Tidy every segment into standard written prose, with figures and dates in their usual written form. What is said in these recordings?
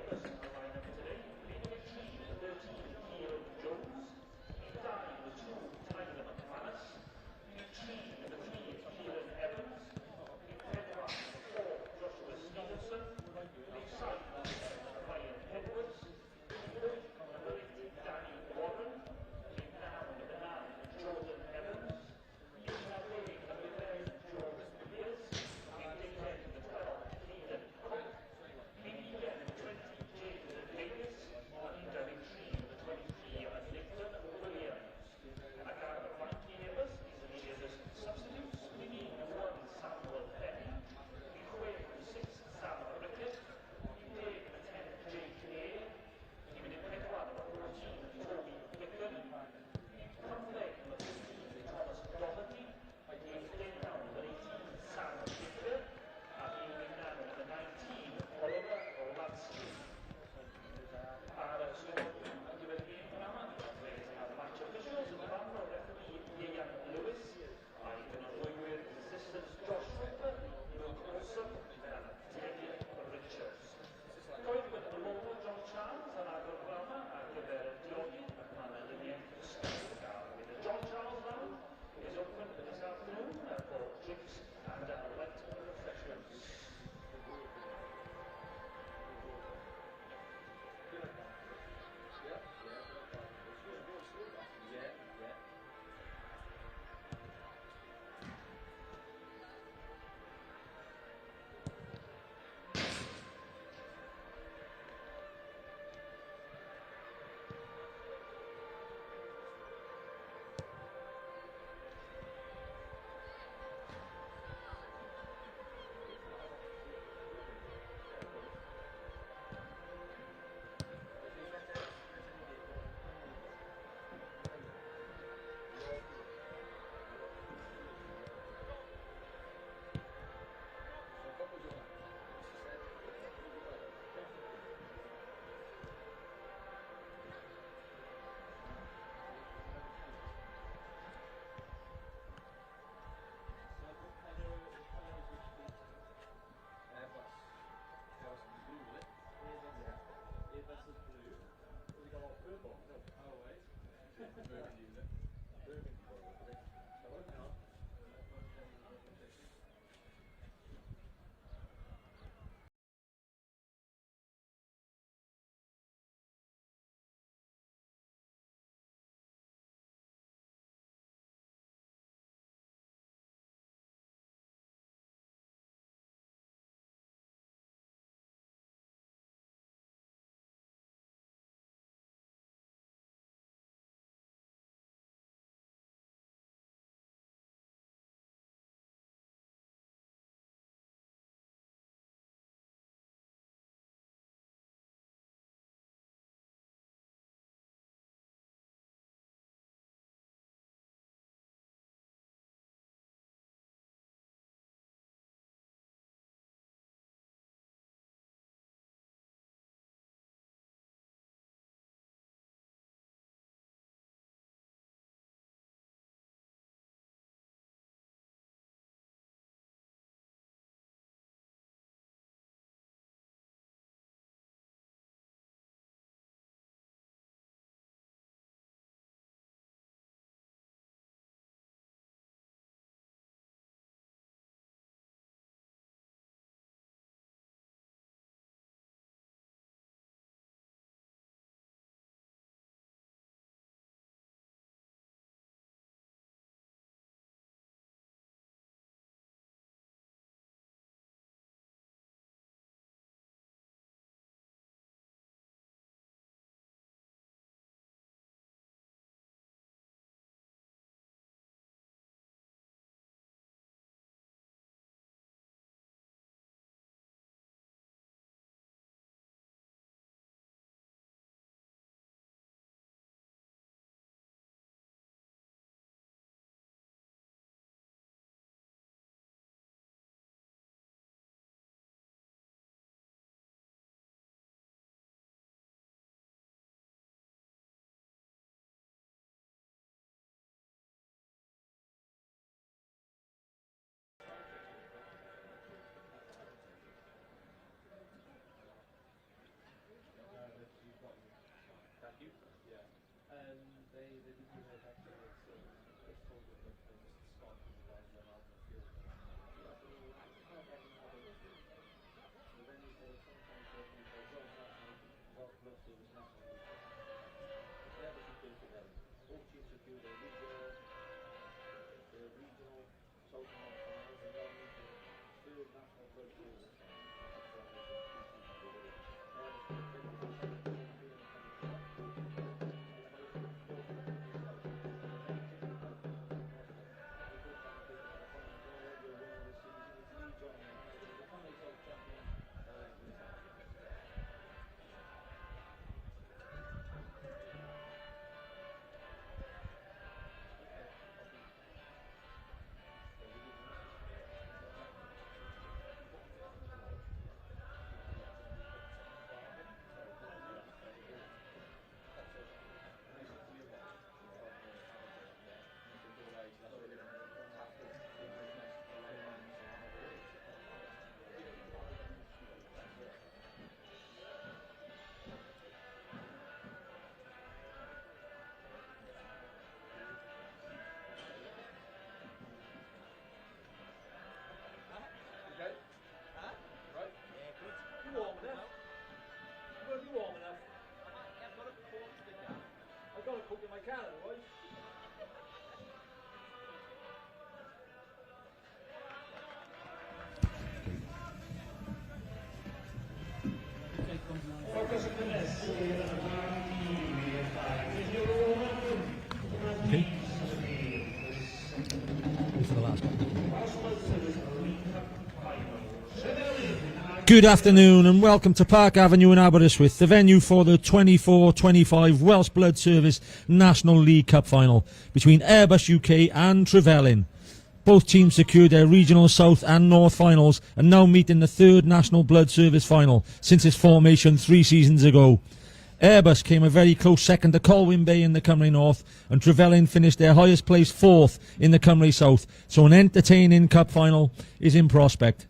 Airbus lineup today. Leading a team, 13, Neil Jones. In 9, the 2, Tyler McManus. In 3, the 3, Kieran Evans. In 4, the 4, Joshua Stevenson. Inside, number 7, Ryan Edwards. In 8, number 8, Danny Warren. In 9, Jordan Evans. In 11, number 11, George Mears. In 10, the 12, Hayden Cook. In 20, James Davis. Under in 3, the 23, Nathan Williams. Again, flanking Airbus is Airbus substitutes. Leading 1, Samuel Penny. In 6, Sam Rickett. In 10, Jake Hay. In 14, Toby Picken. In 15, Thomas Doherty. In 18, Sam Picker. And in number 19, Oliver Lansky. So, I'll give it a game for now. Match officials, the band referee Ian Lewis. I've been along with assistants Josh Ripper, Luke Olson, and Teddy Richards. Going with the local John Charles and I've got Rama, I've got Dioghi, and Lillian Spencer. With the John Charles now is open this afternoon for drinks and light refreshments. Airbus is blue. We got all purple. Oh, wait. Burgundy, is it? Burgundy. Both teams secured their regional South and North finals and now meet the third national World Service Okay. For the last one. Good afternoon and welcome to Park Avenue in Aberystwyth, the venue for the 24-25 Welsh Blood Service National League Cup final between Airbus UK and Trefelin. Both teams secured their regional South and North finals and now meet in the third National Blood Service final since its formation 3 seasons ago. Airbus came a very close second to Colwyn Bay in the Cymru North, and Trefelin finished their highest place 4th in the Cymru South, so an entertaining cup final is in prospect.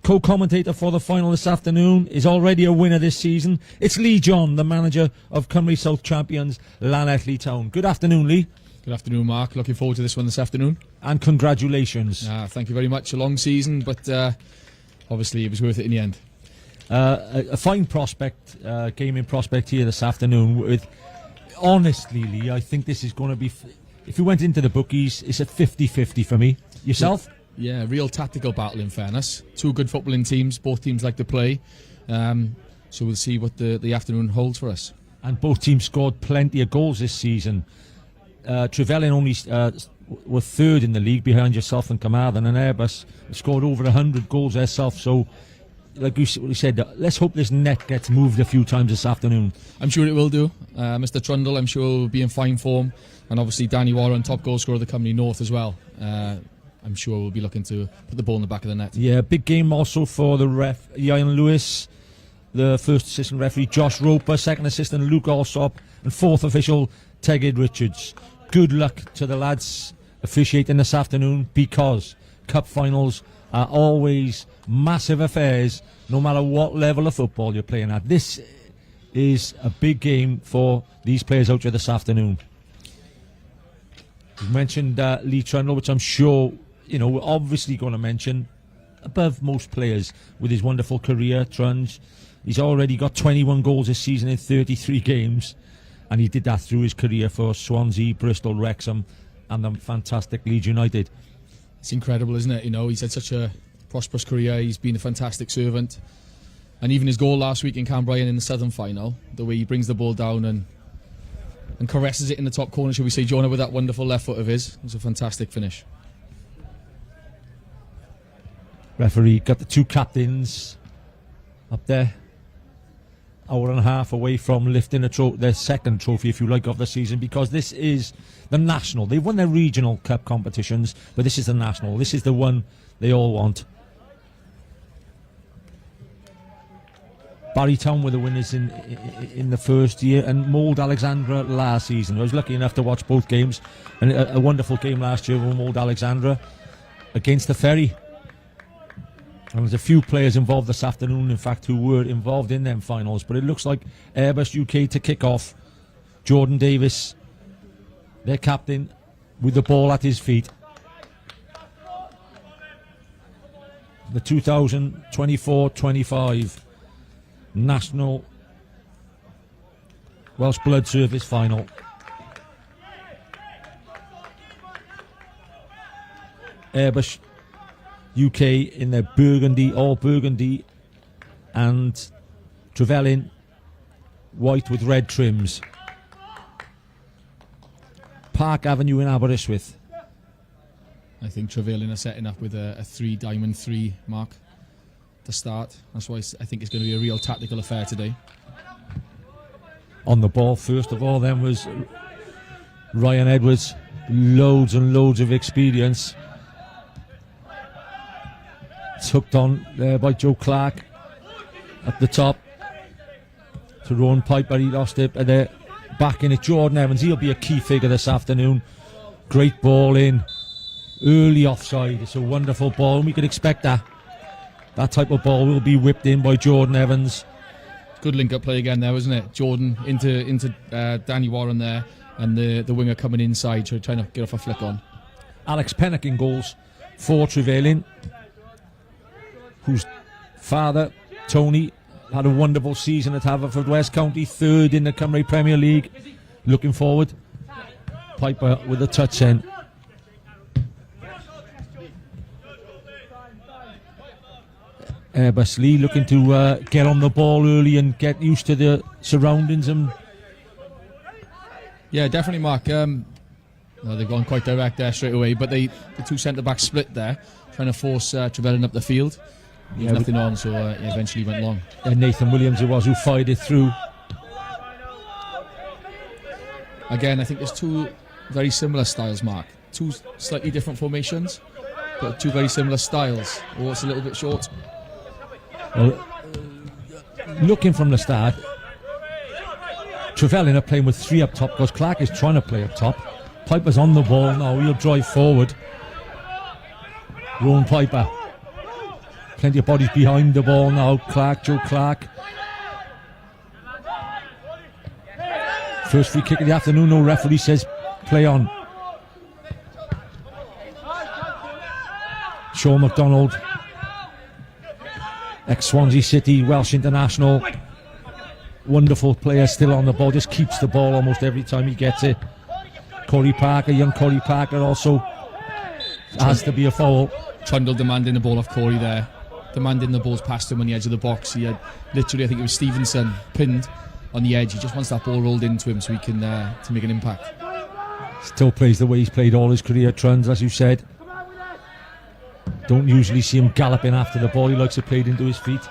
Co-commentator for the final this afternoon is already a winner this season. It's Lee John, the manager of Cymru South champions Llanelli Town. Good afternoon, Lee. Good afternoon, Mark. Looking forward to this one this afternoon. And congratulations. Thank you very much. A long season, but obviously it was worth it in the end. A fine prospect, gaming prospect here this afternoon. With honestly, Lee, I think this is going to be, if you went into the bookies, it's a 50-50 for me. Yourself? Yeah, real tactical battle in fairness. 2 good footballing teams, both teams like to play. So we'll see what the afternoon holds for us. And both teams scored plenty of goals this season. Trefelin only were 3rd in the league behind yourself and Carmarthen, and Airbus scored over 100 goals themselves. So, like we said, let's hope this net gets moved a few times this afternoon. I'm sure it will do. Mr. Trundle, I'm sure, will be in fine form. And obviously Danny Warren, top goal scorer of the Cymru North as well. I'm sure we'll be looking to put the ball in the back of the net. Yeah, big game also for the ref, Ian Lewis, the first assistant referee, Josh Roper, second assistant, Luke Alsop, and 4th official, Tegid Richards. Good luck to the lads officiating this afternoon, because cup finals are always massive affairs, no matter what level of football you're playing at. This is a big game for these players out here this afternoon. You mentioned Lee Trundle, which I'm sure, we're obviously going to mention above most players with his wonderful career. Trunge, he's already got 21 goals this season in 33 games, and he did that through his career for Swansea, Bristol, Wrexham, and the fantastic Leeds United. It's incredible, isn't it? He's had such a prosperous career. He's been a fantastic servant, and even his goal last week in Cambrian in the Southern final, the way he brings the ball down and caresses it in the top corner, shall we say, Jonah, with that wonderful left foot of his. It was a fantastic finish. Referee got the 2 captains up there, hour and a half away from lifting their second trophy, if you like, of the season, because this is the national. They've won their regional cup competitions, but this is the national. This is the one they all want. Barrytown were the winners in the first year, and Mould Alexandra last season. I was lucky enough to watch both games, and a wonderful game last year with Mould Alexandra against the Ferry. And there's a few players involved this afternoon, in fact, who were involved in them finals. But it looks like Airbus UK to kick off. Jordan Davis, their captain, with the ball at his feet. The 2024-25 National Welsh Blood Service final. Airbus UK in their burgundy, all burgundy, and Trefelin white with red trims. Park Avenue in Aberystwyth. I think Trefelin are setting up with a 3-diamond 3 mark to start. That's why I think it's going to be a real tactical affair today. On the ball, first of all, then was Ryan Edwards. Loads and loads of experience. It's hooked on there by Joe Clark at the top to Rowan Piper. He lost it, and they're back in it. Jordan Evans, he'll be a key figure this afternoon. Great ball in, early offside. It's a wonderful ball, and we could expect that. That type of ball will be whipped in by Jordan Evans. Good link-up play again there, wasn't it? Jordan into Danny Warren there, and the winger coming inside, trying to get off a flick on. Alex Pennock in goals for Trefelin, whose father, Tony, had a wonderful season at Haverfordwest County, 3rd in the Cymru Premier League. Looking forward. Piper with a touch in. Airbus Lee looking to get on the ball early and get used to the surroundings. And yeah, definitely, Mark. They've gone quite direct there straight away, but the two centre-backs split there, trying to force Trevelyan up the field. There's nothing on, so he eventually went long. Nathan Williams it was who fired it through. Again, I think there's two very similar styles, Mark. Two slightly different formations, but two very similar styles. Oh, it's a little bit short. Well, looking from the start, Trefelyan are playing with 3 up top because Clark is trying to play up top. Piper's on the ball now, he'll drive forward. Rowan Piper. Plenty of bodies behind the ball now. Joe Clark. First free kick of the afternoon, no referee says play on. Sean McDonald, ex-Swansea City, Welsh international. Wonderful player, still on the ball, just keeps the ball almost every time he gets it. Young Corey Parker also has to be a foul. Trundle demanding the ball off Corey there. Demanding the balls past him on the edge of the box. He had literally, I think it was Stevenson, pinned on the edge. He just wants that ball rolled into him so he can to make an impact. Still plays the way he's played all his career, Truns, as you said. Don't usually see him galloping after the ball. He likes it played into his feet.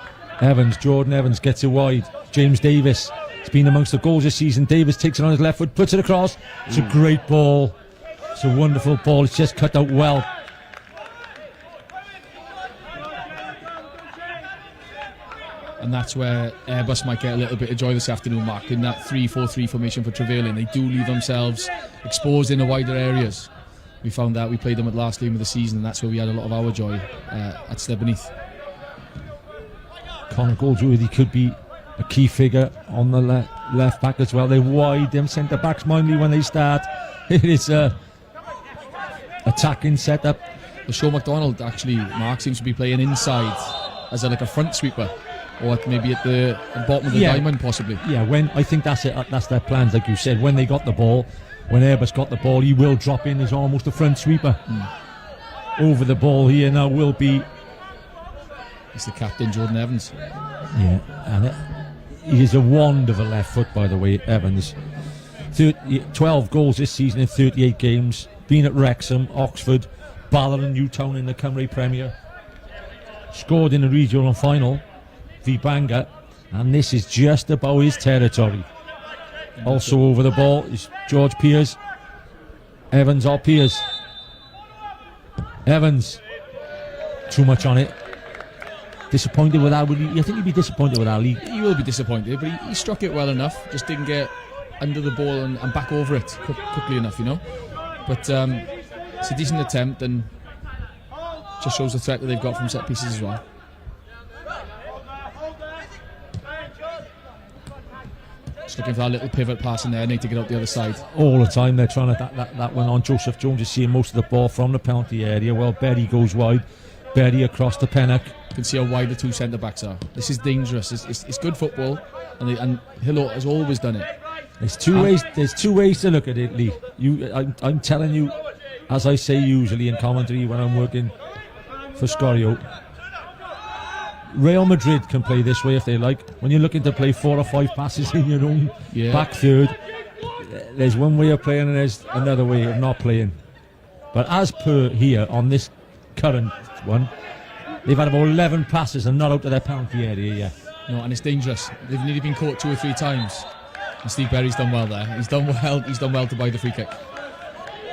Jordan Evans gets it wide. James Davis, it's been amongst the goals this season. Davis takes it on his left foot, puts it across. It's a great ball. It's a wonderful ball. It's just cut out well. And that's where Airbus might get a little bit of joy this afternoon, Mark, in that 3-4-3 formation for Trevelyan. They do leave themselves exposed in the wider areas. We found that we played them at the last game of the season, and that's where we had a lot of our joy at Stebeneath. Conor Goldsworthy could be a key figure on the left back as well. They're wide, them centre backs, mindly, when they start. It is a attacking setup. Well, Sean McDonald, actually, Mark, seems to be playing inside as like a front sweeper. Or maybe at the bottom of the diamond, possibly. Yeah, I think that's it. That's their plans, like you said. When they got the ball, when Airbus got the ball, he will drop in as almost a front sweeper. Over the ball here now will be... It's the captain, Jordan Evans. Yeah, and he is a wand of a left foot, by the way, Evans. 12 goals this season in 38 games. Been at Wrexham, Oxford, Ballard and Newtown in the Cymru Premier. Scored in the regional final v Bangor, and this is just about his territory. Also over the ball is George Pearce. Evans or Pearce. Evans. Too much on it. Disappointed with that. You think he'd be disappointed with that, Lee? He will be disappointed, but he struck it well enough. Just didn't get under the ball and back over it quickly enough, you know. But it's a decent attempt, and just shows the threat that they've got from set pieces as well. Just looking for that little pivot pass in there. Need to get up the other side. All the time they're trying to that one on. Joseph Jones is seeing most of the ball from the penalty area. Well, Berry goes wide. Berry across to Pennock. You can see how wide the two centre backs are. This is dangerous. It's good football, and Hillo has always done it. There's two ways. There's two ways to look at it, Lee. I'm telling you, as I say usually in commentary when I'm working for Scorio, Real Madrid can play this way if they like. When you're looking to play 4 or 5 passes in your own back third, there's one way of playing and there's another way of not playing. But as per here on this current one, they've had about 11 passes and not out to their penalty area yet. No, and it's dangerous. They've nearly been caught 2 or 3 times. And Steve Berry's done well there. He's done well to buy the free kick.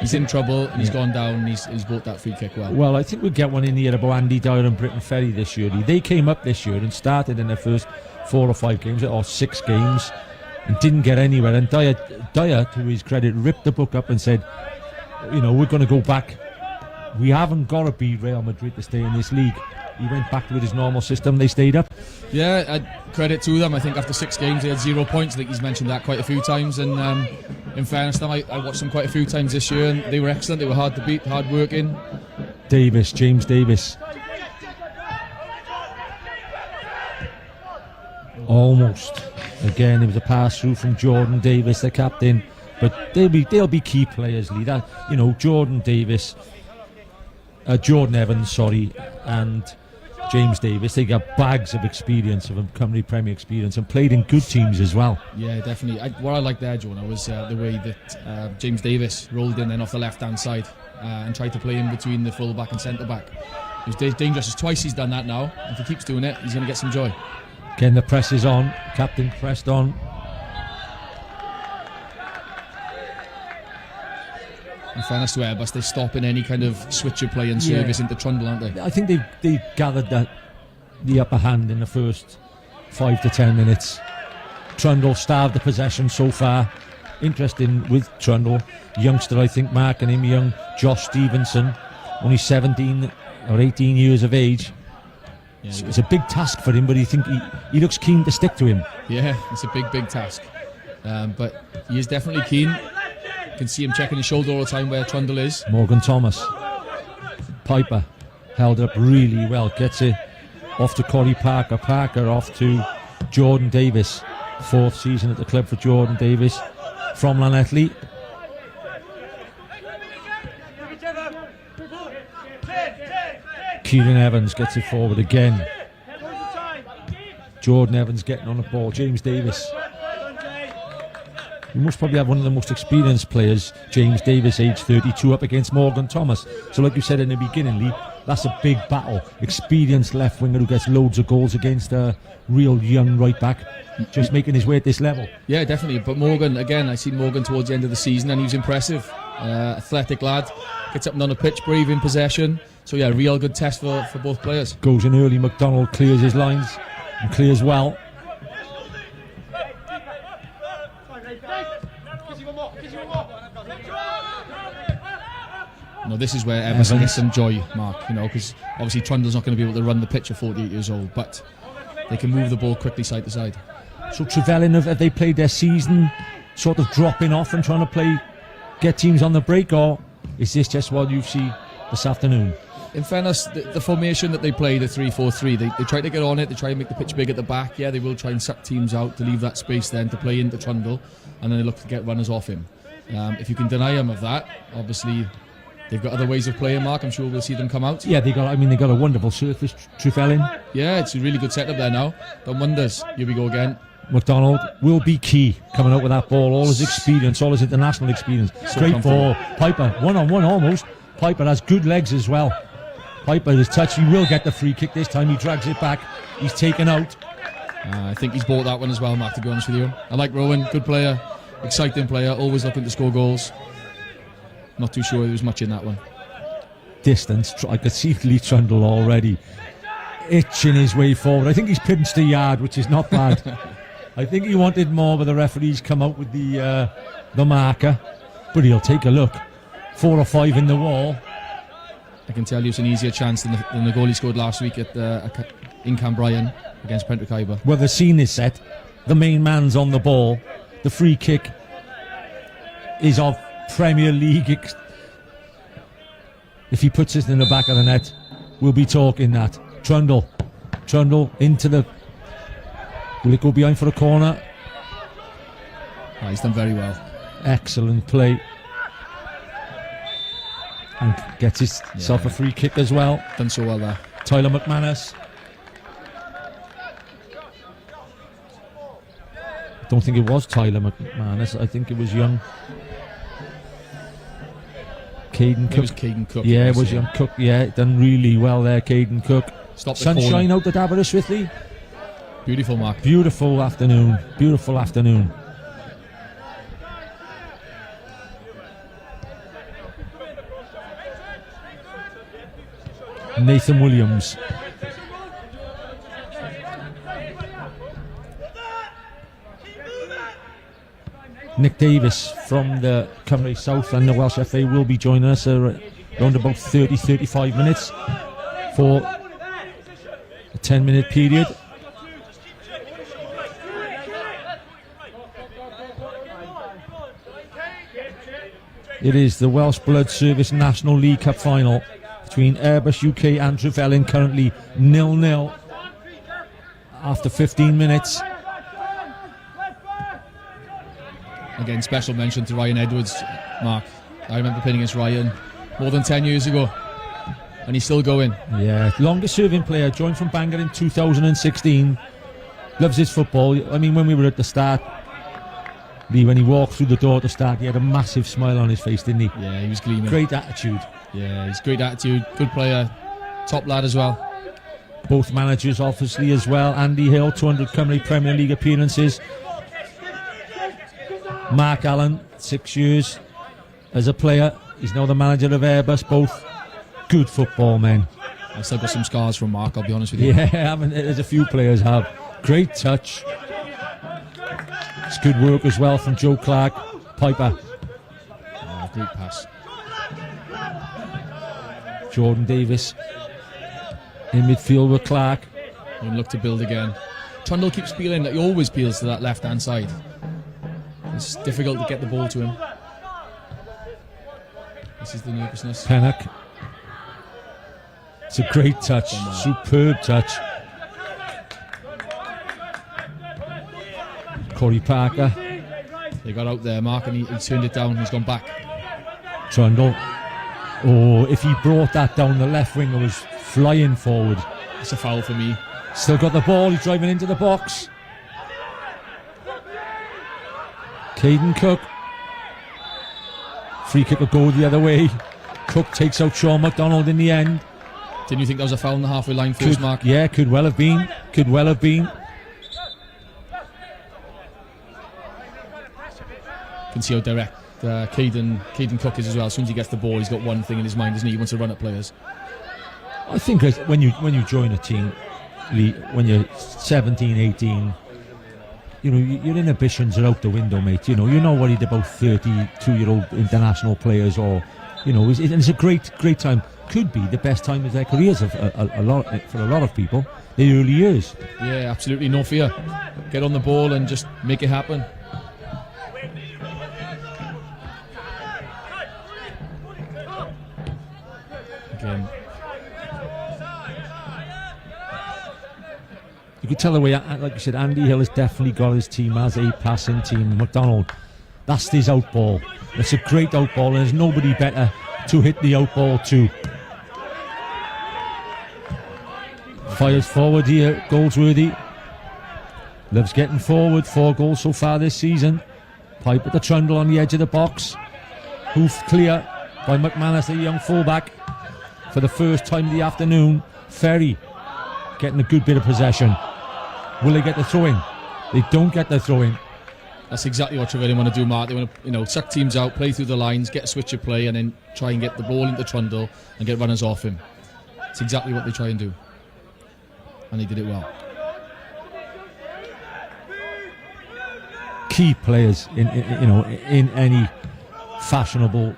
He's in trouble and he's gone down and he's bought that free kick well. Well, I think we'll get one in here about Andy Dyer and Britton Ferry this year. They came up this year and started in their first 4 or 5 games or 6 games and didn't get anywhere. And Dyer, to his credit, ripped the book up and said, you know, we're going to go back. We haven't got to beat Real Madrid to stay in this league. He went back with his normal system. They stayed up. Yeah, credit to them. I think after 6 games they had 0 points. I think he's mentioned that quite a few times. And in fairness to them, I watched them quite a few times this year and they were excellent. They were hard to beat, hard working. James Davis. Almost. Again, it was a pass through from Jordan Davis, the captain. But they'll be key players, Lee. That, you know, Jordan Evans, and James Davis. They got bags of experience, of company Premier experience, and played in good teams as well. Yeah, definitely. What I liked there, Jonah, was the way that James Davis rolled in then off the left-hand side and tried to play in between the full-back and centre-back. It was dangerous. It's twice he's done that now. If he keeps doing it, he's going to get some joy. Again, the press is on. Captain pressed on. In fairness to Airbus, they're stopping any kind of switch of play and service into Trundle, aren't they? I think they gathered the upper hand in the first 5 to 10 minutes. Trundle starved the possession so far. Interesting with Trundle, youngster, I think, marking him, young Josh Stevenson, only 17 or 18 years of age. Yeah, it's a big task for him, but I think he looks keen to stick to him. Yeah, it's a big task. But he is definitely keen. You can see him checking his shoulder all the time where Trundle is. Morgan Thomas. Piper held up really well. Gets it off to Corey Parker. Parker off to Jordan Davis. 4th season at the club for Jordan Davis from Llanelli. Kieran Evans gets it forward again. Jordan Evans getting on the ball. James Davis. You must probably have one of the most experienced players, James Davis, age 32, up against Morgan Thomas. So like you said in the beginning, Lee, that's a big battle. Experienced left winger who gets loads of goals against a real young right back, just making his way at this level. Yeah, definitely. But Morgan, again, I seen Morgan towards the end of the season and he was impressive. Athletic lad, gets up and on the pitch, brave in possession. So yeah, real good test for both players. Goes in early, McDonald clears his lines and clears well. No, this is where Everton gets some joy, Mark, you know, because obviously Trundle's not going to be able to run the pitch at 48 years old, but they can move the ball quickly side to side. So Trefelin, have they played their season sort of dropping off and trying to get teams on the break, or is this just what you see this afternoon? In fairness, the formation that they play, the 3-4-3, they try to get on it, they try and make the pitch big at the back. Yeah, they will try and suck teams out to leave that space then to play into Trundle, and then they look to get runners off him. If you can deny him of that, obviously they've got other ways of playing, Mark. I'm sure we'll see them come out. Yeah, they got a wonderful surface, Trefelin. Yeah, it's a really good setup there now. Done wonders. Here we go again. McDonald will be key coming out with that ball. All his experience, all his international experience. So great ball. Piper, one-on-one almost. Piper has good legs as well. Piper is touched. He will get the free kick this time. He drags it back. He's taken out. I think he's bought that one as well, Mark, to be honest with you. I like Rowan. Good player. Exciting player. Always looking to score goals. Not too sure there was much in that one. Distance. I could see Lee Trundle already itching his way forward. I think he's pinched the yard, which is not bad. I think he wanted more, but the referees come out with the marker. But he'll take a look. 4 or 5 in the wall. I can tell you it's an easier chance than the goal he scored last week in Cambrian against Pentric Iber. Well, the scene is set. The main man's on the ball. The free kick is of Premier League. If he puts it in the back of the net, we'll be talking that. Trundle into the... Will it go behind for a corner? He's done very well. Excellent play. And gets himself a free kick as well. Done so well there. Tyler McManus. I don't think it was Tyler McManus. I think it was young Caden Cook. It was Caden Cook. Yeah, it was young Cook. Yeah, done really well there, Caden Cook. Stop the Sunshine corner. out at Aberystwyth. Beautiful, Mark. Beautiful afternoon. Beautiful afternoon. Nathan Williams. Nick Davis from the Cymru South and the Welsh FA will be joining us around about 30-35 minutes for a 10-minute period. It is the Welsh Blood Service National League Cup final between Airbus UK and Trefelin, currently 0-0 after 15 minutes. Again, special mention to Ryan Edwards, Mark. I remember playing against Ryan more than 10 years ago, and he's still going. Yeah, longest serving player, joined from Bangor in 2016. Loves his football. I mean, when we were at the start, Lee, when he walked through the door to start, he had a massive smile on his face, didn't he? Yeah, he was gleaming. Great attitude. Yeah, he's great attitude, good player, top lad as well. Both managers, obviously, as well. Andy Hill, 200 Cymru Premier League appearances. Mark Allen, 6 years as a player. He's now the manager of Airbus. Both good football men. I've still got some scars from Mark, I'll be honest with you. Yeah, there's a few players have. Great touch. It's good work as well from Joe Clark. Piper. Oh, great pass. Jordan Davis in midfield with Clark. And look to build again. Trundle keeps peeling, like he always peels to that left hand side. It's difficult to get the ball to him. This is the nervousness. Pennock. It's a great touch. Superb touch. Corey Parker. They got out there, Mark, and he turned it down. He's gone back. Trundle. Oh, if he brought that down, the left winger was flying forward. It's a foul for me. Still got the ball. He's driving into the box. Caden Cook. Free kick will go the other way. Cook takes out Sean McDonald in the end. Didn't you think that was a foul on the halfway line first, Mark? Yeah, could well have been. Could well have been. Can see how direct Caden Cook is as well. As soon as he gets the ball, he's got one thing in his mind, isn't he? He wants to run at players. I think when you join a team, Lee, when you're 17, 18, you know, your inhibitions are out the window, mate. You're not worried about 32-year-old international players, or it's a great time. Could be the best time of their careers for a lot of people. The early years. Yeah, absolutely, no fear. Get on the ball and just make it happen. Again. You could tell the way, like you said, Andy Hill has definitely got his team as a passing team. McDonald, that's his out ball. It's a great out ball, and there's nobody better to hit the out ball to. Fires forward here, Goldsworthy. Loves getting forward. 4 goals so far this season. Pipe at the trundle on the edge of the box. Hoof clear by McManus, the young fullback. For the first time of the afternoon, Ferry getting a good bit of possession. Will they get the throw in? They don't get the throw in. That's exactly what Trevelyan want to do, Mark. They want to, suck teams out, play through the lines, get a switch of play, and then try and get the ball into Trundle and get runners off him. It's exactly what they try and do, and they did it well. Key players in any fashionable,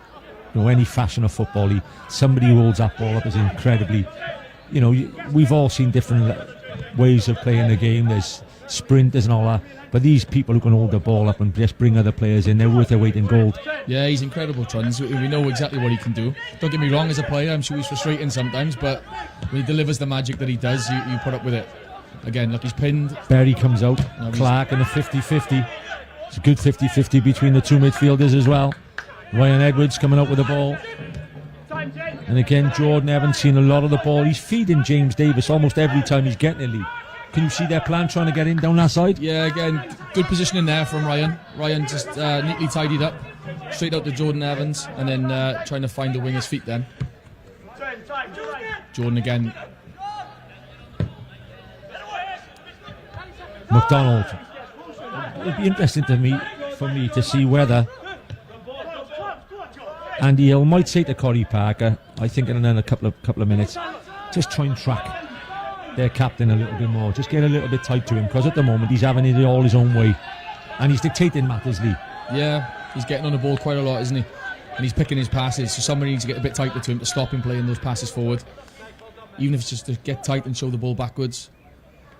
any fashion of football. Somebody who holds that ball up is incredibly. We've all seen different ways of playing the game. There's sprinters and all that, but these people who can hold the ball up and just bring other players in, they're worth their weight in gold. Yeah, he's incredible, Truns. We know exactly what he can do. Don't get me wrong, as a player, I'm sure he's frustrating sometimes, but when he delivers the magic that he does, you put up with it. Again, look, he's pinned. Berry comes out. Clark and a 50-50. It's a good 50-50 between the two midfielders as well. Ryan Edwards coming out with the ball. And again, Jordan Evans seen a lot of the ball. He's feeding James Davis almost every time he's getting a lead. Can you see their plan trying to get in down that side? Yeah, again, good positioning there from Ryan. Ryan just neatly tidied up, straight out to Jordan Evans, and then trying to find the winger's feet then. Jordan again. McDonald. It'd be interesting for me to see whether Andy Hill might say to Corey Parker, I think in another couple of minutes, just try and track their captain a little bit more. Just get a little bit tight to him, because at the moment he's having it all his own way. And he's dictating matters, Lee. Yeah, he's getting on the ball quite a lot, isn't he? And he's picking his passes, so somebody needs to get a bit tighter to him to stop him playing those passes forward. Even if it's just to get tight and show the ball backwards,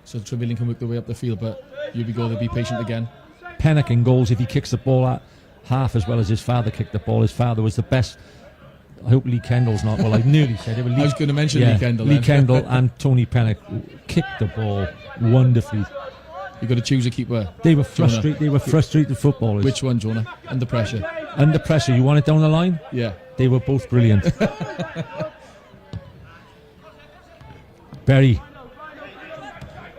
so Trefelin can work their way up the field, but you'll go to be patient again. Pennock in goals if he kicks the ball at half as well as his father kicked the ball. His father was the best. I hope Lee Kendall's not. Well, I nearly said it. I was going to mention Lee Kendall. Lee Kendall and Tony Pennock kicked the ball wonderfully. You've got to choose a keeper. They were frustrated. They were frustrated footballers. Which one, Jonah? Under pressure. Under pressure. You want it down the line? Yeah. They were both brilliant. Berry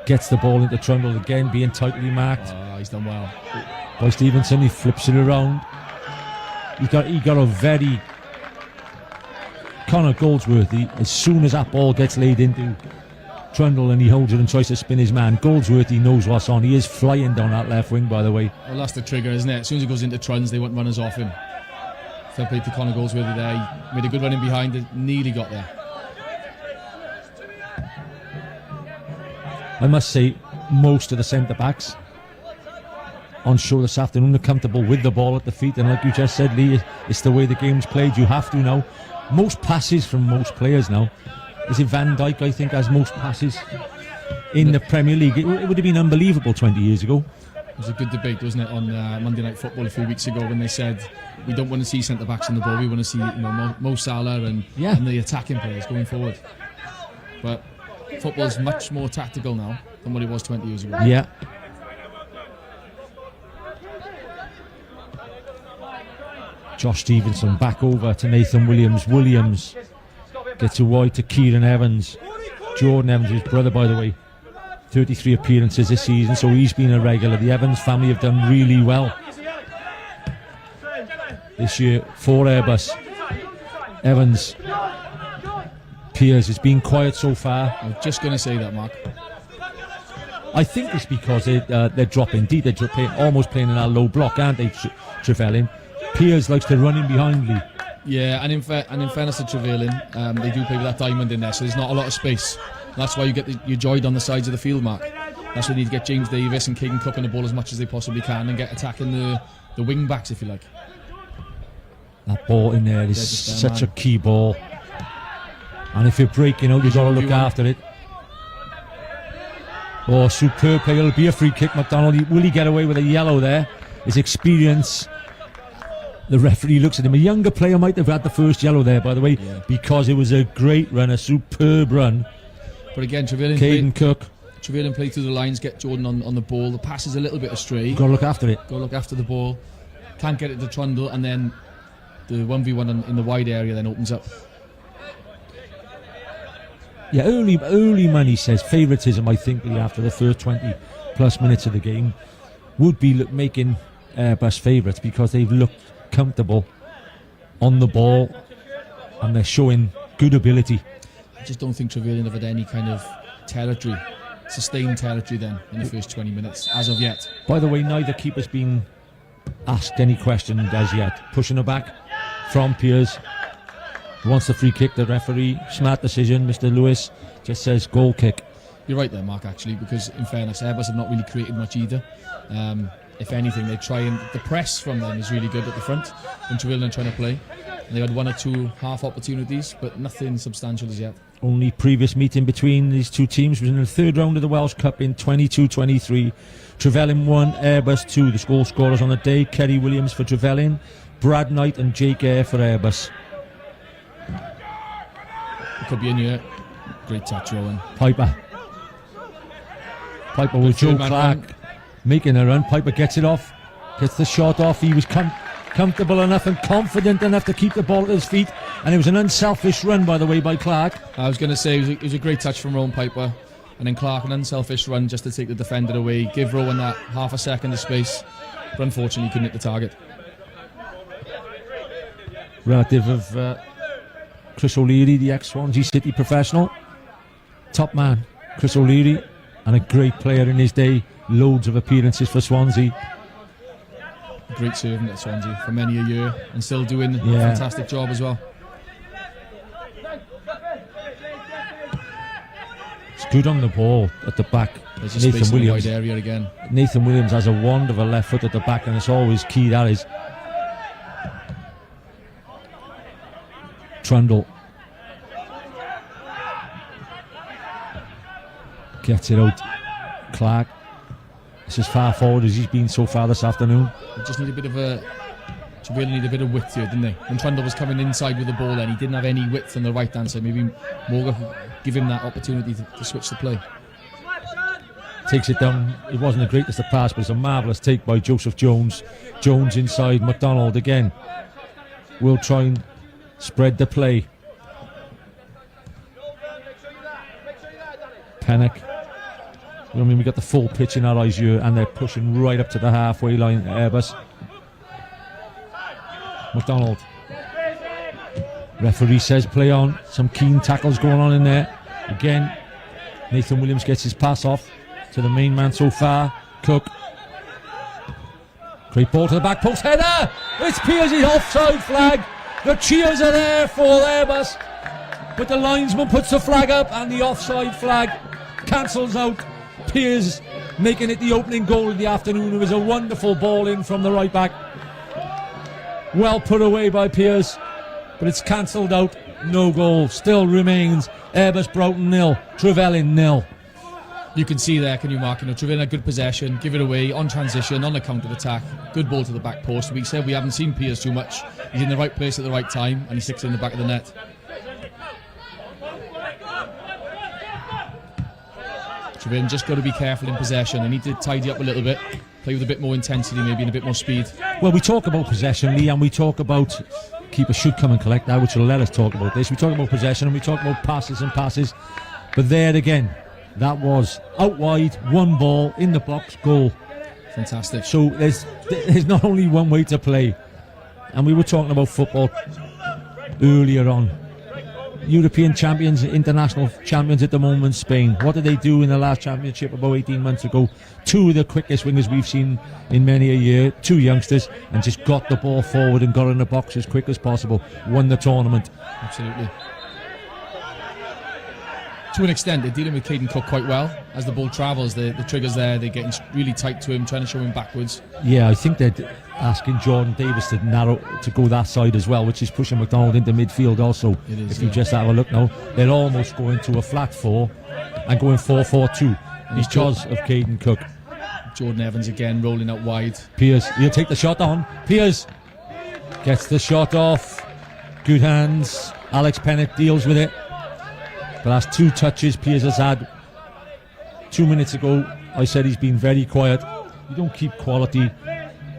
gets the ball into Trundle again, being tightly marked. Oh, he's done well. By Stevenson, he flips it around. He got a very Connor Goldsworthy. As soon as that ball gets laid into Trundle and he holds it and tries to spin his man, Goldsworthy knows what's on. He is flying down that left wing, by the way. Well, that's the trigger, isn't it? As soon as he goes into Truns, they want runners off him. Fair play to Connor Goldsworthy there. He made a good run in behind it, nearly got there. I must say, most of the centre-backs on show this afternoon are comfortable with the ball at the feet, and like you just said, Lee, it's the way the game's played. You have to now. Most passes from most players now. Is it Van Dijk, I think, has most passes in the Premier League? It would have been unbelievable 20 years ago. It was a good debate, wasn't it, on Monday Night Football a few weeks ago, when they said we don't want to see centre-backs in the ball, we want to see Mo Salah and the attacking players going forward. But football's much more tactical now than what it was 20 years ago. Yeah. Josh Stevenson back over to Nathan Williams. Williams gets it wide to Kieran Evans. Jordan Evans, his brother, by the way, 33 appearances this season, so he's been a regular. The Evans family have done really well this year for Airbus. Evans, Piers has been quiet so far. I was just going to say that, Mark. I think it's because they're dropping deep. They're almost playing in that low block, aren't they, Trefelin? Piers likes to run in behind Lee. Yeah, and in fairness to Trefelin, they do play with that diamond in there, so there's not a lot of space. That's why you get your joy on the sides of the field, Mark. That's why you need to get James Davis and Caden Cook on the ball as much as they possibly can and get attacking the wing backs, if you like. That ball in there is such a key ball. And if you're breaking out, you've got to look after it. Oh, superb play. It'll be a free kick, McDonald. Will he get away with a yellow there? His experience. The referee looks at him. A younger player might have had the first yellow there, by the way, because it was a great run, a superb run. But again, Trefelin played through the lines, get Jordan on the ball. The pass is a little bit astray. You've got to look after it. Got to look after the ball. Can't get it to Trundle, and then the 1v1 in the wide area then opens up. Yeah, early money says favouritism, I think, after the first 20 plus minutes of the game would be making Airbus favourites, because they've looked comfortable on the ball and they're showing good ability. I just don't think Trefelin have had any kind of sustained territory then in the first 20 minutes as of yet. By the way, neither keeper's been asked any question as yet. Pushing her back from Piers. Wants the free kick. The referee, smart decision, Mr. Lewis, just says goal kick. You're right there, Mark, actually, because in fairness, Airbus have not really created much either. If anything, they try, and the press from them is really good at the front when Trefelin are trying to play. And they had one or two half opportunities, but nothing substantial as yet. Only previous meeting between these two teams was in the third round of the Welsh Cup in 22-23. Trefelin 1, Airbus 2. The goal scorers on the day: Kerry Williams for Trefelin, Brad Knight and Jake Eyre for Airbus. It could be in here. Great touch, Owen. Piper with Joe Clark making a run. Piper gets it off, gets the shot off. He was comfortable enough and confident enough to keep the ball at his feet. And it was an unselfish run, by the way, by Clark. I was going to say it was a great touch from Rowan Piper, and then Clark, an unselfish run just to take the defender away, give Rowan that half a second of space, but unfortunately he couldn't hit the target. Relative of Chris O'Leary, the ex-Swansea City professional. Top man, Chris O'Leary, and a great player in his day. Loads of appearances for Swansea. Great servant at Swansea for many a year, and still doing a fantastic job as well. It's good on the ball at the back. There's a space in the wide area again. Nathan Williams has a wonderful left foot at the back, and it's always key, that is. Trundle gets it out. Clark, it's as far forward as he's been so far this afternoon. They just need a bit of a... Trevelyan need a bit of width here, didn't they? When Trundle was coming inside with the ball, then he didn't have any width on the right hand side. Maybe Morgan give him that opportunity to switch the play. Takes it down. It wasn't the greatest of pass, but it's a marvellous take by Joseph Jones. Jones inside. McDonald again will try and spread the play. Pennock. I mean, we got the full pitch in our eyes here, and they're pushing right up to the halfway line. Airbus. McDonald. Referee says play on. Some keen tackles going on in there. Again, Nathan Williams gets his pass off to the main man so far. Cook. Great ball to the back post. Header! It's Pierce's offside flag. The cheers are there for Airbus, but the linesman puts the flag up, and the offside flag cancels out Pierce, making it the opening goal of the afternoon. It was a wonderful ball in from the right back. Well put away by Pierce, but it's cancelled out. No goal. Still remains Airbus Broughton 0, Trefelin 0. You can see there, can you, Mark? Trevelyan had good possession, give it away on transition, on the counter-attack. Good ball to the back post. We said we haven't seen Pierce too much. He's in the right place at the right time, and he sticks it in the back of the net. Trevelyan just got to be careful in possession. They need to tidy up a little bit, play with a bit more intensity maybe and a bit more speed. Well, we talk about possession, Lee, and we talk about keeper should come and collect that, which will let us talk about this. We talk about possession and we talk about passes and passes, but there again, that was out wide, one ball in the box, goal. Fantastic. So there's not only one way to play, and we were talking about football earlier on. European champions, international champions at the moment, Spain. What did they do in the last championship about 18 months ago? Two of the quickest wingers we've seen in many a year, two youngsters, and just got the ball forward and got in the box as quick as possible. Won the tournament. Absolutely. To an extent, they're dealing with Caden Cook quite well. As the ball travels, the triggers there, they're getting really tight to him, trying to show him backwards. Yeah, I think they're asking Jordan Davis to go that side as well, which is pushing McDonald into midfield also. It is, if you just have a look now, they're almost going to a flat 4 and going 4-4-2 because of Caden Cook. Jordan Evans again rolling out wide. Pierce, he'll take the shot on. Pierce gets the shot off. Good hands. Alex Pennock deals with it. The last two touches Pierce has had. 2 minutes ago, I said he's been very quiet. You don't keep quality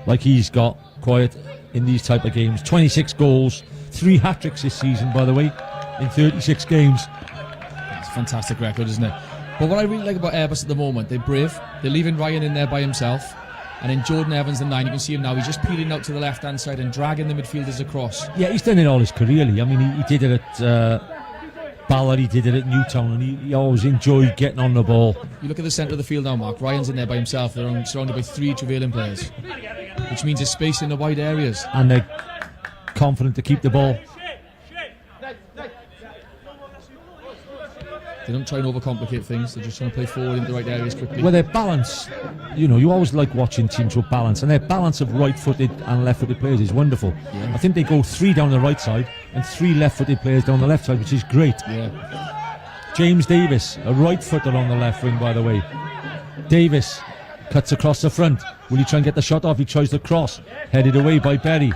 like he's got quiet in these type of games. 26 goals, 3 hat-tricks this season, by the way, in 36 games. It's a fantastic record, isn't it? But what I really like about Airbus at the moment, they're brave. They're leaving Ryan in there by himself. And then Jordan Evans, the 9, you can see him now. He's just peeling out to the left-hand side and dragging the midfielders across. Yeah, he's done it all his career, Lee. I mean, he did it at Ballard, he did it at Newtown, and he always enjoyed getting on the ball. You look at the centre of the field now, Mark. Ryan's in there by himself. They're surrounded by 3 Trevelyan players, which means there's space in the wide areas. And they're confident to keep the ball. They don't try and overcomplicate things. They're just trying to play forward into the right areas quickly. Well, their balance, you always like watching teams with balance, and their balance of right-footed and left-footed players is wonderful. Yeah. I think they go 3 down the right side and 3 left-footed players down the left side, which is great. Yeah. James Davis, a right-footer on the left wing, by the way. Davis cuts across the front. Will he try and get the shot off? He tries to cross, headed away by Berry.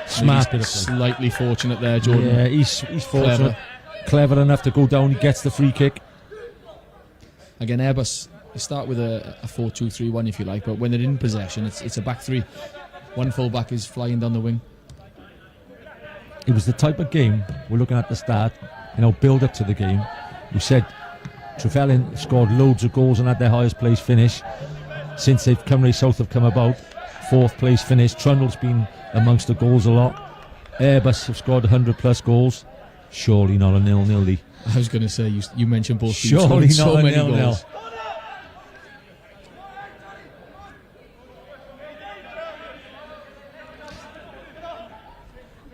Smart. He's slightly fortunate there, Jordan. Yeah, he's fortunate. Clever enough to go down. He gets the free kick. Again, Airbus They start with a 4-2-3-1 if you like, but when they're in possession, it's a back three. One full back is flying down the wing. It was the type of game we're looking at the start, build up to the game. We said Trefelin scored loads of goals and had their highest place finish since they've Cymru South have come about. 4th place finish. Trundle's been amongst the goals a lot. Airbus have scored 100 plus goals. Surely not a 0-0, Lee. I was going to say, you mentioned both teams Surely scoring not so a many 0-0. goals.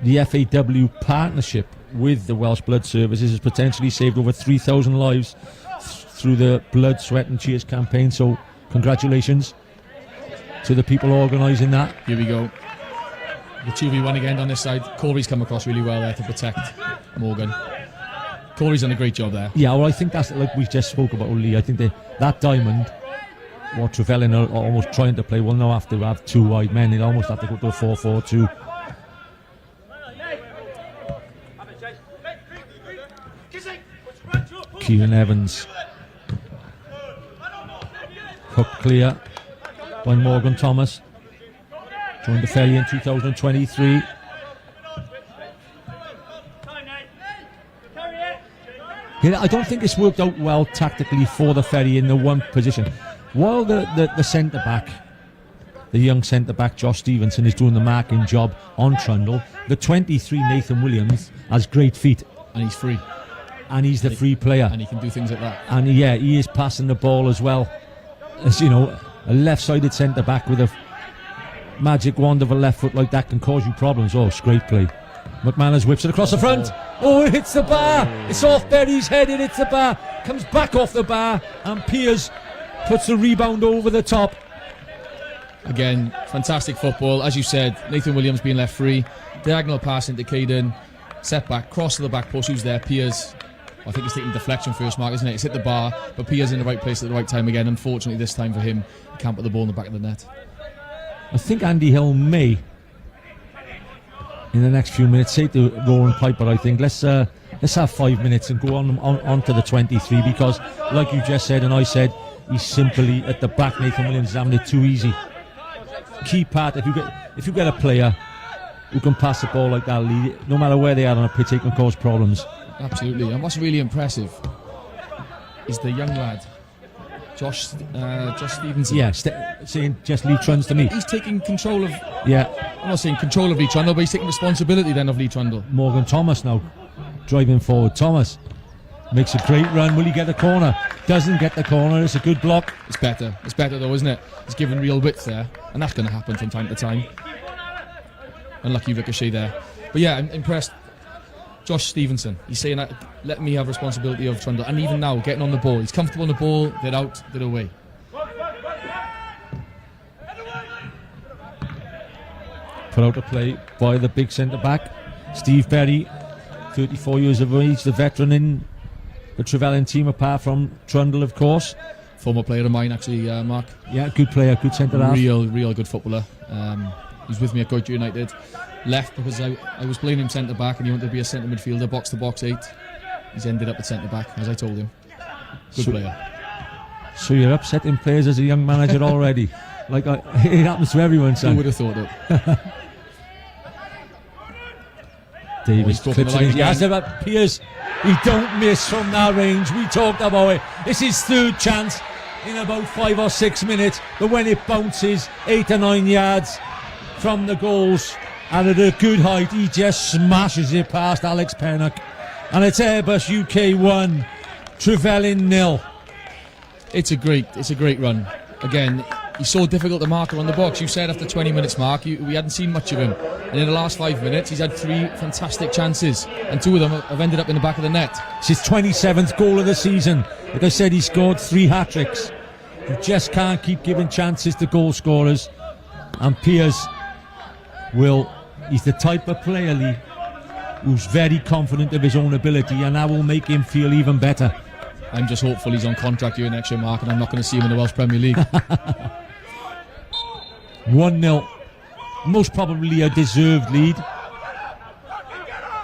The FAW partnership with the Welsh Blood Services has potentially saved over 3,000 lives through the Blood, Sweat and Cheers campaign. So congratulations to the people organising that. Here we go. The 2v1 again on this side. Corey's come across really well there to protect Morgan. Corey's done a great job there. Yeah, well, I think that's like we just spoke about, Lee. I think that diamond, what Trefelin are almost trying to play, will now have to have 2 wide men. They'll almost have to go to a 4-4-2. Kieran Evans. Hook clear by Morgan Thomas. Joined the Ferry in 2023. I don't think it's worked out well tactically for the Ferry in the one position. While the centre-back, the young centre-back Josh Stevenson, is doing the marking job on Trundle, the 23 Nathan Williams has great feet. And he's free. And he's the free player. And he can do things like that. And yeah, he is passing the ball as well. As a left-sided centre-back with a magic wand of a left foot like that can cause you problems. Oh, it's great play. McManus whips it across the front. Oh, it hits the bar. It's off Berry's head. It hits the bar. Comes back off the bar. And Piers puts the rebound over the top. Again, fantastic football. As you said, Nathan Williams being left free. Diagonal pass into Caden. Set back, cross to the back post. Who's there? Piers. I think he's taking deflection first, Mark, isn't it? It's hit the bar, but Piers in the right place at the right time again. Unfortunately, this time for him, he can't put the ball in the back of the net. I think Andy Hill may, in the next few minutes, say to Rowan Piper, I think, let's have 5 minutes and go on to the 23, because, like you just said and I said, he's simply at the back. Nathan Williams is having it too easy. Key part, if you get a player who can pass the ball like that, Lee, no matter where they are on a pitch, they can cause problems. Absolutely. And what's really impressive is the young lad, Josh Stevenson. Yeah, saying just Lee Trundle to me. He's taking control of... Yeah. I'm not saying control of Lee Trundle, but he's taking responsibility then of Lee Trundle. Morgan Thomas now driving forward. Thomas makes a great run. Will he get the corner? Doesn't get the corner. It's a good block. It's better though, isn't it? He's given real width there, and that's going to happen from time to time. Unlucky ricochet there. But yeah, I'm impressed. Josh Stevenson, he's saying that, let me have responsibility of Trundle. And even now, getting on the ball. He's comfortable on the ball, they're out, they're away. Put out a play by the big centre-back, Steve Berry, 34 years of age, the veteran in the Trefelin team, apart from Trundle, of course. Former player of mine, actually, Mark. Yeah, good player, good centre-half. Real good footballer. He was with me at Goytre United. Left because I was playing him centre back and he wanted to be a centre midfielder, box to box 8. He's ended up at centre back, as I told him. Good player. So you're upsetting players as a young manager already? Like it happens to everyone, son. Who would have thought it? Davis clips it in. Yes, about Piers. He don't miss from that range. We talked about it. It's his third chance in about 5 or 6 minutes. But when it bounces 8 or 9 yards from the goals, and at a good height, he just smashes it past Alex Pennock. And it's Airbus UK 1, Trefelin 0. It's a great run. Again, he's so difficult to mark around the box. You said after 20 minutes, Mark, we hadn't seen much of him. And in the last 5 minutes, he's had 3 fantastic chances. And 2 of them have ended up in the back of the net. It's his 27th goal of the season. Like I said, he scored 3 hat-tricks. You just can't keep giving chances to goal scorers. And Piers he's the type of player, Lee, who's very confident of his own ability, and that will make him feel even better. I'm just hopeful he's on contract here next year, Mark, and I'm not going to see him in the Welsh Premier League. 1-0. Most probably a deserved lead.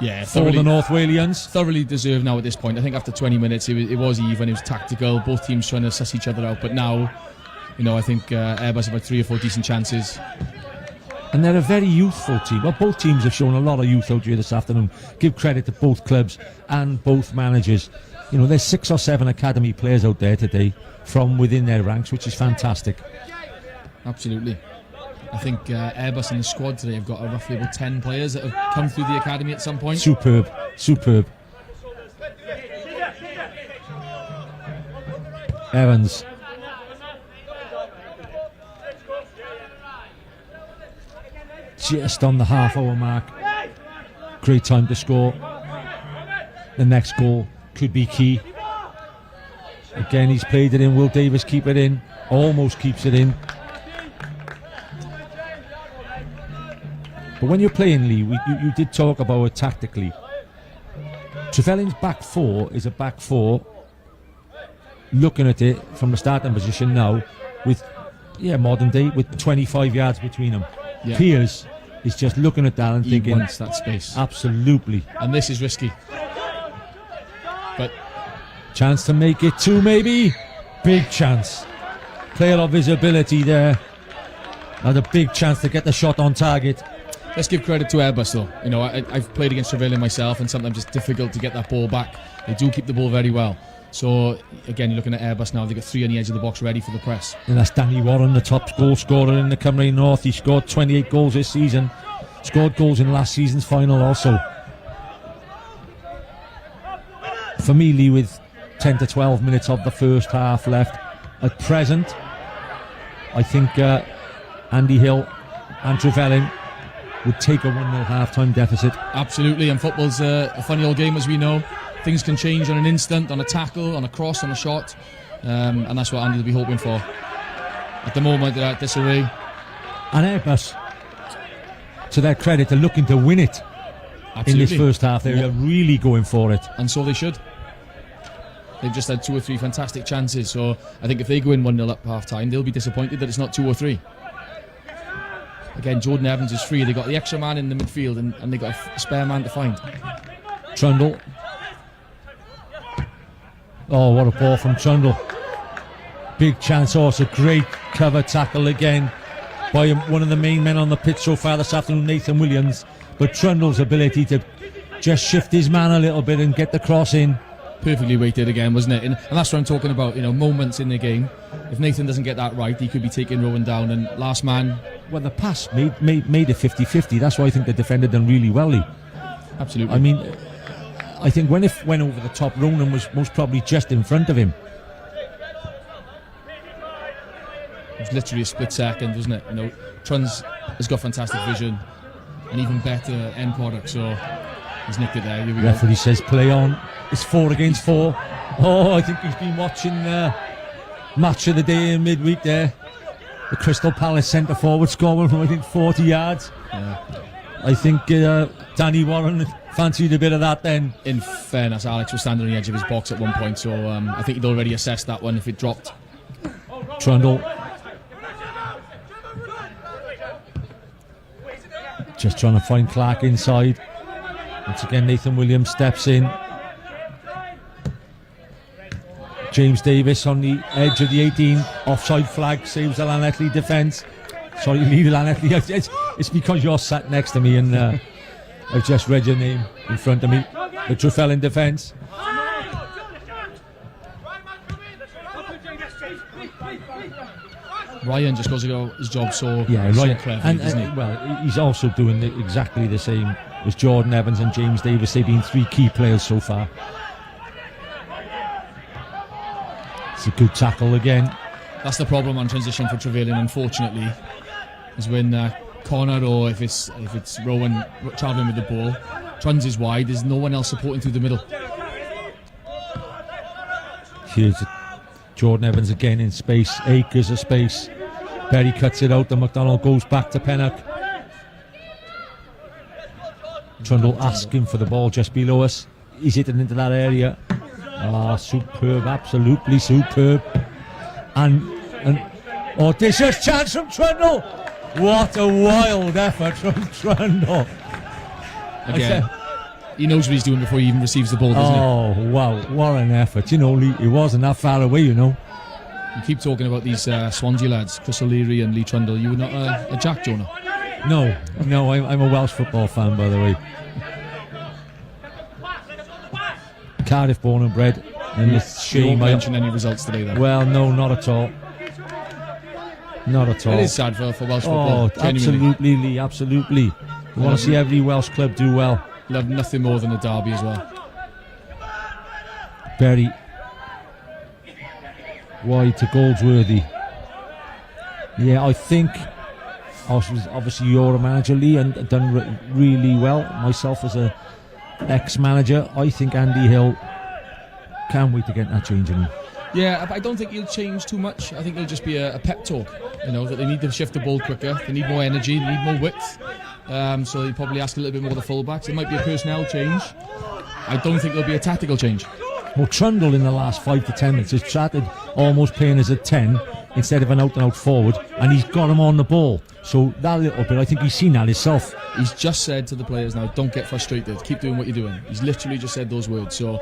Yeah, for the North Walians. Thoroughly deserved now at this point. I think after 20 minutes it was even, it was tactical, both teams trying to suss each other out, but now, I think Airbus have had 3 or 4 decent chances. And they're a very youthful team. Well, both teams have shown a lot of youth out here this afternoon. Give credit to both clubs and both managers. There's 6 or 7 academy players out there today from within their ranks, which is fantastic. Absolutely. I think Airbus in the squad today have got roughly about 10 players that have come through the academy at some point. Superb. Evans. Just on the half-hour mark. Great time to score. The next goal could be key. Again, he's played it in. Will Davis keep it in? Almost keeps it in. But when you're playing, Lee, you did talk about it tactically. Trefelin's back 4 is a back 4. Looking at it from the starting position now, with modern day, with 25 yards between them. Yeah. Piers is just looking at that and He thinking, wants that space. Absolutely. And this is risky. But chance to make it 2, maybe. Big chance. Player of visibility there. Had a big chance to get the shot on target. let's give credit to Airbus though. I've played against Trefelin myself, and sometimes it's difficult to get that ball back. They do keep the ball very well. So again, you're looking at Airbus now. They've got 3 on the edge of the box ready for the press. And that's Danny Warren, the top goal scorer in the Cymru North. He scored 28 goals this season. Scored goals in last season's final also. For me, Lee, with 10 to 12 minutes of the first half left at present, I think Andy Hill and Trefelin would take a 1-0 half-time deficit. Absolutely, and football's a funny old game, as we know. Things can change on an instant, on a tackle, on a cross, on a shot, and that's what Andy will be hoping for. At the moment, they're at disarray. And Airbus, to their credit, are looking to win it. Absolutely. In this first half. They're really going for it. And so they should. They've just had 2 or 3 fantastic chances, so I think if they go in 1-0 up half-time, they'll be disappointed that it's not 2 or 3. Again, Jordan Evans is free. They got the extra man in the midfield, and they got a spare man to find. Trundle. Oh, what a ball from Trundle. Big chance also. Great cover tackle again by one of the main men on the pitch so far this afternoon, Nathan Williams. But Trundle's ability to just shift his man a little bit and get the cross in. Perfectly weighted again, wasn't it? And that's what I'm talking about, moments in the game. If Nathan doesn't get that right, he could be taking Rowan down, and last man... Well, the pass made it 50-50. That's why I think the defender done really well, Lee. Absolutely. I mean, I think when it went over the top, Ronan was most probably just in front of him. It was literally a split second, wasn't it? Truns has got fantastic vision and even better end product, so he's nicked it there. Here we go. Referee says play on. It's 4 against 4. Oh, I think he's been watching match of the day in midweek there. The Crystal Palace centre forward scoring from I think 40 yards. Yeah. I think Danny Warren fancied a bit of that then. In fairness, Alex was standing on the edge of his box at one point, so I think he'd already assessed that one if it dropped. Trundle. Just trying to find Clark inside. Once again, Nathan Williams steps in. James Davis on the edge of the 18. Offside flag saves the Lannetley defence. Sorry, Lee Lannetley. It's because you're sat next to me and I've just read your name in front of me. The Trefelin defence. Ryan just goes about his job so clever, and isn't he? Well, he's also doing exactly the same as Jordan Evans and James Davis. They've been 3 key players so far. It's a good tackle again. That's the problem on transition for Trevelyan, unfortunately, is when Connor or if it's Rowan travelling with the ball, Truns is wide, there's no one else supporting through the middle. Here's Jordan Evans again in space, acres of space. Berry cuts it out, and McDonald goes back to Pennock. Trundle asking for the ball just below us. He's hitting into that area. Ah, superb, absolutely superb. And audacious chance from Trundle. What a wild effort from Trundle. Again, He knows what he's doing before he even receives the ball, doesn't Oh, wow. What an effort. You know, Lee, it wasn't that far away, you know. he? You keep talking about these Swansea lads, Chris O'Leary and Lee Trundle. You were not a Jack, Jonah? No, I'm a Welsh football fan, by the way. Cardiff born and bred. And it's You won't shame mention any results today, then. Well, no, not at all. Not at all. It is sad for Welsh football. Oh, Genuinely. absolutely, Lee, absolutely. You want to see every Welsh club do well. Love nothing more than a derby as well. Berry. Wide to Goldsworthy. Yeah, I think obviously you're a manager, Lee, and done really well. Myself as a ex-manager, I think Andy Hill can't wait to get that change in. Yeah, I don't think he'll change too much. I think it'll just be a pep talk. You know, that they need to shift the ball quicker, they need more energy, they need more width. So he'll probably ask a little bit more of the fullbacks. It might be a personnel change. I don't think there'll be a tactical change. Well, Trundle in the last 5 to 10 minutes has started almost playing as a 10 instead of an out-and-out forward, and he's got him on the ball. So that little bit, I think he's seen that himself. He's just said to the players now, don't get frustrated, keep doing what you're doing. He's literally just said those words. So,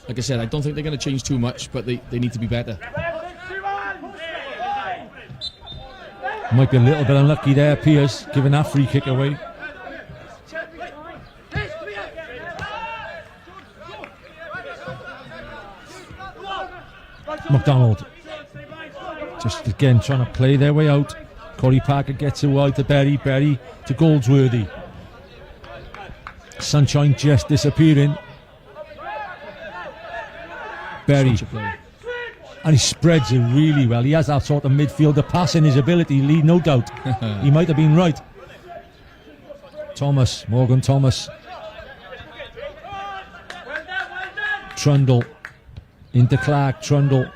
like I said, I don't think they're going to change too much, but they need to be better. Might be a little bit unlucky there, Piers, giving that free kick away. McDonald just again trying to play their way out. Corey Parker gets it wide to Berry to Goldsworthy. Sunshine just disappearing. Berry, Such a play. and he spreads it really well. He has that sort of midfielder passing his ability, Lee, no doubt. He might have been right. Morgan Thomas. Trundle into Clark. Trundle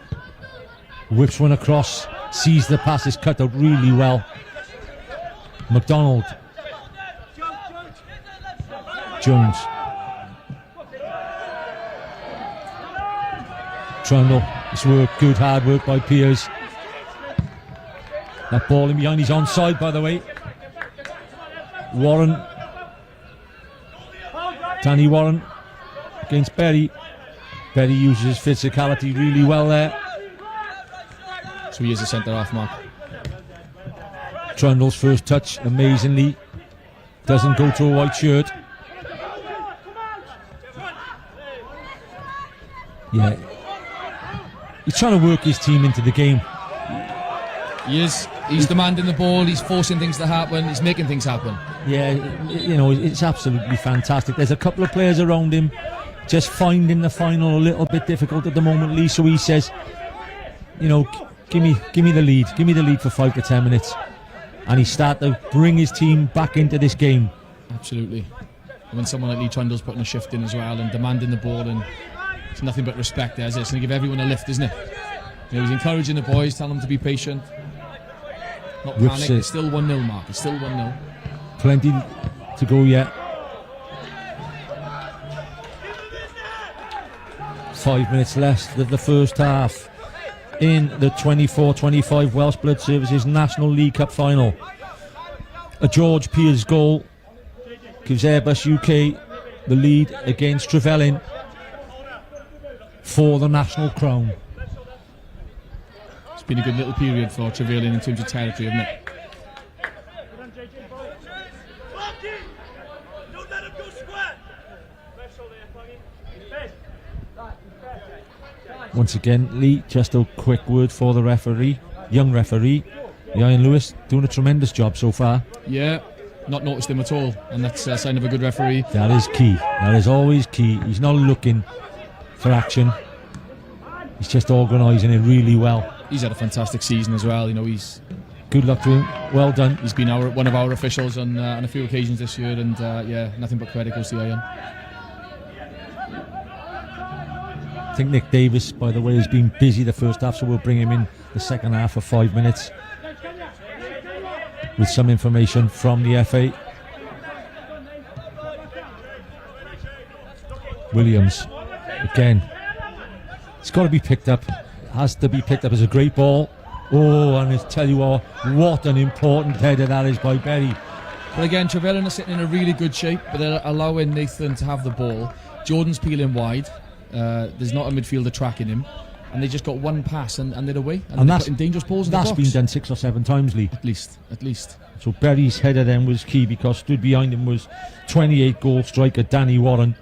whips one across, sees the pass is cut out really well. McDonald. Jones. Trundle. It's work, good hard work by Piers. That ball in behind, he's onside, by the way. Warren. Danny Warren against Berry. Berry uses his physicality really well there. So he is a centre-half mark. Trundle's first touch, amazingly, doesn't go to a white shirt. Yeah. He's trying to work his team into the game. He is. He's demanding the ball, he's forcing things to happen, he's making things happen. Yeah, you know, it's absolutely fantastic. There's a couple of players around him just finding the final a little bit difficult at the moment, Lee. So he says, you know, give me the lead for 5 to 10 minutes, and he start to bring his team back into this game. Absolutely. And when someone like Lee Trundle's putting a shift in as well and demanding the ball, and it's nothing but respect there. It's going to give everyone a lift, isn't it? You know, he's encouraging the boys, telling them to be patient, not panic. It's still 1-0, Mark. It's still 1-0. Plenty to go yet. 5 minutes left of the first half in the 24-25 Welsh Blood Services National League Cup final. A George Piers goal gives Airbus UK the lead against Trefelin for the national crown. It's been a good little period for Trefelin in terms of territory, hasn't it? Once again, Lee, just a quick word for the referee, young referee, Ian Lewis, doing a tremendous job so far. Yeah, not noticed him at all, and that's a sign of a good referee. That is key. That is always key. He's not looking for action. He's just organising it really well. He's had a fantastic season as well. You know, he's good luck to him. Well done. He's been one of our officials on a few occasions this year, and yeah, nothing but credit goes to Ian. I think Nick Davis, by the way, has been busy the first half, so we'll bring him in the second half for 5 minutes with some information from the FA. Williams, again, it's got to be picked up. It has to be picked up as a great ball. Oh, and I tell you what an important header that is by Berry. But again, Trefelin are sitting in a really good shape, but they're allowing Nathan to have the ball. Jordan's peeling wide. There's not a midfielder tracking him. And they just got one pass and they're away. And they're putting dangerous balls in the box. That's been done 6 or 7 times, Lee. At least. So Berry's header then was key, because stood behind him was 28 goal striker Danny Warren,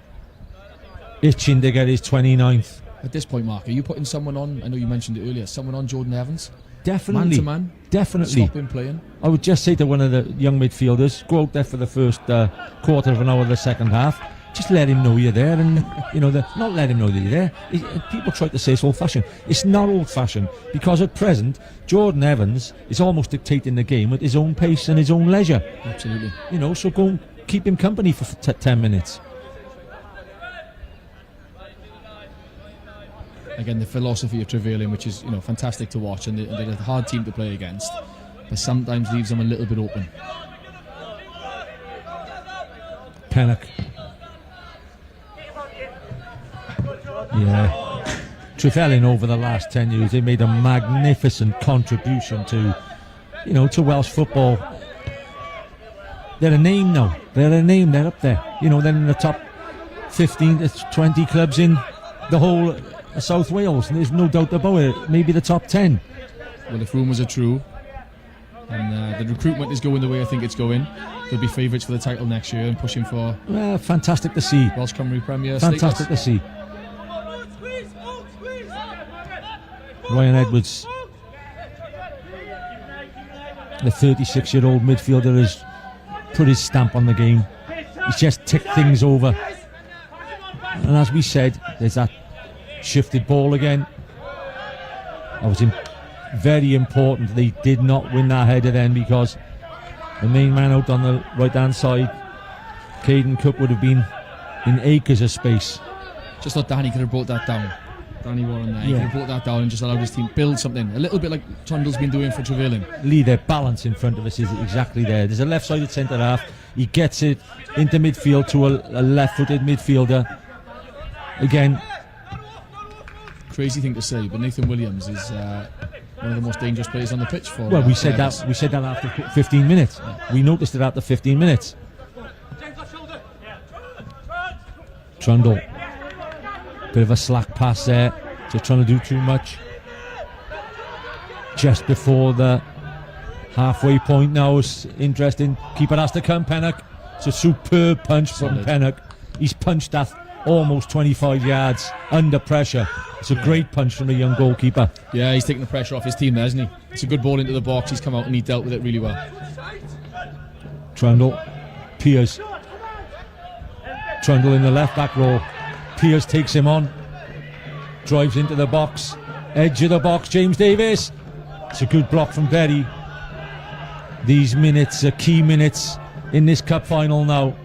itching to get his 29th. At this point, Mark, are you putting someone on? I know you mentioned it earlier. Someone on Jordan Evans? Definitely. Man to man? Definitely. Stop him playing? I would just say to one of the young midfielders, go out there for the first quarter of an hour of the second half. Just let him know you're there, and not let him know that you're there. People try to say it's old-fashioned. It's not old-fashioned, because at present Jordan Evans is almost dictating the game at his own pace and his own leisure. Absolutely. So go and keep him company for 10 minutes. Again, the philosophy of Trefelin, which is fantastic to watch, and they're a hard team to play against, but sometimes leaves them a little bit open. Pennock. Yeah. Trefelin over the last 10 years, they made a magnificent contribution to Welsh football. They're a name now. They're up there. They're in the top 15 to 20 clubs in the whole of South Wales, and there's no doubt about it. Maybe the top 10. Well, if rumours are true, and the recruitment is going the way I think it's going, they'll be favourites for the title next year and pushing for fantastic to see. Welsh Cymru Premier Fantastic status. to see. Ryan Edwards, the 36-year-old midfielder, has put his stamp on the game. He's just ticked things over. And as we said, there's that shifted ball again. That was very important. They did not win that header then, because the main man out on the right-hand side, Caden Cook, would have been in acres of space. Just thought Danny could have brought that down. Danny Warren there. He could have brought that down and just allowed his team build something. A little bit like Trundle's been doing for Trefelin. Lee, their balance in front of us is exactly there. There's a left-sided centre half. He gets it into midfield to a left-footed midfielder. Again, crazy thing to say, but Nathan Williams is one of the most dangerous players on the pitch for. Well, we said that after 15 minutes. We noticed it after 15 minutes. Trundle, bit of a slack pass there, just trying to do too much. Just before the halfway point now, is interesting. Keeper has to come, Pennock. It's a superb punch from Pennock. He's punched that almost 25 yards under pressure. It's a great punch from the young goalkeeper. Yeah, he's taking the pressure off his team there, isn't he? It's a good ball into the box. He's come out and he dealt with it really well. Trundle, Piers. Trundle in the left back row. Piers takes him on, drives into the box, edge of the box, James Davis. It's a good block from Berry. These minutes are key minutes in this cup final now.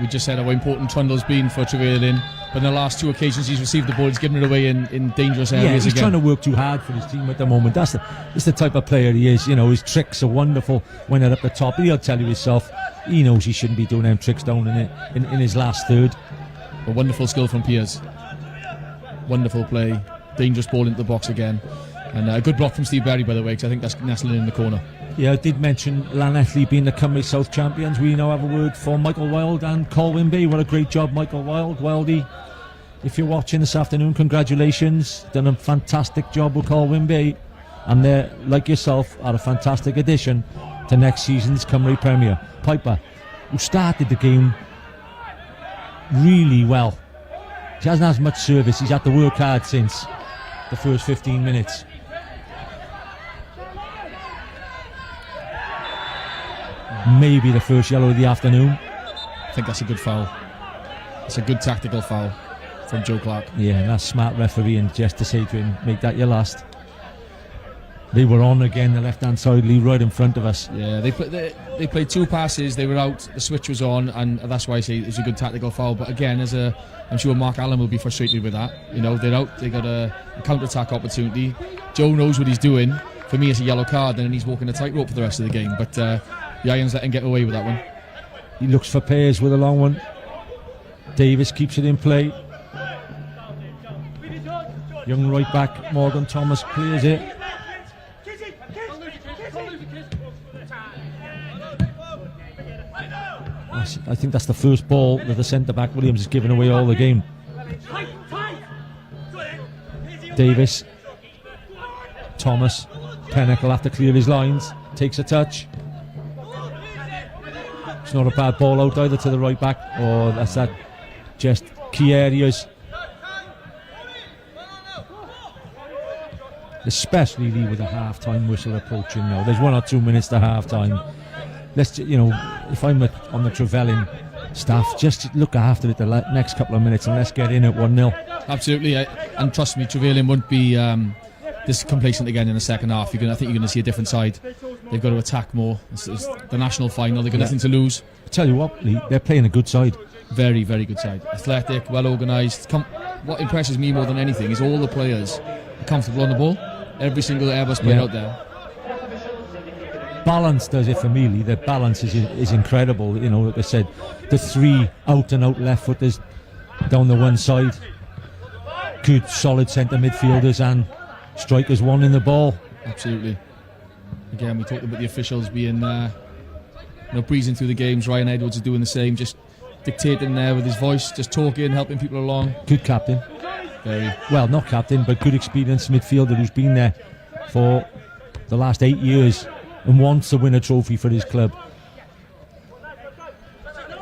We just said how important Trundle's been for Trefelin, but in the last 2 occasions he's received the ball, he's given it away in dangerous areas. Yeah, he's again. trying to work too hard for his team at the moment. That's the type of player he is. His tricks are wonderful when they're up the top. He'll tell you himself, he knows he shouldn't be doing them tricks down in his last third. A wonderful skill from Piers. Wonderful play, dangerous ball into the box again, and a good block from Steve Berry, by the way, because I think that's nestling in the corner. Yeah, I did mention Llanelli being the Cymru South champions. We now have a word for Michael Wilde and Colwyn Bay. What a great job, Michael Wilde. Wildy, if you're watching this afternoon, congratulations. Done a fantastic job with Colwyn Bay, and they, like yourself, are a fantastic addition to next season's Cymru Premier. Piper, who started the game really well. He hasn't had much service. He's had to work hard since the first 15 minutes. Maybe the first yellow of the afternoon. I think that's a good foul. It's a good tactical foul from Joe Clark. Yeah, and that's smart refereeing, just to say to him, make that your last. They were on again, the left-hand side, Lee, right in front of us. Yeah, they played 2 passes, they were out, the switch was on, and that's why I say it was a good tactical foul. But again, I'm sure Mark Allen will be frustrated with that. They're out, they got a counter-attack opportunity. Joe knows what he's doing. For me, it's a yellow card, and he's walking a tightrope for the rest of the game. But the Irons let him get away with that one. He looks for pairs with a long one. Davis keeps it in play. Young right back Morgan Thomas clears it. I think that's the first ball that the centre-back Williams has given away all the game. Davis, Thomas, Pennock will have to clear his lines, takes a touch. It's not a bad ball out either to the right back, or that's that just key areas. Especially with a half-time whistle approaching now. There's 1 or 2 minutes to half-time. Let's, if I'm on the Trefelin staff, just look after it the next couple of minutes and let's get in at 1-0. Absolutely, and trust me, Trevelyan won't be this complacent again in the second half. I think you're going to see a different side. They've got to attack more. It's the national final. They've got nothing to lose. I tell you what, Lee, they're playing a good side. Very, very good side. Athletic, well organised. What impresses me more than anything is all the players are comfortable on the ball. Every single Airbus player out there. Balance does it for me, Lee. The balance is incredible. Like I said, the 3 out-and-out left footers down the one side. Good, solid centre midfielders and strikers wanting the ball. Absolutely. Again, we talked about the officials being breezing through the games. Ryan Edwards is doing the same, just dictating there with his voice, just talking, helping people along. Good captain. Very. Well, not captain, but good experienced midfielder who's been there for the last 8 years and wants to win a trophy for his club.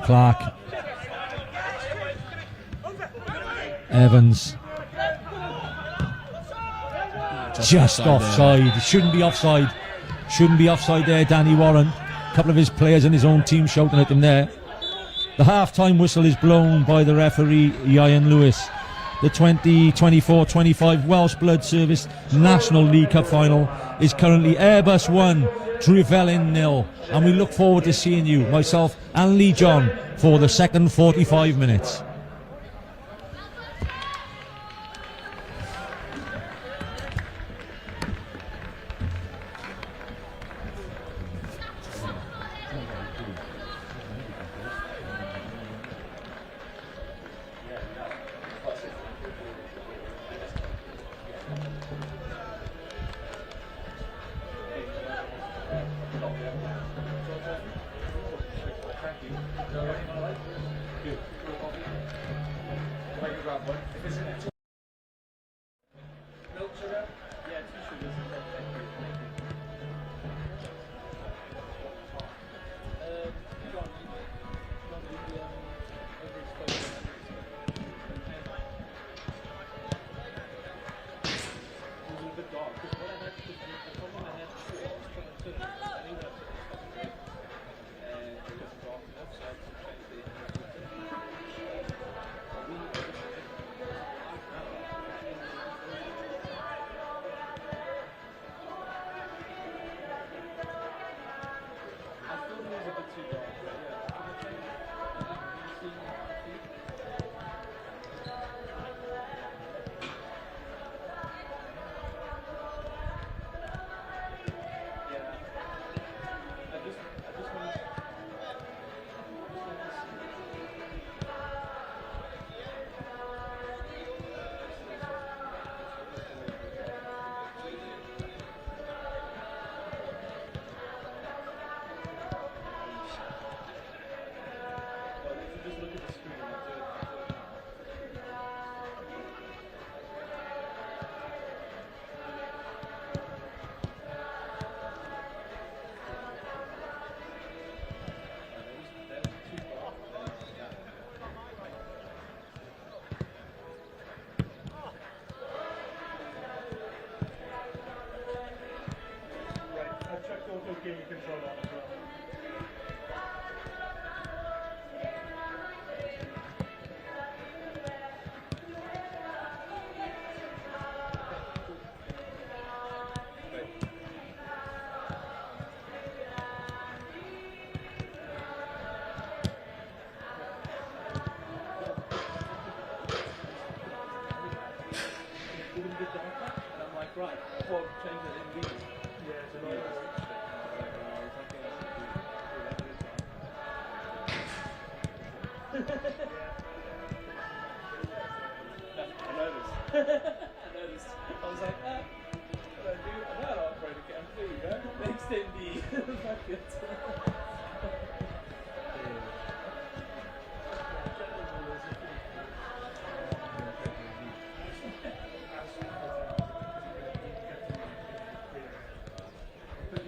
Clark. Evans. Just offside. Shouldn't be offside. Shouldn't be offside there, Danny Warren. A couple of his players and his own team shouting at him there. The half-time whistle is blown by the referee, Ian Lewis. The 2024-25 Welsh Blood Service National League Cup final is currently Airbus 1, Trefelin 0. And we look forward to seeing you, myself and Lee John, for the second 45 minutes.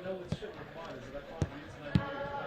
know it's shit with mine is that I can't use my name.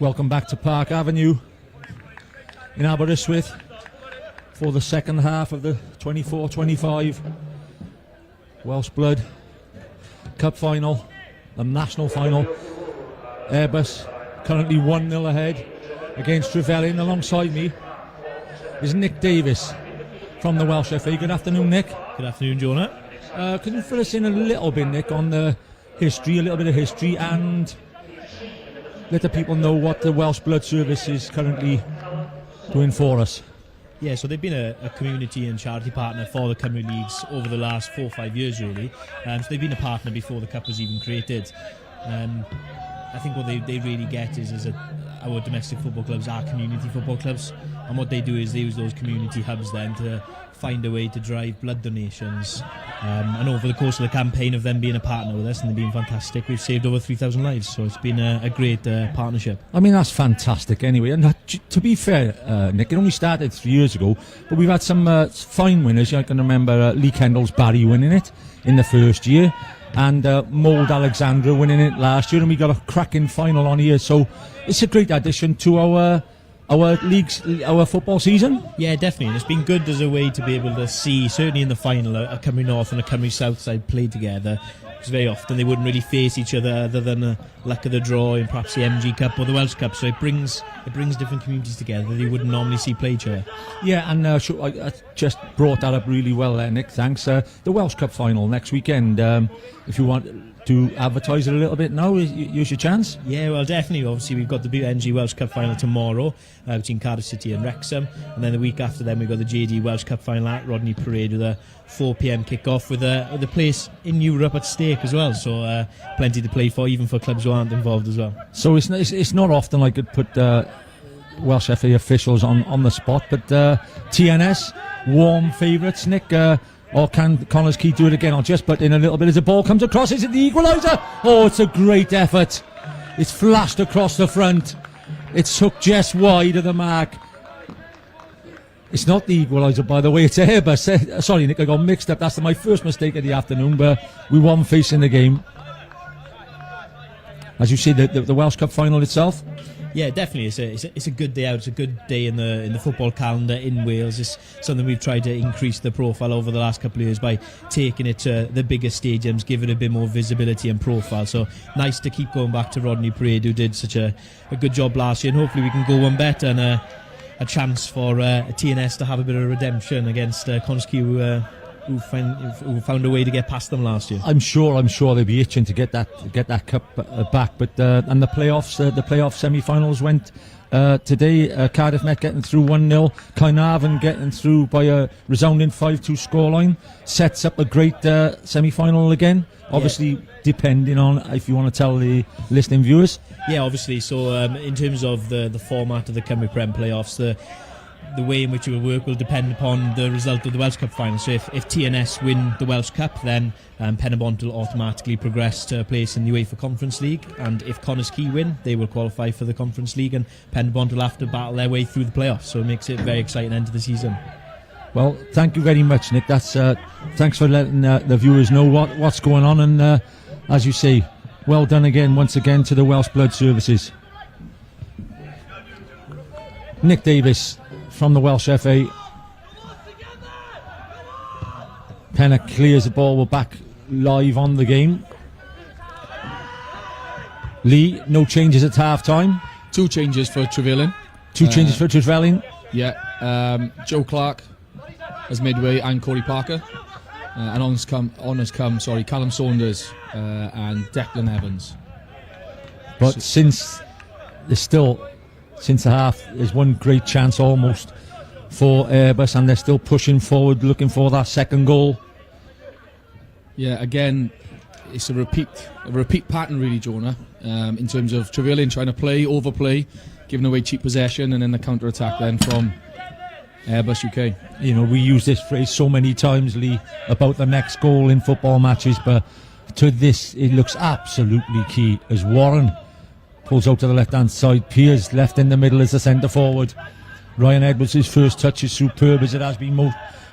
Welcome back to Park Avenue in Aberystwyth for the second half of the 24-25 Welsh Blood Cup final, the national final. Airbus currently 1-0 ahead against Trefelin. Alongside me is Nick Davis from the Welsh FA. Good afternoon, Nick. Good afternoon, Jonah. Can you fill us in a little bit, Nick, on the history, a little bit of history, and let the people know what the Welsh Blood Service is currently doing for us? Yeah, so they've been a community and charity partner for the Cymru Leagues over the last 4 or 5 years, really. So they've been a partner before the Cup was even created. I think what they really get is that our domestic football clubs are community football clubs, and what they do is they use those community hubs then to find a way to drive blood donations. And over the course of the campaign of them being a partner with us, and they've been fantastic, we've saved over 3,000 lives, so it's been a great partnership. I mean, that's fantastic anyway. And to be fair, Nick, it only started 3 years ago, but we've had some fine winners. I can remember Lee Kendall's Barry winning it in the first year, and Mould Alexandra winning it last year, and we got a cracking final on here, so it's a great addition to our leagues, our football season. Yeah, definitely. And it's been good as a way to be able to see, certainly in the final, a Cymru North and a Cymru South side play together. Because very often they wouldn't really face each other than a luck of the draw in perhaps the MG Cup or the Welsh Cup. So it brings different communities together that you wouldn't normally see play each other. Yeah, and I just brought that up really well there, Nick. Thanks. The Welsh Cup final next weekend. If you want to advertise it a little bit now, use your chance. Yeah, well, definitely. Obviously, we've got the MG Welsh Cup final tomorrow between Cardiff City and Wrexham, and then the week after then we've got the JD Welsh Cup final at Rodney Parade with a 4 p.m. kick-off with a place in Europe at stake as well. So plenty to play for, even for clubs who aren't involved as well. So it's not often I could put Welsh FA officials on the spot, but TNS, warm favourites, Nick. Or can Connors Key do it again? I'll just put in a little bit as the ball comes across. Is it the equaliser? Oh, it's a great effort. It's flashed across the front. It's hooked just wide of the mark. It's not the equaliser, by the way. It's Airbus. Sorry, Nick, I got mixed up. That's my first mistake of the afternoon, but we won facing the game. As you see, the Welsh Cup final itself. Yeah, definitely. It's a good day out. It's a good day in the football calendar in Wales. It's something we've tried to increase the profile over the last couple of years by taking it to the bigger stadiums, give it a bit more visibility and profile. So nice to keep going back to Rodney Parade, who did such a good job last year, and hopefully we can go one better, and a chance for TNS to have a bit of redemption against Connors who found a way to get past them last year. I'm sure they'll be itching to get that cup back. But and the playoff semi-finals went today. Cardiff Met getting through 1-0. Caernarfon getting through by a resounding 5-2 scoreline. Sets up a great semi-final again. Obviously, depending on if you want to tell the listening viewers. Yeah, obviously. So in terms of the format of the Cymru Prem playoffs, the way in which it will work will depend upon the result of the Welsh Cup final. So if TNS win the Welsh Cup, then Penybont will automatically progress to a place in the UEFA Conference League, and if Connors Key win, they will qualify for the Conference League, and Penybont will have to battle their way through the playoffs. So it makes it a very exciting end to the season. Well, thank you very much, Nick. That's thanks for letting the viewers know what's going on, and as you say, well done once again to the Welsh Blood Services. Nick Davis from the Welsh FA. Penna clears the ball. We're back live on the game. Lee, no changes at half time. 2 changes for Trefelin. Changes for Trefelin. Yeah, Joe Clark as midway and Corey Parker. And on has come, Callum Saunders and Declan Evans. But since the half, there's one great chance almost for Airbus, and they're still pushing forward, looking for that second goal. Yeah, again, it's a repeat pattern, really, Jonah, in terms of Trevelyan trying to overplay, giving away cheap possession, and then the counter-attack then from Airbus UK. You know, we use this phrase so many times, Lee, about the next goal in football matches, but to this, it looks absolutely key as Warren pulls out to the left-hand side. Piers left in the middle as the centre-forward. Ryan Edwards' first touch is superb, as it has been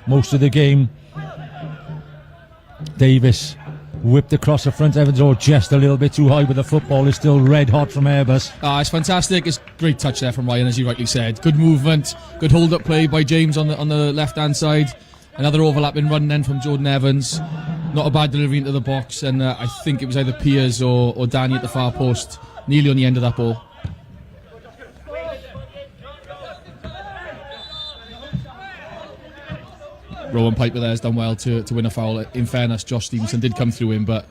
most of the game. Davis whipped across the front. Evans, just a little bit too high, but the football is still red hot from Airbus. It's fantastic. It's great touch there from Ryan, as you rightly said. Good movement, good hold-up play by James on the left-hand side. Another overlapping run then from Jordan Evans. Not a bad delivery into the box, and I think it was either Piers or Danny at the far post, nearly on the end of that ball. Rowan Piper there has done well to win a foul. In fairness, Josh Stevenson did come through him, but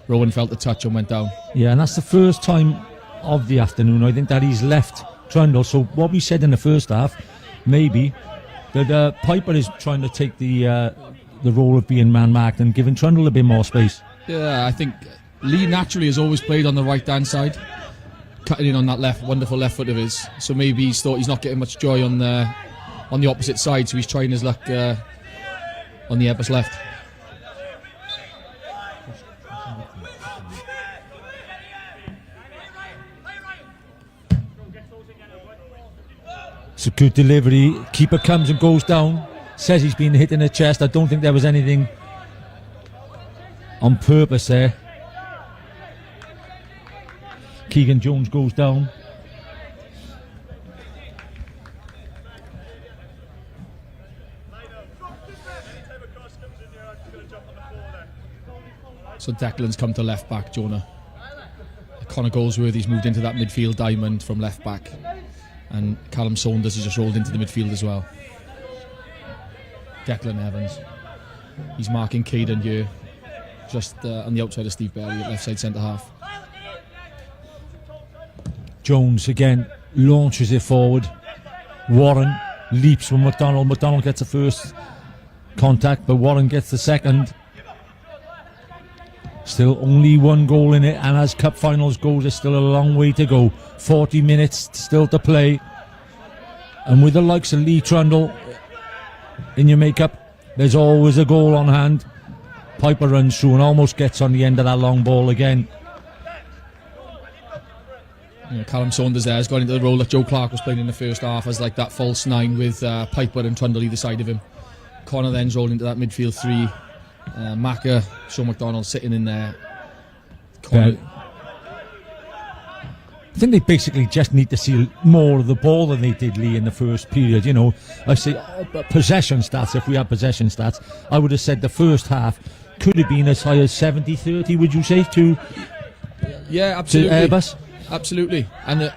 Rowan felt the touch and went down. Yeah, and that's the first time of the afternoon, I think, that he's left Trundle. So what we said in the first half, maybe, that Piper is trying to take the role of being man-marked and giving Trundle a bit more space. Yeah, I think Lee naturally has always played on the right-hand side, cutting in on that wonderful left foot of his. So maybe he's thought he's not getting much joy on the opposite side, so he's trying his luck on the Airbus left. It's a good delivery. Keeper comes and goes down. Says he's been hit in the chest. I don't think there was anything on purpose there. Keegan Jones goes down. So Declan's come to left back, Jonah. Connor Goldsworthy's moved into that midfield diamond from left back, and Callum Saunders has just rolled into the midfield as well. Declan Evans, he's marking Caden here, just on the outside of Steve Berry at left side centre half. Jones again launches it forward. Warren leaps from McDonald. McDonald gets the first contact, but Warren gets the second. Still only one goal in it, and as cup finals go, there's still a long way to go. 40 minutes still to play, and with the likes of Lee Trundle in your makeup, there's always a goal on hand. Piper runs through and almost gets on the end of that long ball again. Callum Saunders there has got into the role that Joe Clark was playing in the first half as like that false nine with Piper and Trundle either side of him. Connor then's rolled into that midfield three. Macca, Sean McDonald sitting in there. I think they basically just need to see more of the ball than they did, Lee, in the first period. You know, I say possession stats. If we had possession stats, I would have said the first half could have been as high as 70-30. Would you say to absolutely, to Airbus? Absolutely, and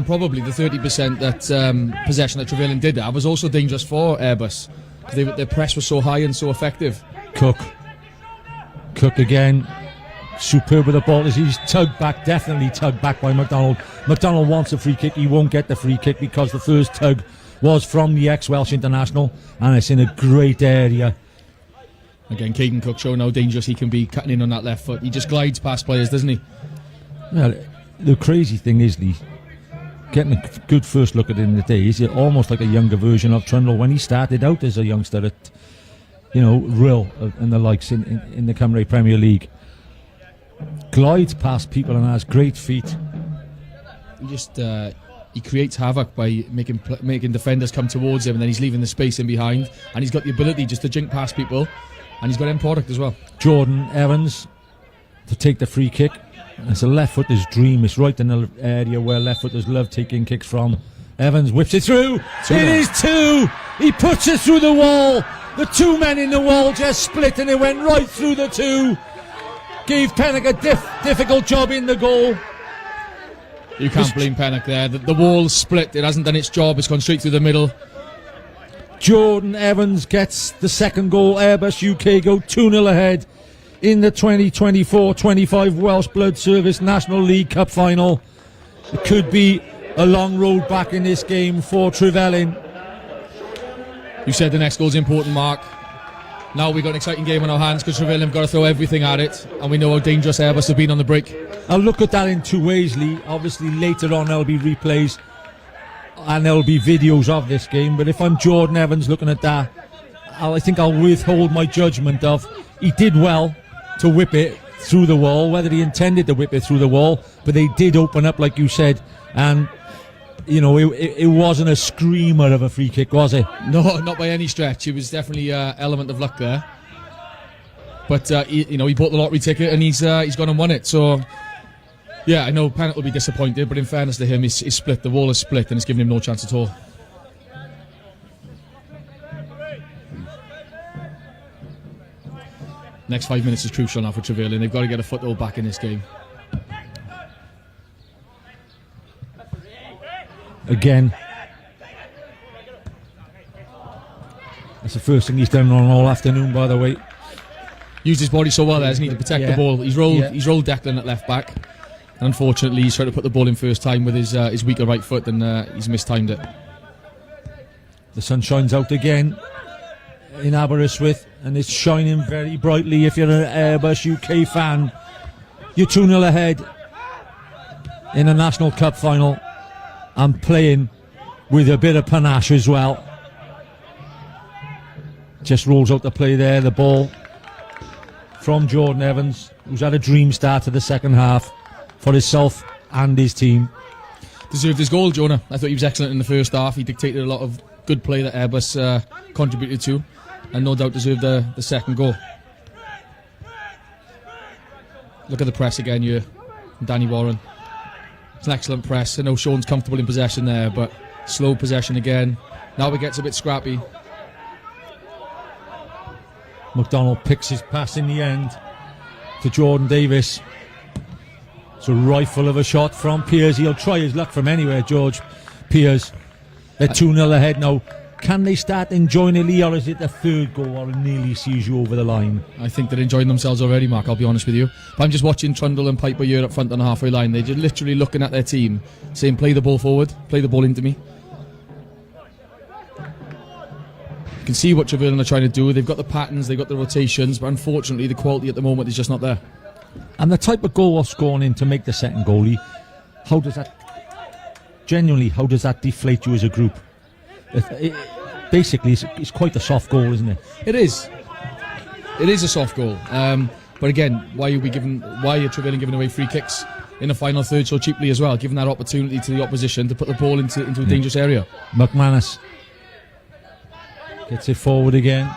probably the 30% that possession that Trefelin did have was also dangerous for Airbus. Their press was so high and so effective. Cook again, superb with the ball as he's definitely tugged back by McDonald. McDonald wants a free kick. He won't get the free kick because the first tug was from the ex-Welsh international, and it's in a great area. Again, Caden Cook showing how dangerous he can be, cutting in on that left foot. He just glides past players, doesn't he? Well, the crazy thing is, Lee, getting a good first look at it in the day, is almost like a younger version of Trundle when he started out as a youngster at, Rill and the likes in the Cymru Premier League. Glides past people and has great feet. He just he creates havoc by making defenders come towards him, and then he's leaving the space in behind, and he's got the ability just to jink past people, and he's got end product as well. Jordan Evans to take the free kick. It's a left footer's dream. It's right in the area where left footers love taking kicks from. Evans whips it through. It is two. He puts it through the wall. The two men in the wall just split and it went right through the two. Gave Pennock a difficult job in the goal. You can't blame Pennock there. The wall split. It hasn't done its job. It's gone straight through the middle. Jordan Evans gets the second goal. Airbus UK go 2-0 ahead in the 2024-25 Welsh Blood Service National League Cup final. It could be a long road back in this game for Trefelin. You said the next goal's important, Mark. Now we've got an exciting game on our hands because Trefelin have got to throw everything at it, and we know how dangerous Airbus have been on the break. I'll look at that in two ways, Lee. Obviously later on there'll be replays and there'll be videos of this game, but if I'm Jordan Evans looking at that, I think I'll withhold my judgment of he did well to whip it through the wall, whether he intended to whip it through the wall, but they did open up, like you said, and it wasn't a screamer of a free kick, was it? No, not by any stretch. It was definitely an element of luck there. But he bought the lottery ticket and he's gone and won it. So yeah, I know Pennant will be disappointed, but in fairness to him, he's split. The wall is split and it's given him no chance at all. Next 5 minutes is crucial now for Trefelin. They've got to get a foothold back in this game. Again, that's the first thing he's done on all afternoon, by the way. Used his body so well there, hasn't he, to protect the ball. He's rolled Declan at left back. And unfortunately, he's tried to put the ball in first time with his weaker right foot, and he's mistimed it. The sun shines out again in Aberystwyth, and it's shining very brightly. If you're an Airbus UK fan, you're 2-0 ahead in a National Cup final and playing with a bit of panache as well. Just rolls out the play there, the ball from Jordan Evans, who's had a dream start to the second half for himself and his team. Deserved his goal, Jonah. I thought he was excellent in the first half. He dictated a lot of good play that Airbus contributed to, and no doubt deserved the second goal. Look at the press again here from Danny Warren. It's an excellent press. I know Sean's comfortable in possession there, but slow possession again. Now it gets a bit scrappy. McDonald picks his pass in the end to Jordan Davis. It's a rifle of a shot from Piers. He'll try his luck from anywhere, George Piers. They're 2-0 ahead now. Can they start enjoying it, Lee, or is it the third goal or it nearly sees you over the line? I think they're enjoying themselves already, Mark, I'll be honest with you. But I'm just watching Trundle and Piper here up front on the halfway line. They're just literally looking at their team, saying, play the ball forward, play the ball into me. You can see what Trevelyan are trying to do. They've got the patterns, they've got the rotations, but unfortunately the quality at the moment is just not there. And the type of goal that's gone in to make the second goalie, how does that deflate you as a group? Basically, it's quite a soft goal, isn't it? It is. It is a soft goal. But again, why are Trevelyan giving away free kicks in the final third so cheaply as well, giving that opportunity to the opposition to put the ball into a dangerous area? McManus gets it forward again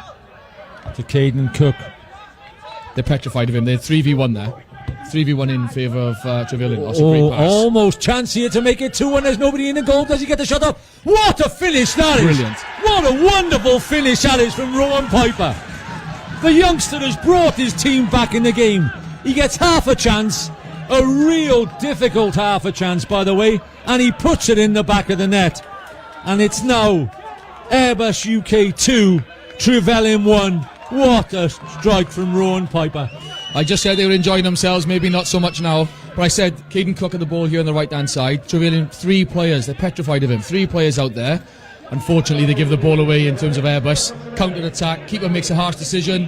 to Caden Cook. They're petrified of him. They're 3v1 there. 3v1 in favour of Trevelyan. That's a great pass. Almost chance here to make it 2-1. There's nobody in the goal. Does he get the shot up? What a finish that is! Brilliant. What a wonderful finish that is from Rowan Piper. The youngster has brought his team back in the game. He gets half a chance, a real difficult half a chance, by the way, and he puts it in the back of the net. And it's now Airbus UK 2, Trevelyan 1. What a strike from Rowan Piper. I just said they were enjoying themselves, maybe not so much now, but I said Caden Cook at the ball here on the right hand side. Trevelyan, 3 players, they're petrified of him. 3 players out there. Unfortunately, they give the ball away in terms of Airbus. Counter attack, keeper makes a harsh decision.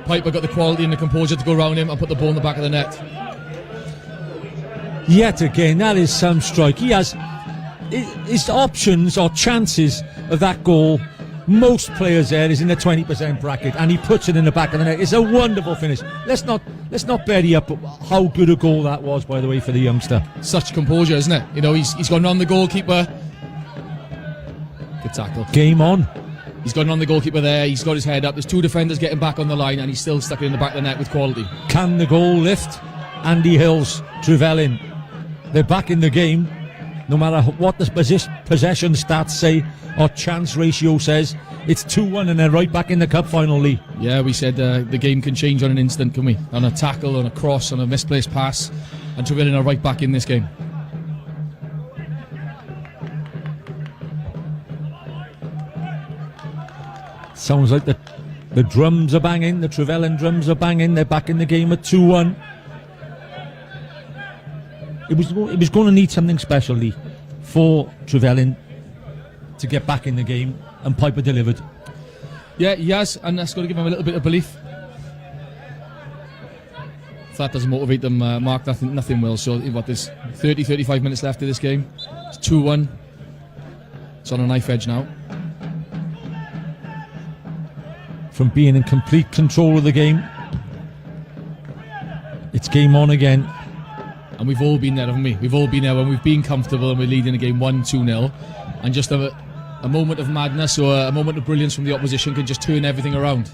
Piper got the quality and the composure to go around him and put the ball in the back of the net. Yet again, that is some strike. He has his options or chances of that goal. Most players there is in the 20% bracket, and he puts it in the back of the net. It's a wonderful finish. Let's not bury up how good a goal that was, by the way, for the youngster. Such composure, isn't it? You know, he's gone round the goalkeeper. Good tackle. Game on. He's gone round the goalkeeper there. He's got his head up. There's 2 defenders getting back on the line, and he's still stuck it in the back of the net with quality. Can the goal lift Andy Hill's Trevelyan? They're back in the game. No matter what the possession stats say or chance ratio says, it's 2-1 and they're right back in the cup final, Lee. Yeah, we said the game can change on an instant, can we? On a tackle, on a cross, on a misplaced pass, and Trevelyan are right back in this game. Sounds like the drums are banging, the Trevelyan drums are banging. They're back in the game at 2-1. It was going to need something special, Lee, for Trevelyan to get back in the game, and Piper delivered. Yeah, he has, and that's got to give him a little bit of belief. If that doesn't motivate them, Mark, nothing will. So there's 35 minutes left of this game. It's 2-1. It's on a knife edge now. From being in complete control of the game, it's game on again. And we've all been there, haven't we? We've all been there when we've been comfortable and we're leading a game 1-2-0, and just a moment of madness or a moment of brilliance from the opposition can just turn everything around.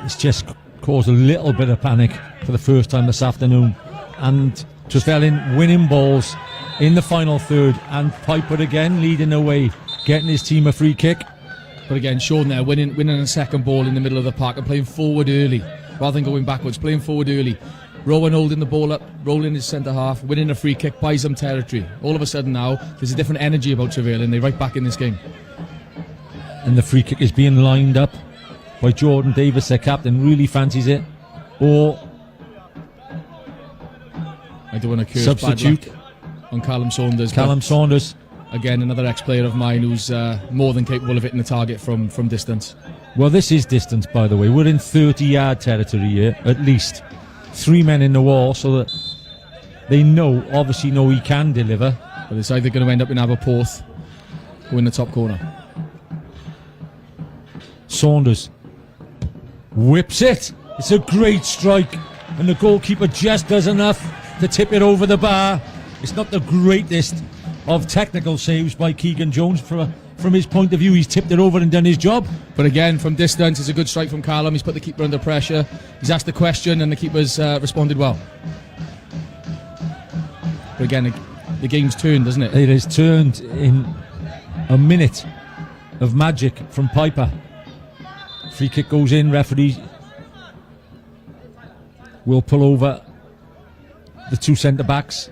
It's just caused a little bit of panic for the first time this afternoon. And Trefelin winning balls in the final third, and Piper again leading the way, getting his team a free kick. But again, Sean there winning a second ball in the middle of the park and playing forward early rather than going backwards, playing forward early. Rowan holding the ball up, rolling his centre half, winning a free kick, buys them territory. All of a sudden now, there's a different energy about Trevelyan. They're right back in this game. And the free kick is being lined up by Jordan Davis, their captain. Really fancies it. Or I don't want to curse substitute bad luck on Callum Saunders. Callum Saunders. Again, another ex-player of mine who's more than capable of hitting the target from distance. Well, this is distance, by the way. We're in 30-yard territory here, at least. 3 men in the wall, so that they obviously know he can deliver. But it's either going to end up in Aberporth or in the top corner. Saunders whips it. It's a great strike, and the goalkeeper just does enough to tip it over the bar. It's not the greatest of technical saves by Keegan Jones. From his point of view, he's tipped it over and done his job. But again, from distance, it's a good strike from Callum. He's put the keeper under pressure. He's asked the question, and the keeper's responded well. But again, the game's turned, doesn't it? It has turned in a minute of magic from Piper. Free kick goes in. Referee will pull over the two centre-backs.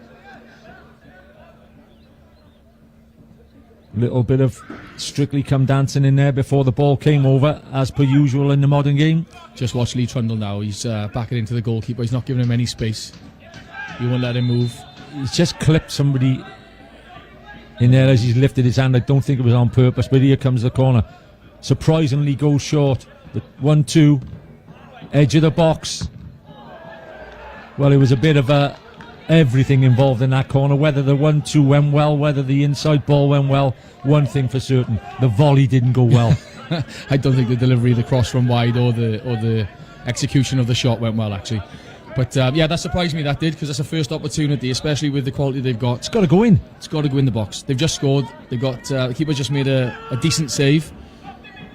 Little bit of Strictly Come Dancing in there before the ball came over, as per usual in the modern game. Just watch Lee Trundle now. He's backing into the goalkeeper. He's not giving him any space. He won't let him move. He's just clipped somebody in there as he's lifted his hand. I don't think it was on purpose, but here comes the corner. Surprisingly goes short. But 1-2, edge of the box. Well, it was a bit of everything involved in that corner. Whether the 1-2 went well, whether the inside ball went well, one thing for certain, the volley didn't go well. I don't think the delivery, the cross from wide, or the execution of the shot went well, actually. But yeah, that surprised me, that did, because that's a first opportunity, especially with the quality they've got. It's got to go in. It's got to go in the box. They've just scored. They've got the keeper just made a decent save,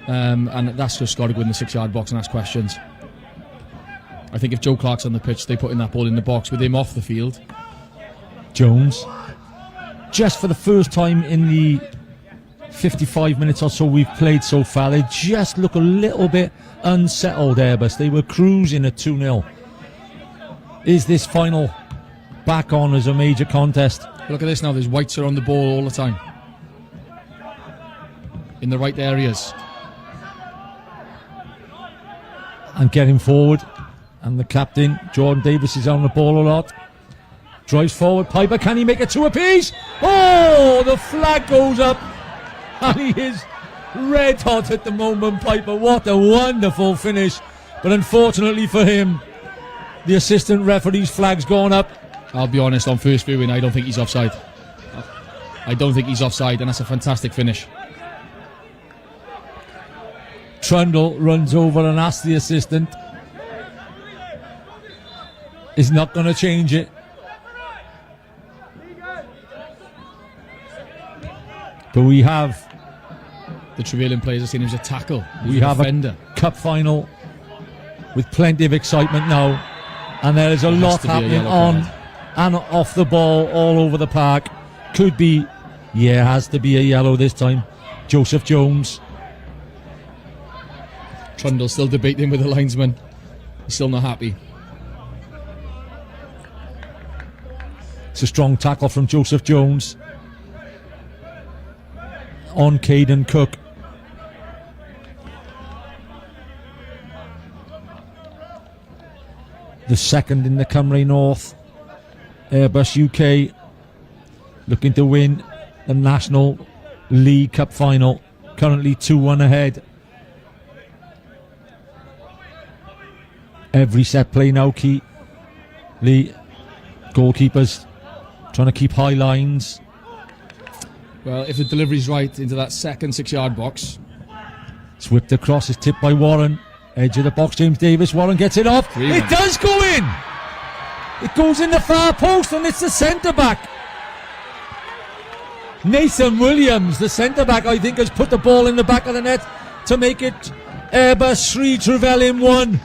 and that's just got to go in the 6-yard box and ask questions. I think if Joe Clark's on the pitch, they put in that ball in the box with him off the field. Jones, just for the first time in the 55 minutes or so we've played so far, they just look a little bit unsettled, Airbus. They were cruising at 2-0. Is this final back on as a major contest? Look at this now, there's whites are on the ball all the time. In the right areas. And getting forward. And the captain, Jordan Davis, is on the ball a lot. Drives forward, Piper, can he make it 2 apiece? Oh, the flag goes up. And he is red hot at the moment, Piper. What a wonderful finish. But unfortunately for him, the assistant referee's flag's gone up. I'll be honest, on first viewing, I don't think he's offside. I don't think he's offside, and that's a fantastic finish. Trundle runs over and asks the assistant. Is not going to change it. But we have... The Trevelyan players are saying it was a tackle. We have a cup final with plenty of excitement now. And there is a lot happening on and off the ball all over the park. Could be... Yeah, has to be a yellow this time. Joseph Jones. Trundle still debating with the linesman. He's still not happy. It's a strong tackle from Joseph Jones on Caden Cook. The second in the Cymru North. Airbus UK looking to win the National League Cup final. Currently 2-1 ahead. Every set play now key. Lee, goalkeepers trying to keep high lines. Well, if the delivery's right into that second 6-yard box. It's whipped across, it's tipped by Warren. Edge of the box, James Davis. Warren gets it off. It does go in! It goes in the far post, and it's the centre-back. Nathan Williams, the centre-back, I think, has put the ball in the back of the net to make it Airbus 3, Trevelyan 1.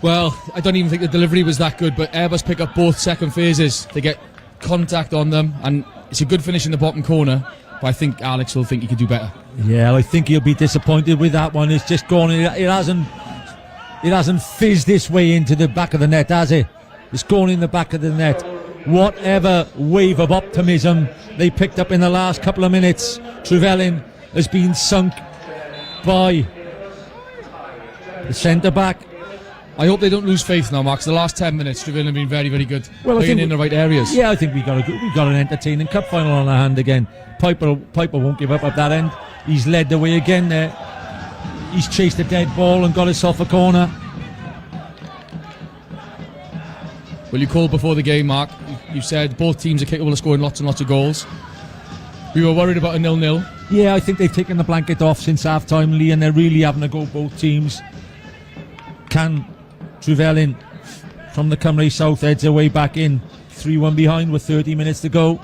Well, I don't even think the delivery was that good, but Airbus pick up both second phases. They get contact on them, and it's a good finish in the bottom corner, but I think Alex will think he could do better. Yeah, I think he'll be disappointed with that one. It's just gone. It hasn't fizzed this way into the back of the net, has it? It's gone in the back of the net. Whatever wave of optimism they picked up in the last couple of minutes, Trefelin has been sunk by the centre-back. I hope they don't lose faith now, Mark. 'Cause the last 10 minutes, Trefelin have been very, very good, Well, I playing think in the right areas. Yeah, I think we got an entertaining cup final on our hand again. Piper won't give up at that end. He's led the way again there. He's chased a dead ball and got himself a corner. Well, you called before the game, Mark. You said both teams are capable of scoring lots and lots of goals. We were worried about a 0-0. Yeah, I think they've taken the blanket off since half-time, Lee, and they're really having a go, both teams. Can Trefelin from the Cymru South edge their way back in? 3-1 behind with 30 minutes to go.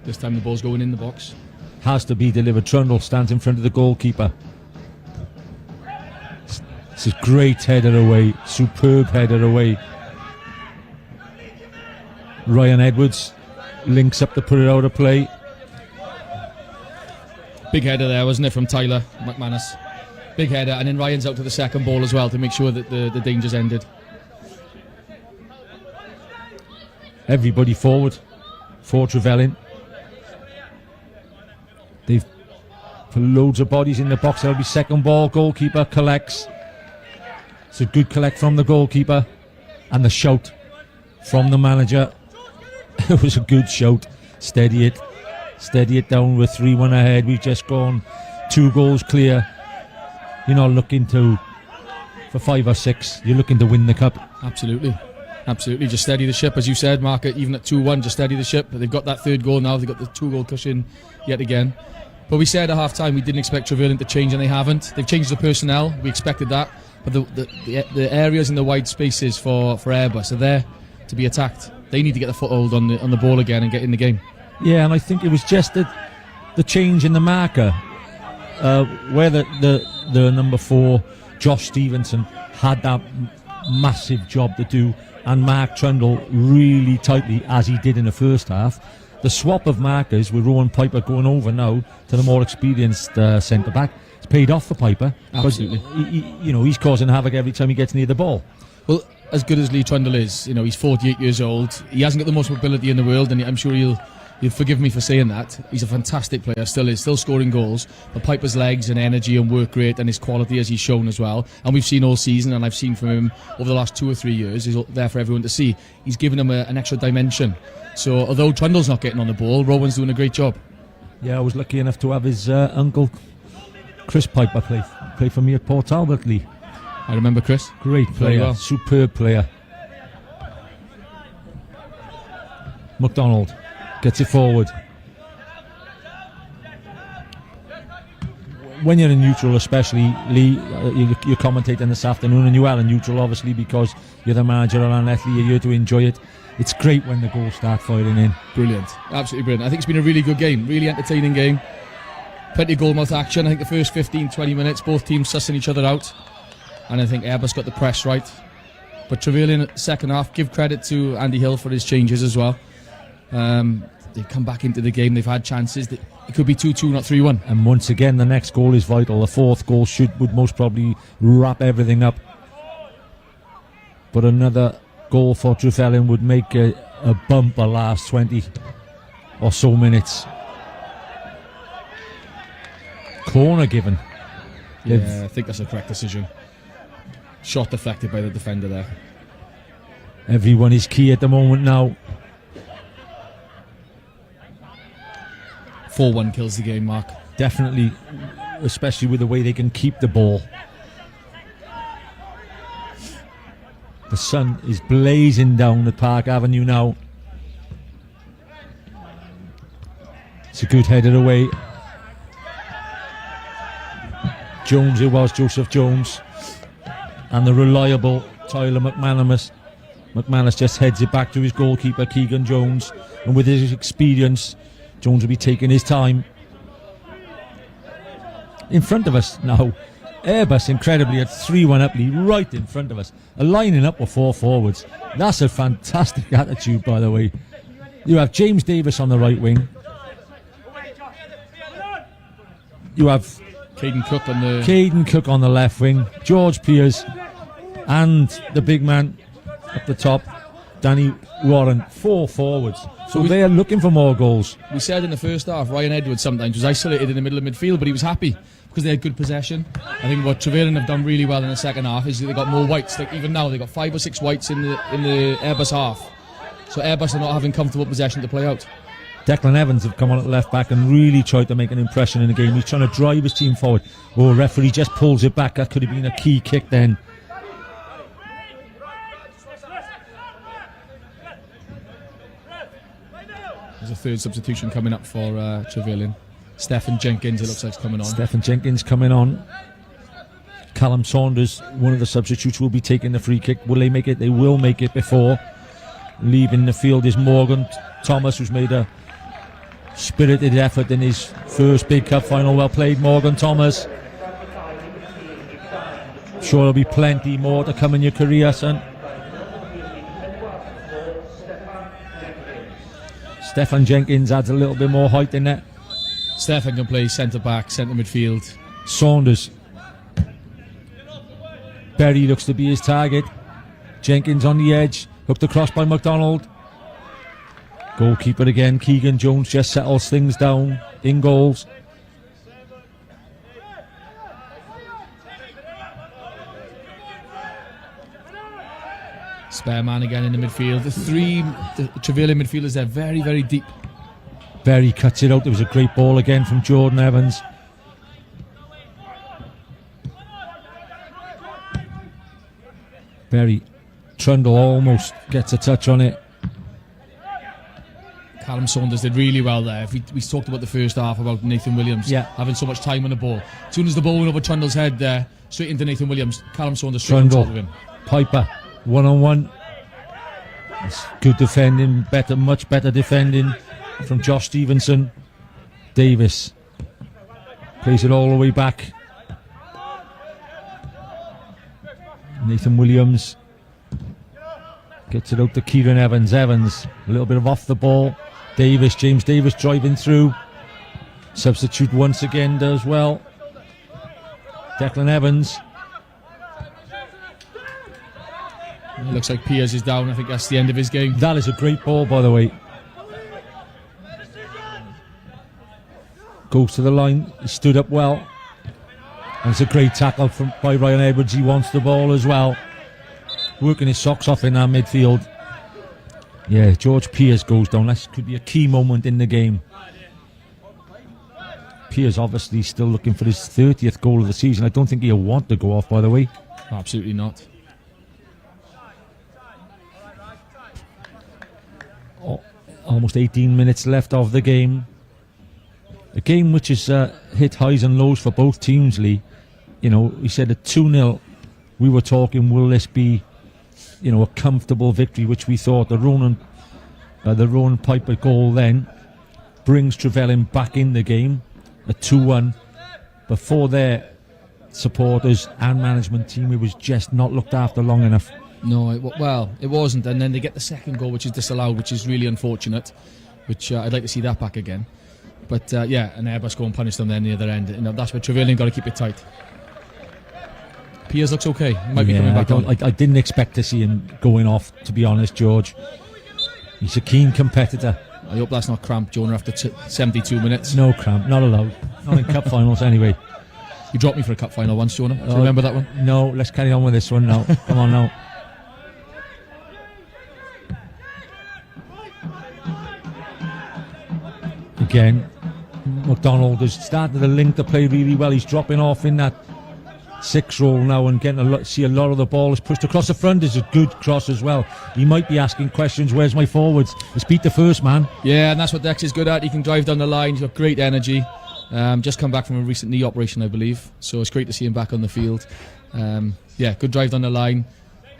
This time the ball's going in the box. Has to be delivered. Trundle stands in front of the goalkeeper. It's a great header away. Superb header away. Ryan Edwards links up to put it out of play. Big header there, wasn't it, from Tyler McManus? Big header, and then Ryan's out to the second ball as well to make sure that the danger's ended. Everybody forward for Trefelin. They've put loads of bodies in the box. There'll be second ball. Goalkeeper collects. It's a good collect from the goalkeeper. And the shout from the manager. It was a good shout. Steady it down. We're 3-1 ahead. We've just gone 2 goals clear. You're not looking for 5 or 6. You're looking to win the cup. Absolutely. Just steady the ship, as you said, Mark. Even at 2-1, just steady the ship. They've got that third goal now. They've got the 2-goal cushion yet again. But we said at half-time we didn't expect Trefelin to change, and they haven't. They've changed the personnel. We expected that. But the areas in the wide spaces for Airbus are there to be attacked. They need to get the foothold on the ball again and get in the game. Yeah, and I think it was just the change in the marker where the number 4, Josh Stevenson, had that massive job to do, and Mark Trundle really tightly, as he did in the first half. The swap of markers with Rowan Piper going over now to the more experienced centre-back, it's paid off for Piper. Absolutely. He's causing havoc every time he gets near the ball. Well, as good as Lee Trundle is, he's 48 years old. He hasn't got the most mobility in the world, and I'm sure he'll forgive me for saying that. He's a fantastic player, still scoring goals. But Piper's legs and energy and work rate and his quality, as he's shown as well, and we've seen all season, and I've seen from him over the last 2 or 3 years, is there for everyone to see. He's given him an extra dimension. So although Trundle's not getting on the ball, Rowan's doing a great job. Yeah, I was lucky enough to have his uncle Chris Piper play for me at Port Talbot, Lee. I remember Chris. Great player, well. Superb player. McDonald gets it forward. When you're in neutral, especially, Lee, you're commentating this afternoon, and you are in neutral, obviously, because you're the manager and Lee, you're here to enjoy it. It's great when the goals start firing in. Brilliant. Absolutely brilliant. I think it's been a really good game, really entertaining game. Plenty of goalmouth action. I think the first 15-20 minutes, both teams sussing each other out. And I think Airbus got the press right. But Trefelin, second half, give credit to Andy Hill for his changes as well. They've come back into the game. They've had chances. It could be 2-2, not 3-1. And once again, the next goal is vital. The fourth goal would most probably wrap everything up. But another goal for Trefelin would make a bumper last 20 or so minutes. Corner given. Yeah, I think that's a correct decision. Shot deflected by the defender there. Everyone is key at the moment now. 4-1 kills the game, Mark. Definitely, especially with the way they can keep the ball. The sun is blazing down at Park Avenue now. It's a good header away. Jones, it was Joseph Jones. And the reliable Tyler McManus. McManus just heads it back to his goalkeeper, Keegan Jones. And with his experience, Jones will be taking his time. in front of us now. Airbus incredibly at 3-1 up lead right in front of us. A lining up with 4 forwards. That's a fantastic attitude, by the way. You have James Davis on the right wing. You have Caden Cook on the left wing. George Pearce and the big man up the top, Danny Warren. 4 forwards. So they are looking for more goals. We said in the first half, Ryan Edwards sometimes was isolated in the middle of midfield, but he was happy because they had good possession. I think what Trefelin have done really well in the second half is they got more whites. Like even now, they got 5 or 6 whites in the Airbus half. So Airbus are not having comfortable possession to play out. Declan Evans have come on at left back and really tried to make an impression in the game. He's trying to drive his team forward. Oh, referee just pulls it back. That could have been a key kick then. There's a third substitution coming up for Trefelin. Stephen Jenkins, it looks like, is coming on. Stephen Jenkins coming on. Callum Saunders, one of the substitutes, will be taking the free kick. Will they make it? They will make it before. Leaving the field is Morgan Thomas, who's made a spirited effort in his first big cup final. Well played, Morgan Thomas. Sure there'll be plenty more to come in your career, son. Stephen Jenkins adds a little bit more height in there. Stephen can play centre back, centre midfield. Saunders. Berry looks to be his target. Jenkins on the edge, hooked across by McDonald. Goalkeeper again, Keegan Jones just settles things down in goals. Spare man again in the midfield. The Trefelin midfielders there, very, very deep. Berry cuts it out. There was a great ball again from Jordan Evans. Berry, Trundle almost gets a touch on it. Callum Saunders did really well there. We talked about the first half about Nathan Williams having so much time on the ball. As soon as the ball went over Trundle's head there, straight into Nathan Williams, Callum Saunders straight on top of him. Piper, 1-on-1. It's good defending, much better defending from Josh Stevenson. Davis plays it all the way back. Nathan Williams gets it out to Kieran Evans. Evans, a little bit of off the ball. James Davis driving through. Substitute once again does well. Declan Evans. It looks like Piers is down. I think that's the end of his game. That is a great ball, by the way. Goes to the line. He stood up well. And it's a great tackle by Ryan Edwards. He wants the ball as well. Working his socks off in that midfield. Yeah, George Pearce goes down. That could be a key moment in the game. Pearce obviously still looking for his 30th goal of the season. I don't think he'll want to go off, by the way. Absolutely not. Almost 18 minutes left of the game. A game which has hit highs and lows for both teams, Lee. You know, we said at 2-0, we were talking, will this be, a comfortable victory, which we thought. The Ronan Piper goal then brings Trefelin back in the game at 2-1. Before their supporters and management team, it was just not looked after long enough. No, it wasn't. And then they get the second goal, which is disallowed, which is really unfortunate, which I'd like to see that back again. But and Airbus go and punish them then the other end. That's where Trefelin got to keep it tight. Piers looks okay. Might be coming back on. I didn't expect to see him going off, to be honest, George. He's a keen competitor. I hope that's not cramp, Jonah, after 72 minutes. No cramp, not allowed. Not in cup finals anyway. You dropped me for a cup final once, Jonah. Do you remember that one? No, let's carry on with this one now. Come on now. Again, McDonald has started to link the play really well. He's dropping off in that 6 role now and getting see a lot of the ball is pushed across the front. Is a good cross as well. He might be asking questions, where's my forwards? Let's beat the first man. Yeah, and that's what Dex is good at. He can drive down the line. He's got great energy. Just come back from a recent knee operation, I believe. So it's great to see him back on the field. Good drive down the line.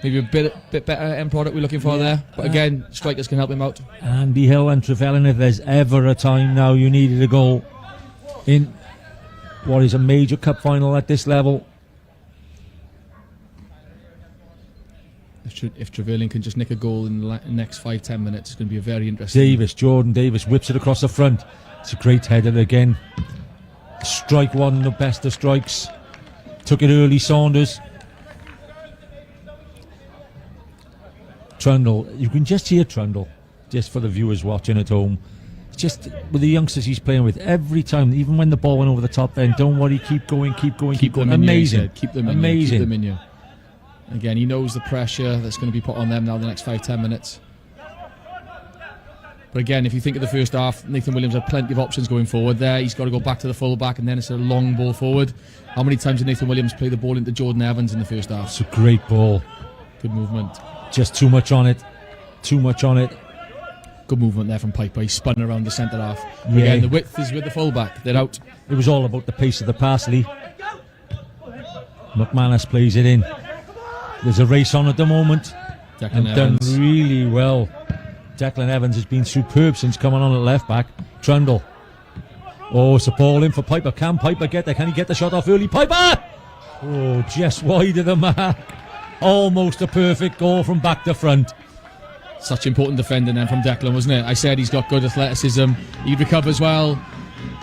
Maybe a bit better end product we're looking for there. But again, strikers can help him out. Andy Hill and Trefelin, if there's ever a time now you needed a goal in what is a major cup final at this level. If Trefelin can just nick a goal in the next 5-10 minutes, it's going to be a very interesting. Jordan Davis whips it across the front. It's a great header again. Strike one, the best of strikes. Took it early, Saunders. Trundle, you can just hear Trundle, just for the viewers watching at home. Just with the youngsters he's playing with, every time, even when the ball went over the top, then don't worry, keep going. Keep them in Amazing. Keep them in Amazing. Keep them in you. Again, he knows the pressure that's going to be put on them now the next 5-10 minutes. But again, if you think of the first half, Nathan Williams had plenty of options going forward there. He's got to go back to the full back, and then it's a long ball forward. How many times did Nathan Williams play the ball into Jordan Evans in the first half? It's a great ball. Good movement. Just too much on it. Good movement there from Piper. He spun around the centre half. Yeah. Again, the width is with the full back. They're out. It was all about the pace of the pass, Lee. McManus plays it in. There's a race on at the moment. Declan And done Evans. really well. Declan Evans has been superb since coming on at left back. Trundle. Oh, it's a ball in for Piper. Can Piper get there? Can he get the shot off early? Piper! Oh, just wide of the mark. Almost a perfect goal from back to front. Such important defending then from Declan, wasn't it? I said he's got good athleticism. He recovers well.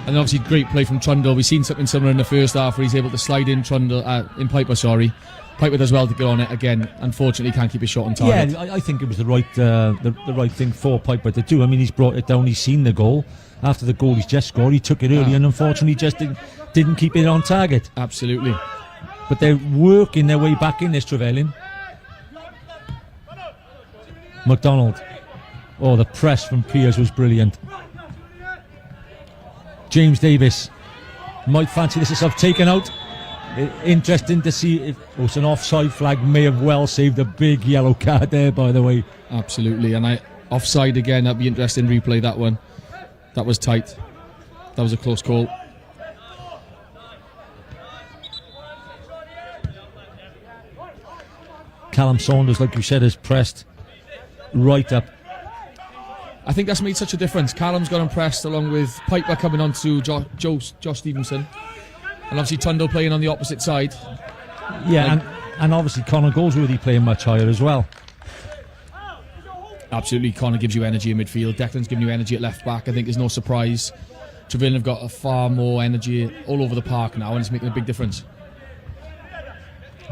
And obviously great play from Trundle. We've seen something similar in the first half where he's able to slide in Piper, sorry. Piper does well to get on it again. Unfortunately, can't keep his shot on target. Yeah, I think it was the right thing for Piper to do. I mean, he's brought it down. He's seen the goal. After the goal he's just scored, he took it early and unfortunately just didn't keep it on target. Absolutely. But they're working their way back in this, Trefelin. McDonald. Oh, the press from Piers was brilliant. James Davis might fancy this himself taken out. Interesting to see if it's an offside flag. May have well saved a big yellow card there, by the way. Absolutely. And offside again. That'd be interesting replay, that one. That was tight. That was a close call. Callum Saunders, like you said, has pressed right up. I think that's made such a difference. Callum's got impressed along with Piper coming on to Josh Stevenson. And obviously Trundle playing on the opposite side. Yeah, and obviously Conor Goldsworthy playing much higher as well. Absolutely, Conor gives you energy in midfield. Declan's giving you energy at left back. I think there's no surprise. Trevelyan have got a far more energy all over the park now, and it's making a big difference.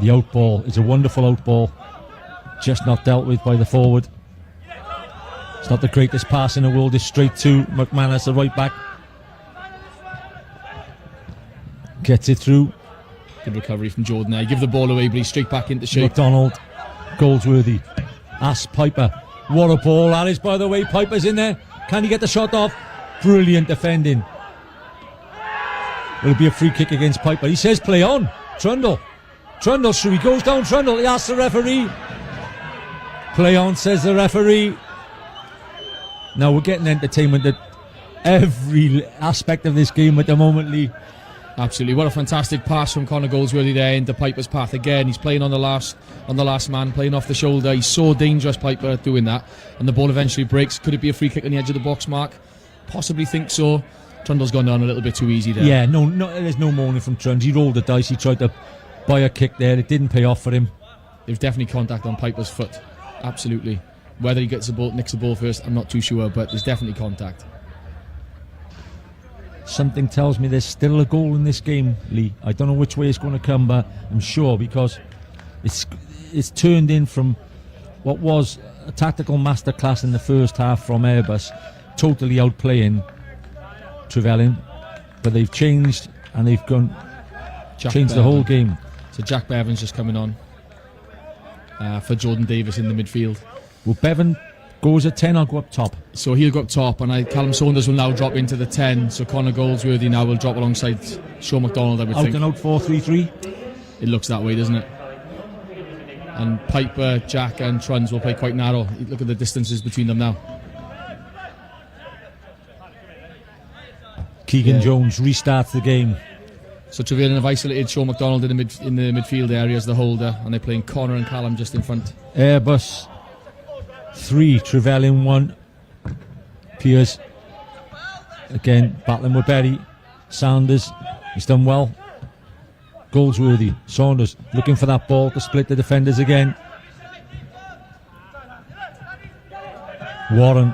The out ball is a wonderful out ball, just not dealt with by the forward. It's not the greatest pass in the world. It's straight to McManus, the right back. Gets it through. Good recovery from Jordan there. Give the ball away, but he's straight back into shape. McDonald, Goldsworthy, asks Piper. What a ball that is, by the way. Piper's in there. Can he get the shot off? Brilliant defending. It'll be a free kick against Piper. He says play on. Trundle through. He goes down. Trundle. He asks the referee. Play on, says the referee. Now we're getting entertainment at every aspect of this game at the moment, Lee. Absolutely. What a fantastic pass from Conor Goldsworthy there into Piper's path again. He's playing on the last man, playing off the shoulder. He's so dangerous, Piper, at doing that. And the ball eventually breaks. Could it be a free kick on the edge of the box, Mark? Possibly think so. Trundle's gone down a little bit too easy there. Yeah, no, there's no moaning from Trund. He rolled the dice. He tried to buy a kick there. It didn't pay off for him. There's definitely contact on Piper's foot. Absolutely. Whether he gets the ball, nicks the ball first, I'm not too sure, but there's definitely contact. Something tells me there's still a goal in this game, Lee. I don't know which way it's going to come, but I'm sure because it's turned in from what was a tactical masterclass in the first half from Airbus, totally outplaying Trevelyan, but they've changed and they've changed the whole game. So Jack Bevan's just coming on for Jordan Davis in the midfield. Will Bevan goes at 10 or go up top? So he'll go up top, and Callum Saunders will now drop into the 10. So Conor Goldsworthy now will drop alongside Sean McDonald, I would think. Out and out 4-3-3? It looks that way, doesn't it? And Piper, Jack and Trunds will play quite narrow. Look at the distances between them now. Keegan Jones restarts the game. So Trevelyan have isolated Sean McDonald in the midfield area as the holder, and they're playing Conor and Callum just in front. Airbus 3, Trevelyan 1. Piers again battling with Berry. Sanders He's done well. Goldsworthy, Saunders looking for that ball to split the defenders again. Warren.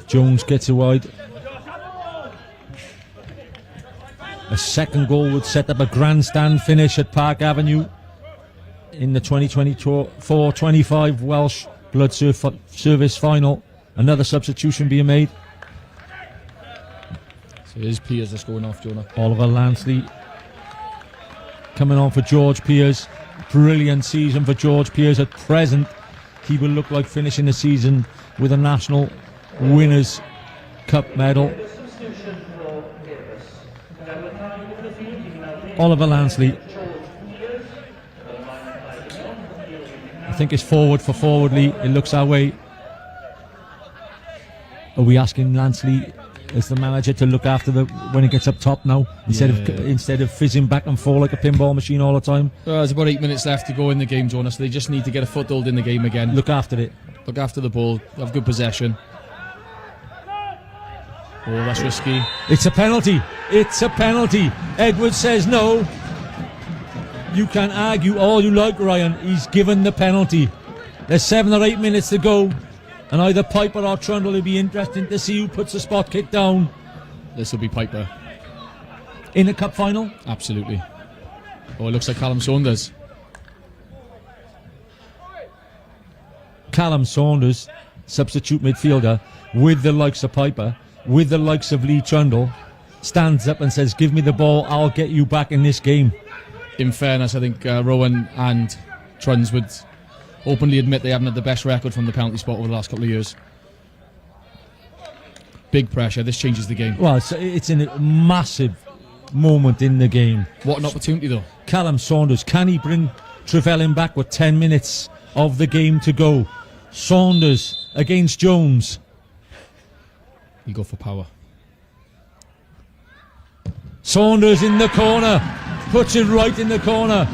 Jones gets it wide. A second goal would set up a grandstand finish at Park Avenue in the 2024-25 Welsh Blood Service final. Another substitution being made. So here's Piers that's going off, Jonah. Oliver Lansley coming on for George Piers. Brilliant season for George Piers. At present, he will look like finishing the season with a National Winners' Cup medal. Oliver Lansley. I think it's forward for forwardly. It looks our way. Are we asking Lansley as the manager to look after when he gets up top now instead of fizzing back and forth like a pinball machine all the time? There's about 8 minutes left to go in the game, Jonah, so they just need to get a foothold in the game again. Look after it. Look after the ball. Have good possession. Oh, that's risky. It's a penalty. It's a penalty. Edwards says no. You can argue all you like, Ryan. He's given the penalty. There's 7 or 8 minutes to go. And either Piper or Trundle will be interesting to see who puts the spot kick down. This will be Piper. In the cup final? Absolutely. Oh, it looks like Callum Saunders. Callum Saunders, substitute midfielder, with the likes of Piper, with the likes of Lee Trundle, stands up and says, give me the ball, I'll get you back in this game. In fairness, I think Rowan and Truns would openly admit they haven't had the best record from the penalty spot over the last couple of years. Big pressure. This changes the game. Well, it's a massive moment in the game. What an opportunity, though. Callum Saunders, can he bring Trefelin back with 10 minutes of the game to go? Saunders against Jones. You go for power. Saunders in the corner. Puts it right in the corner.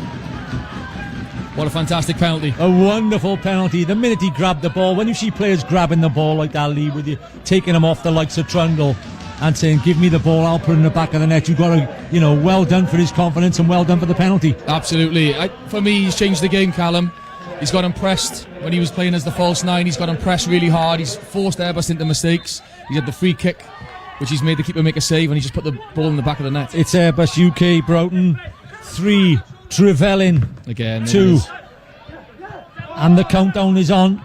What a fantastic penalty. A wonderful penalty. The minute he grabbed the ball, when you see players grabbing the ball like that, Lee, with you, taking them off the likes of Trundle and saying, give me the ball, I'll put it in the back of the net. You've got to, well done for his confidence and well done for the penalty. Absolutely. For me, he's changed the game, Callum. He's got impressed when he was playing as the false nine. He's got impressed really hard. He's forced Airbus into mistakes. He's had the free kick, which he's made the keeper make a save, and he just put the ball in the back of the net. It's Airbus UK, Broughton 3, Trefelin again 2. And the countdown is on.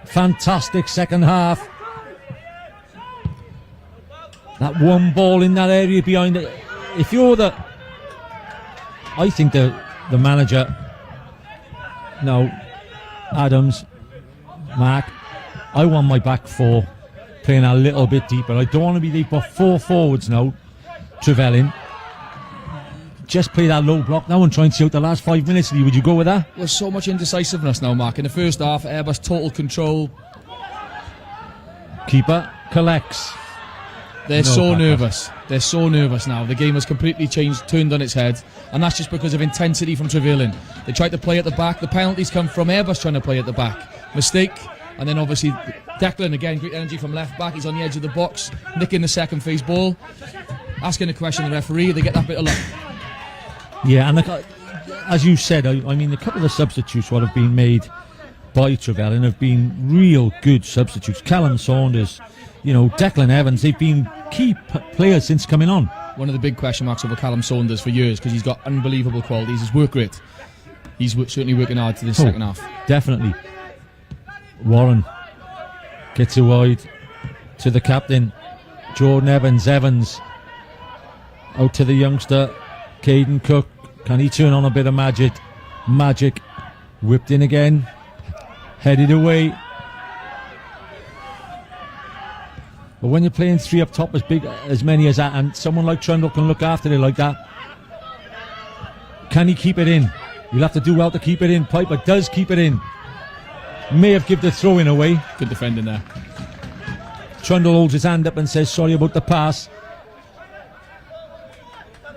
Fantastic second half. That one ball in that area behind it. If you're I think the manager, no, Adams, Mark, I want my back four playing a little bit deeper. I don't want to be deep, but 4 forwards now. Trefelin. Just play that low block now and try and see out the last 5 minutes. Lee, would you go with that? There's so much indecisiveness now, Mark. In the first half, Airbus total control. Keeper collects. They're so nervous. They're so nervous now. The game has completely changed, turned on its head, and that's just because of intensity from Trefelin. They tried to play at the back. The penalties come from Airbus trying to play at the back. Mistake, and then obviously Declan again, great energy from left back. He's on the edge of the box, nicking the second phase ball, asking a question to the referee. They get that bit of luck. Yeah, and as you said, I mean, a couple of the substitutes what have been made by Trefelin have been real good substitutes. Callum Saunders, Declan Evans, they've been key players since coming on. One of the big question marks over Callum Saunders for years because he's got unbelievable qualities. His work rate, he's certainly working hard to this second half. Definitely. Warren gets it wide to the captain, Jordan Evans. Evans out to the youngster, Caden Cook. Can he turn on a bit of magic? Magic. Whipped in again. Headed away. But when you're playing 3 up top as many as that, and someone like Trundle can look after it like that, can he keep it in? You'll have to do well to keep it in. Piper does keep it in. May have given the throw in away. Good defending there. Trundle holds his hand up and says sorry about the pass.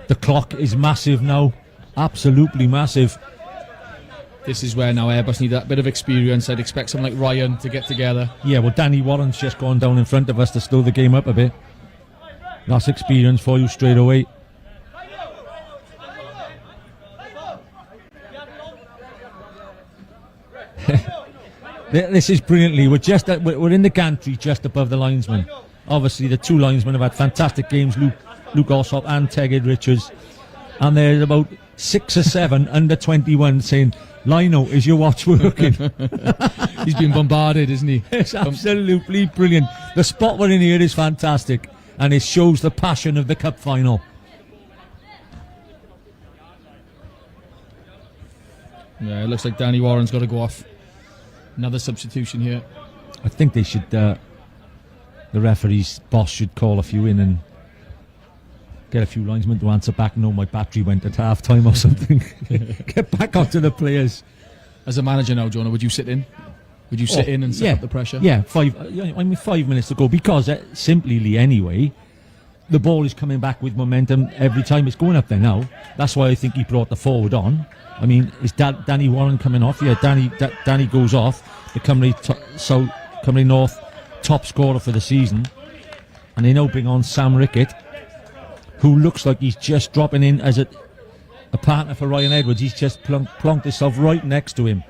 The clock is massive now. Absolutely massive. this is where now Airbus need that bit of experience. I'd expect someone like Ryan to get together. Yeah, well, Danny Warren's just gone down in front of us to slow the game up a bit. That's experience for you straight away. This is brilliantly. We're in the gantry just above the linesman. Obviously, the two linesmen have had fantastic games, Luke Ossopp and Tegid Richards. And there's about 6 or 7 under 21 saying, Lino, is your watch working? He's been bombarded, isn't he? It's absolutely brilliant. The spot we're in here is fantastic, and it shows the passion of the cup final. Yeah, it looks like Danny Warren's got to go off. Another substitution here. I think they should, the referee's boss should call a few in and get a few linesmen to answer back. No, my battery went at half time or something. Get back onto the players. As a manager now, Jonah, would you sit in? Would you sit in and set up the pressure? Yeah, 5 minutes to go, because simply, Lee, anyway, the ball is coming back with momentum every time. It's going up there now. That's why I think he brought the forward on. I mean, is Danny Warren coming off? Yeah, Danny goes off. The Cymru North top scorer for the season. And they now bring on Sam Rickett, who looks like he's just dropping in as a partner for Ryan Edwards. He's just plonked himself right next to him.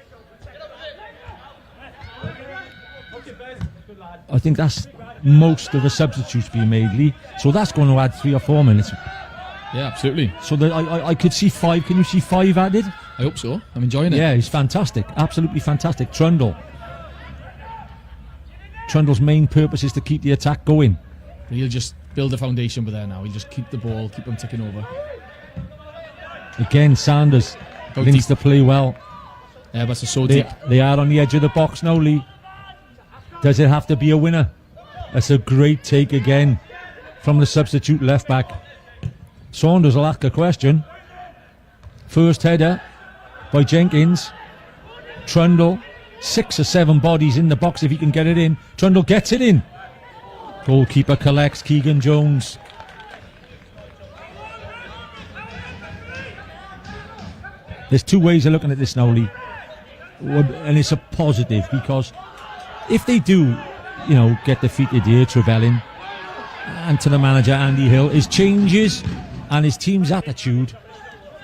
I think that's most of the substitutes being made, Lee. So that's going to add 3 or 4 minutes. Yeah, absolutely. So I could see 5. Can you see 5 added? I hope so. I'm enjoying it. Yeah, he's fantastic. Absolutely fantastic. Trundle's main purpose is to keep the attack going. He'll just build a foundation with there now. He'll just keep the ball, keep them ticking over. Again, Sanders links the play well. Airbus are so deep. They are on the edge of the box now, Lee. Does it have to be a winner? That's a great take again from the substitute left back. Saunders will ask a question. First header by Jenkins. Trundle, 6 or 7 bodies in the box if he can get it in. Trundle gets it in. Goalkeeper collects. Keegan Jones. There's 2 ways of looking at this now, Lee. And it's a positive, because if they do, get defeated here, Trefelin, and to the manager, Andy Hill, his changes and his team's attitude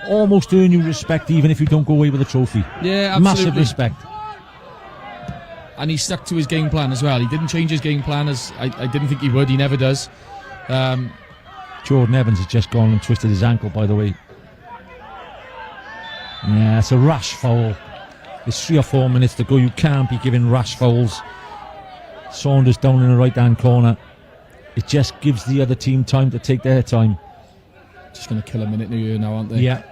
almost earn you respect, even if you don't go away with a trophy. Yeah, absolutely. Massive respect. And he stuck to his game plan as well. He didn't change his game plan, as I didn't think he would. He never does. Jordan Evans has just gone and twisted his ankle, by the way. Yeah, it's a rash foul. There's 3 or 4 minutes to go. You can't be giving rash fouls. Saunders down in the right-hand corner. It just gives the other team time to take their time. Just going to kill a minute here now, aren't they? Yeah.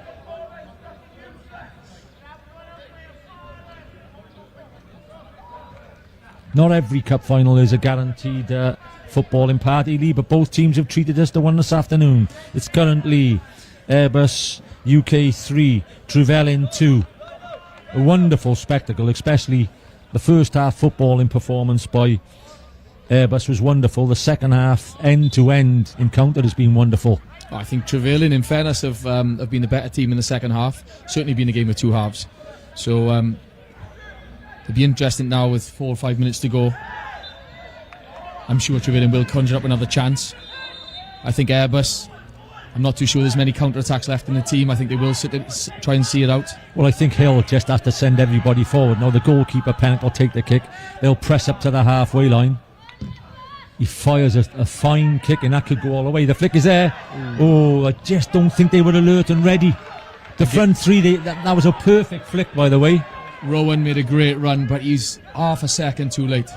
Not every cup final is a guaranteed footballing party, Lee, but both teams have treated us to one this afternoon. It's currently Airbus UK 3, Trefelin 2. A wonderful spectacle, especially the first half footballing performance by Airbus was wonderful. The second half end-to-end encounter has been wonderful. I think Trefelin, in fairness, have been the better team in the second half. Certainly been a game of 2 halves. So it'll be interesting now with 4 or 5 minutes to go. I'm sure Trefelin will conjure up another chance. I think Airbus, I'm not too sure there's many counter-attacks left in the team. I think they will try and see it out. Well, I think Hill just has to send everybody forward. Now the goalkeeper, Pennock, will take the kick. They'll press up to the halfway line. He fires a fine kick, and that could go all the way. The flick is there. Oh, I just don't think they were alert and ready. The front 3, that was a perfect flick, by the way. Rowan made a great run, but he's half a second too late.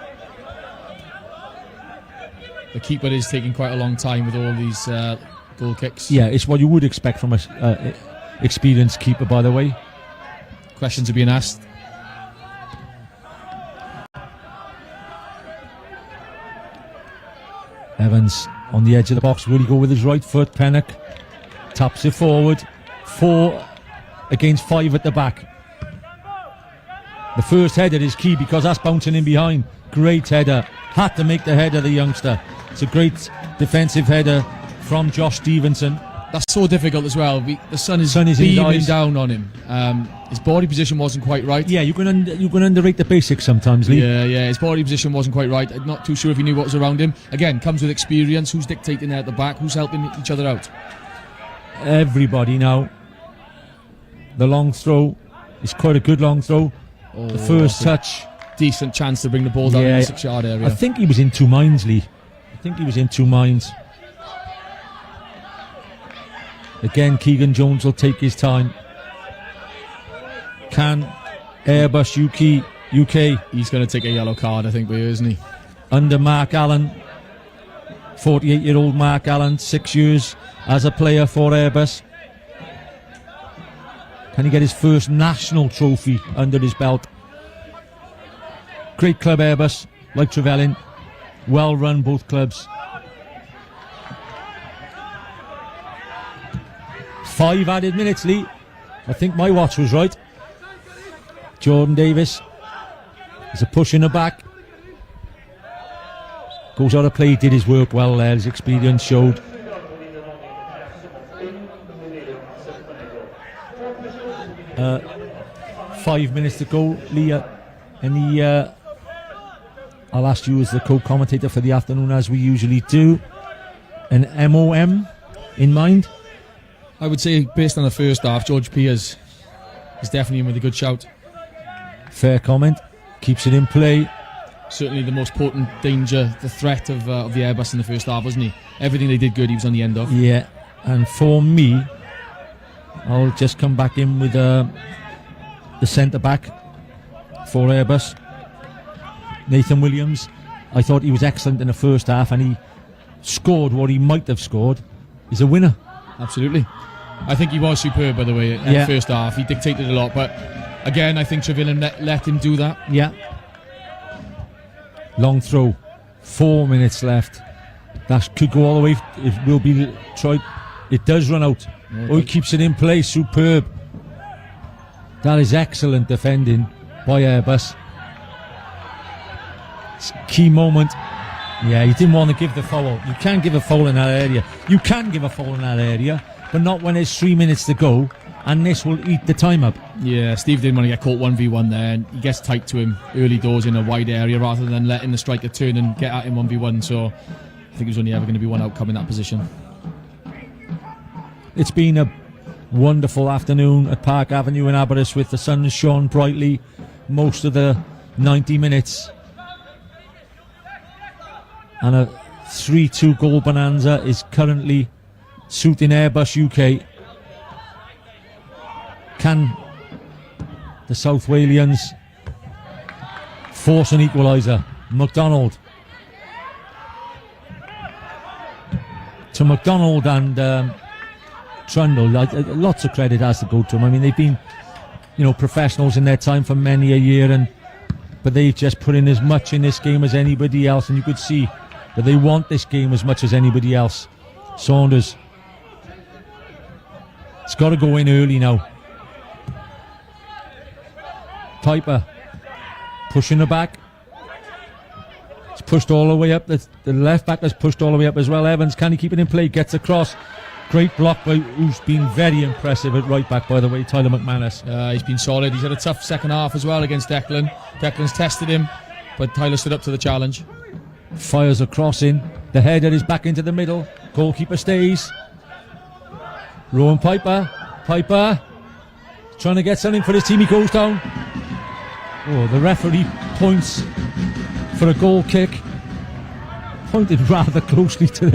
The keeper is taking quite a long time with all these goal kicks. Yeah, it's what you would expect from an experienced keeper, by the way. Questions are being asked. Evans on the edge of the box. Will he go with his right foot? Pennock taps it forward. 4 against 5 at the back. The first header is key because that's bouncing in behind. Great header. Had to make the header, the youngster. It's a great defensive header from Josh Stevenson. That's so difficult as well. The sun is Sun is in his beaming eyes. down on him. His body position wasn't quite right. Yeah, you can underrate the basics sometimes, Lee. Yeah, his body position wasn't quite right. I'm not too sure if he knew what was around him. Again, comes with experience. Who's dictating there at the back? Who's helping each other out? Everybody now. The long throw is quite a good long throw. The first touch. Decent chance to bring the ball down in the 6-yard area. I think he was in two minds, Lee. I think he was in two minds. Again, Keegan Jones will take his time. Can Airbus UK He's going to take a yellow card, I think, but isn't he? under Mark Allen, 48-year-old Mark Allen, 6 years as a player for Airbus. Can he get his first national trophy under his belt? Great club, Airbus, like Trefelin. Well run, both clubs. 5 added minutes, Lee. I think my watch was right. Jordan Davis. There's a push in the back. Goes out of play, did his work well there. His experience showed. 5 minutes to go, Lee. I'll ask you as the co-commentator for the afternoon, as we usually do. An MOM in mind? I would say, based on the first half, George Piers is definitely in with a good shout. Fair comment. Keeps it in play. Certainly the most potent danger, the threat of the Airbus in the first half, wasn't he? Everything they did good, he was on the end of. Yeah, and for me, I'll just come back in with the centre-back for Airbus. Nathan Williams. I thought he was excellent in the first half, and he scored what he might have scored. He's a winner. Absolutely. I think he was superb, by the way, in the first half. He dictated a lot, but again, I think Trevelyan let him do that. Yeah. Long throw. 4 minutes left. That could go all the way. It will be tried. It does run out. Oh, he keeps it in place. Superb. That is excellent defending by Airbus. It's a key moment. Yeah, he didn't want to give the foul. You can't give a foul in that area. You can give a foul in that area, but not when there's 3 minutes to go, and this will eat the time up. Yeah, Steve didn't want to get caught 1v1 there, and he gets tight to him early doors in a wide area rather than letting the striker turn and get at him 1v1. So I think there's only ever going to be one outcome in that position. It's been a wonderful afternoon at Park Avenue in Aberystwyth. The sun has shone brightly most of the 90 minutes. And a 3-2 goal bonanza is currently suiting Airbus UK. Can the South Walians force an equaliser? McDonald. To McDonald and Trundle, lots of credit has to go to them. I mean, they've been, professionals in their time for many a year, but they've just put in as much in this game as anybody else, and you could see that they want this game as much as anybody else. Saunders. It's got to go in early now. Piper pushing the back. It's pushed all the way up. The left back has pushed all the way up as well. Evans, can he keep it in play? Gets across. Great block by who's been very impressive at right back, by the way, Tyler McManus. He's been solid. He's had a tough second half as well against Declan. Declan's tested him, but Tyler stood up to the challenge. Fires a cross in. The header is back into the middle. Goalkeeper stays. Rowan Piper. Piper trying to get something for his team. He goes down. Oh, the referee points for a goal kick. Pointed rather closely to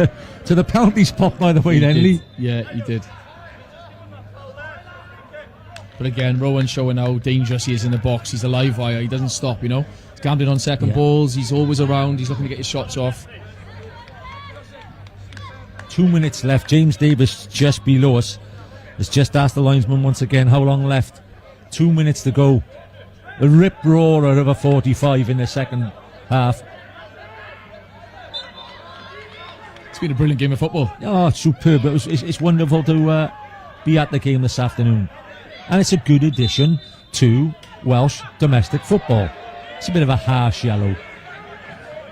the penalty spot, by the way, then, Lee. Yeah, he did. But again, Rowan showing how dangerous he is in the box. He's a live wire. He doesn't stop, He's gambling on second balls. He's always around. He's looking to get his shots off. 2 minutes left. James Davis just below us has just asked the linesman once again how long left. 2 minutes to go. A rip roarer of a 45 in the second half. It's been a brilliant game of football. Oh, superb. It's wonderful to be at the game this afternoon. And it's a good addition to Welsh domestic football. It's a bit of a harsh yellow.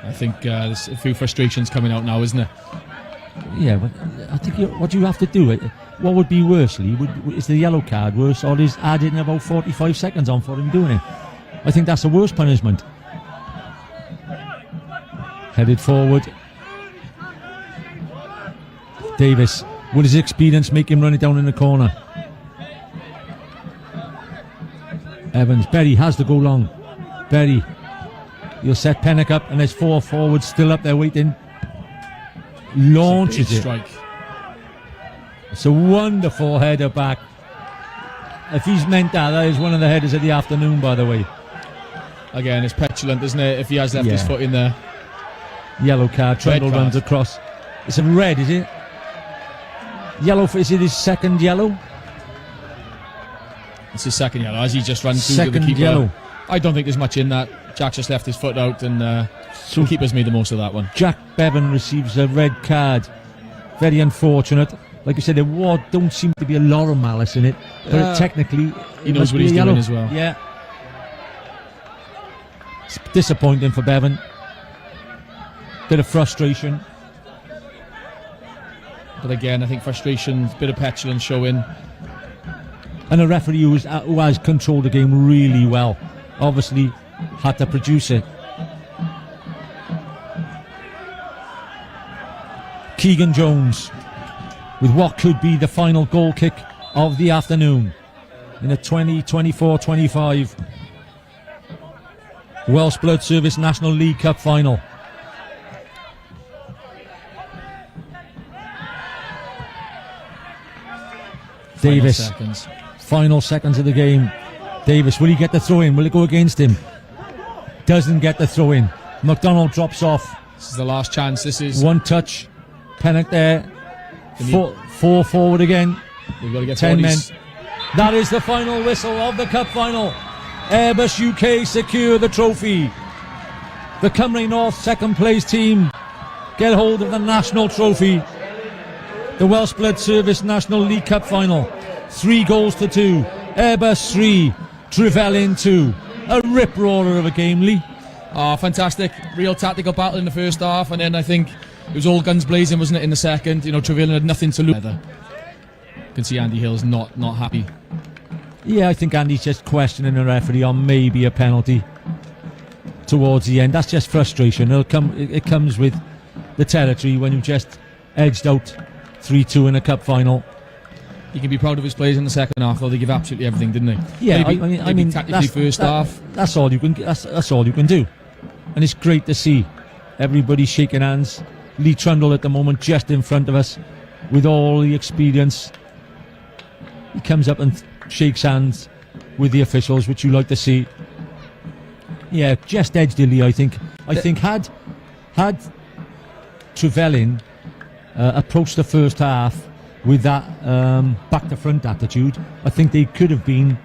I think there's a few frustrations coming out now, isn't there? Yeah, but I think what you have to do, what would be worse, Lee? Is the yellow card worse, or is adding about 45 seconds on for him doing it? I think that's the worst punishment. Headed forward. Davis, will his experience make him run it down in the corner? Evans, Berry has to go long. Berry, he'll set Pennock up, and there's 4 forwards still up there waiting. Launches it. Strike. It's a wonderful header back. If he's meant that is one of the headers of the afternoon, by the way. Again, it's petulant, isn't it? If he has left his foot in there. Yellow card. Trundle runs across. It's a red, is it? Yellow. Is it his second yellow? It's his second yellow, as he just ran through Second to the keeper. yellow. I don't think there's much in that. Jack just left his foot out, and the keeper's made the most of that one. Jack Bevan receives a red card. Very unfortunate. Like I said, there don't seem to be a lot of malice in it, but technically he knows what he's doing as well. Yeah. It's disappointing for Bevan. Bit of frustration. But again, I think frustration, bit of petulance showing. And a referee who has controlled the game really well. Obviously had to produce it. Keegan Jones with what could be the final goal kick of the afternoon in a 24-25 Welsh Blood Service National League Cup final. Davis, final seconds of the game. Davis, will he get the throw in? Will it go against him? Doesn't get the throw in. McDonald drops off. This is the last chance. This is one touch. Pennock there. Four forward again. We've got to get 10 men. bodies. That is the final whistle of the cup final. Airbus UK secure the trophy. The Cymru North second place team get hold of the national trophy. The Welsh Blood Service National League Cup final. 3-2. Airbus 3, Trefelin 2. A rip-roarer of a game, Lee. Oh, fantastic. Real tactical battle in the first half, and then I think it was all guns blazing, wasn't it, in the second? You know, Trevelyan had nothing to lose. You can see Andy Hill's not happy. Yeah, I think Andy's just questioning the referee on maybe a penalty towards the end. That's just frustration. It comes with the territory when you've just edged out 3-2 in a cup final. He can be proud of his players in the second half, though. They give absolutely everything, didn't they? Yeah, I mean tactically first half. That's all you can. That's all you can do, and it's great to see everybody shaking hands. Lee Trundle at the moment just in front of us with all the experience. He comes up and shakes hands with the officials, which you like to see. Yeah, just edged Lee. I think had Trevelyan approached the first half with that back to front attitude, I think they could have been,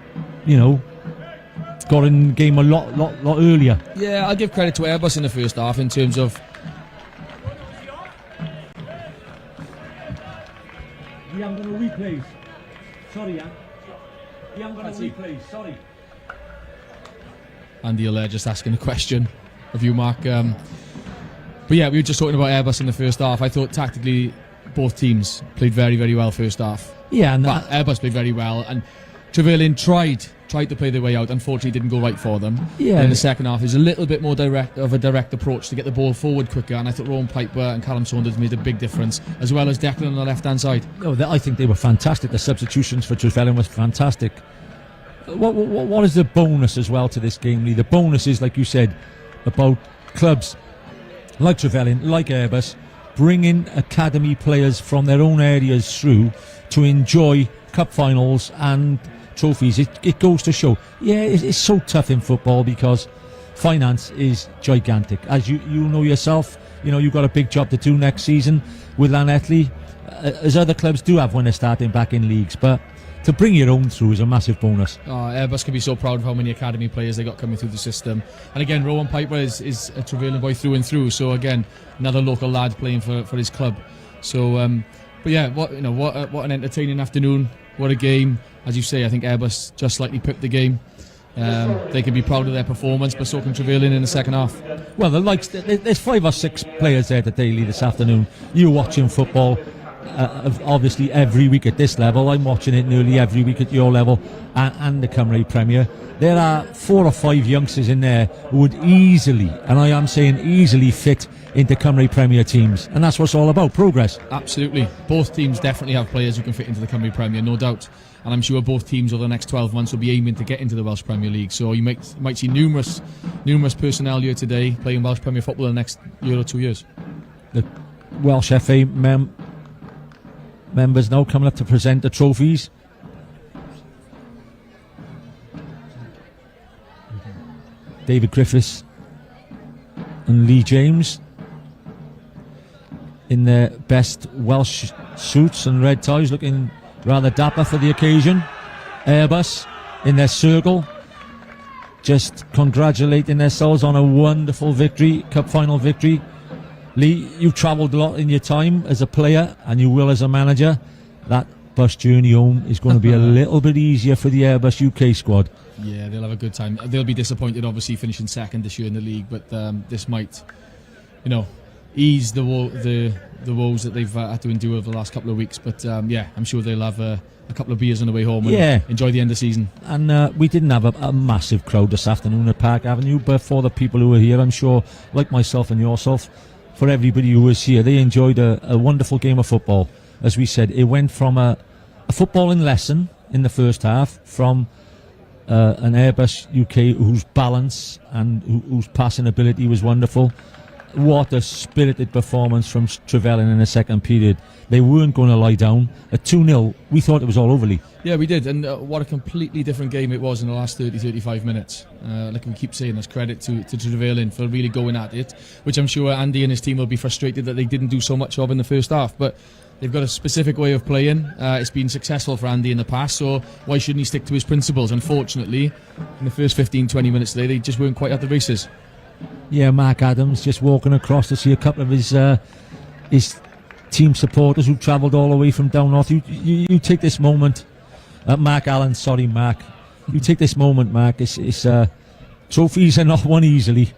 got in the game a lot earlier. Yeah, I'll give credit to Airbus in the first half in terms of. Yeah, I'm going to replay. Sorry, Jan. Yeah, I'm going to replay. Sorry. Andy Hill just asking a question of you, Mark. But yeah, we were just talking about Airbus in the first half. I thought tactically both teams played very, very well first half. Yeah, and Airbus played very well, and Trevelyan tried to play their way out. Unfortunately, it didn't go right for them. Yeah. In the second half, there's a little bit more direct approach to get the ball forward quicker, and I thought Rowan Piper and Callum Saunders made a big difference, as well as Declan on the left-hand side. Oh, I think they were fantastic. The substitutions for Trefelin was fantastic. What is the bonus as well to this game, Lee? The bonus is, like you said, about clubs like Trefelin, like Airbus, bringing academy players from their own areas through to enjoy cup finals and trophies. It goes to show. Yeah, it's so tough in football because finance is gigantic. As you know yourself, you've got a big job to do next season with Llanelli, as other clubs do have when they're starting back in leagues. But to bring your own through is a massive bonus. Airbus can be so proud of how many academy players they got coming through the system. And again, Rowan Piper is a Trevelyan boy through and through. So again, another local lad playing for his club. So, but yeah, what an entertaining afternoon. What a game. As you say, I think Airbus just slightly picked the game. They can be proud of their performance, but so can Trefelin in the second half. Well, there's 5 or 6 players there at Daily this afternoon. You're watching football, obviously every week at this level. I'm watching it nearly every week at your level and the Cymru Premier. There are 4 or 5 youngsters in there who would easily, and I am saying easily, fit into Cymru Premier teams, and that's what it's all about, progress. Absolutely. Both teams definitely have players who can fit into the Cymru Premier, no doubt. And I'm sure both teams over the next 12 months will be aiming to get into the Welsh Premier League. So you might see numerous personnel here today playing Welsh Premier football in the next year or 2 years. The Welsh FA members now coming up to present the trophies. David Griffiths and Lee James in their best Welsh suits and red ties, looking rather dapper for the occasion. Airbus in their circle, just congratulating themselves on a wonderful victory, cup final victory. Lee, you've travelled a lot in your time as a player, and you will as a manager. That bus journey home is going to be a little bit easier for the Airbus UK squad. Yeah, they'll have a good time. They'll be disappointed, obviously, finishing second this year in the league, but this might, ease the woes that they've had to endure over the last couple of weeks. But I'm sure they'll have a couple of beers on the way home and enjoy the end of the season. And we didn't have a massive crowd this afternoon at Park Avenue, but for the people who were here, I'm sure, like myself and yourself, for everybody who was here, they enjoyed a wonderful game of football. As we said, it went from a footballing lesson in the first half, from an Airbus UK whose balance and whose passing ability was wonderful. What a spirited performance from Trefelin in the second period. They weren't going to lie down. At 2-0, we thought it was all over, Lee. Yeah, we did, and what a completely different game it was in the last 30-35 minutes. Like we keep saying, there's credit to Trefelin for really going at it, which I'm sure Andy and his team will be frustrated that they didn't do so much of in the first half, but they've got a specific way of playing. It's been successful for Andy in the past, so why shouldn't he stick to his principles? Unfortunately, in the first 15-20 minutes today, they just weren't quite at the races. Yeah, Mark Adams just walking across to see a couple of his team supporters who travelled all the way from down north. You take this moment, Mark Allen. Sorry, Mark. You take this moment, Mark. It's trophies are not won easily.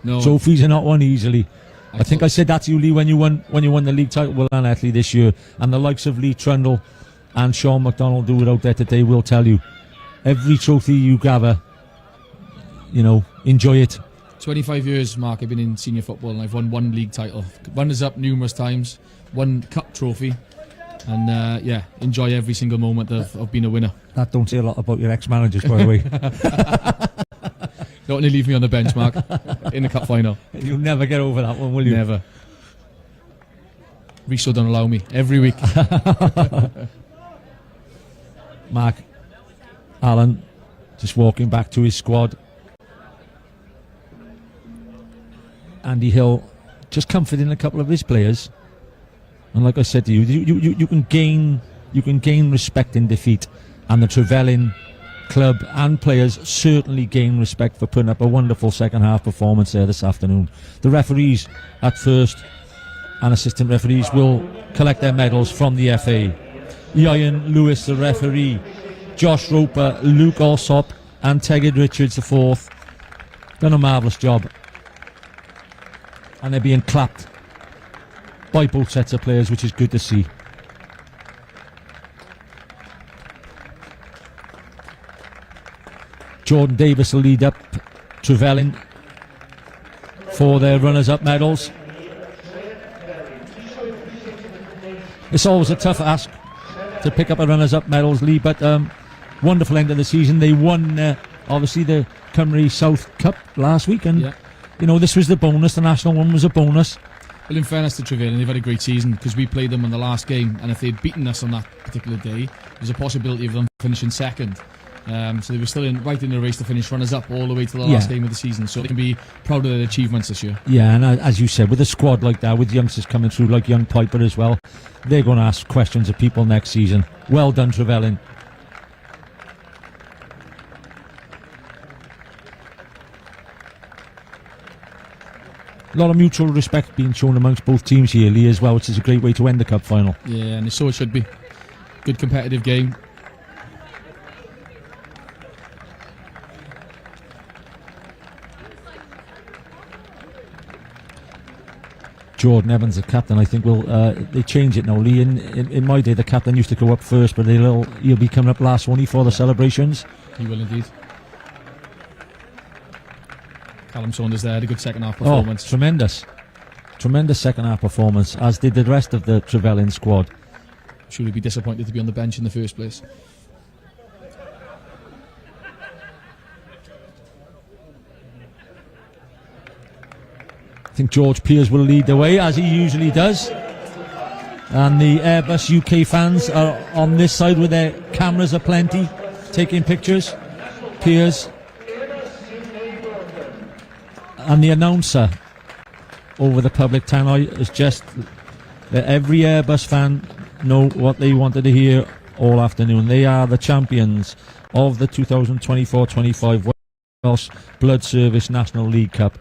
No, trophies are not won easily. I think I said that to you, Lee, when you won the league title with Lanartley this year, and the likes of Lee Trundle and Sean McDonald who were out there today will tell you, every trophy you gather, enjoy it. 25 years, Mark, I've been in senior football and I've won 1 league title. Runners up numerous times, 1 cup trophy, and enjoy every single moment of being a winner. That don't say a lot about your ex-managers, by the way. Don't want to leave me on the bench, Mark, in the cup final. You'll never get over that one, will you? Never. Riso don't allow me every week. Mark Allen just walking back to his squad. Andy Hill just comforting a couple of his players, and like I said to you, you can gain respect in defeat, and the Trefelin club and players certainly gain respect for putting up a wonderful second half performance there this afternoon. The referees at first and assistant referees will collect their medals from the FA. Ian Lewis, the referee, Josh Roper, Luke Alsop and Tegid Richards IV done a marvellous job, and they're being clapped by both sets of players, which is good to see. Jordan Davis will lead up Trefelin for their runners-up medals. It's always a tough ask to pick up a runners-up medals, Lee, but wonderful end of the season. They won, obviously, the Cymru South Cup last week, and this was the bonus. The national one was a bonus. Well, in fairness to Trefelin, they've had a great season because we played them in the last game, and if they'd beaten us on that particular day, there's a possibility of them finishing second. So they were still right in the race to finish runners-up all the way to the last game of the season, so they can be proud of their achievements this year. Yeah, and as you said, with a squad like that, with youngsters coming through like young Piper as well, they're going to ask questions of people next season. Well done, Trefelin. A lot of mutual respect being shown amongst both teams here, Lee, as well, which is a great way to end the cup final. Yeah, and so it should be. Good competitive game. Jordan Evans, the captain, I think they change it now, Lee. In my day, the captain used to go up first, but he'll be coming up last, won't he, for the celebrations? He will indeed. Callum Saunders there had a good second half performance. Tremendous second half performance, as did the rest of the Trefelin squad. Surely be disappointed to be on the bench in the first place. I think George Peers will lead the way, as he usually does. And the Airbus UK fans are on this side with their cameras aplenty, taking pictures. Peers. And the announcer over the public tannoy is just let every Airbus fan know what they wanted to hear all afternoon. They are the champions of the 2024-25 Welsh Blood Service National League Cup.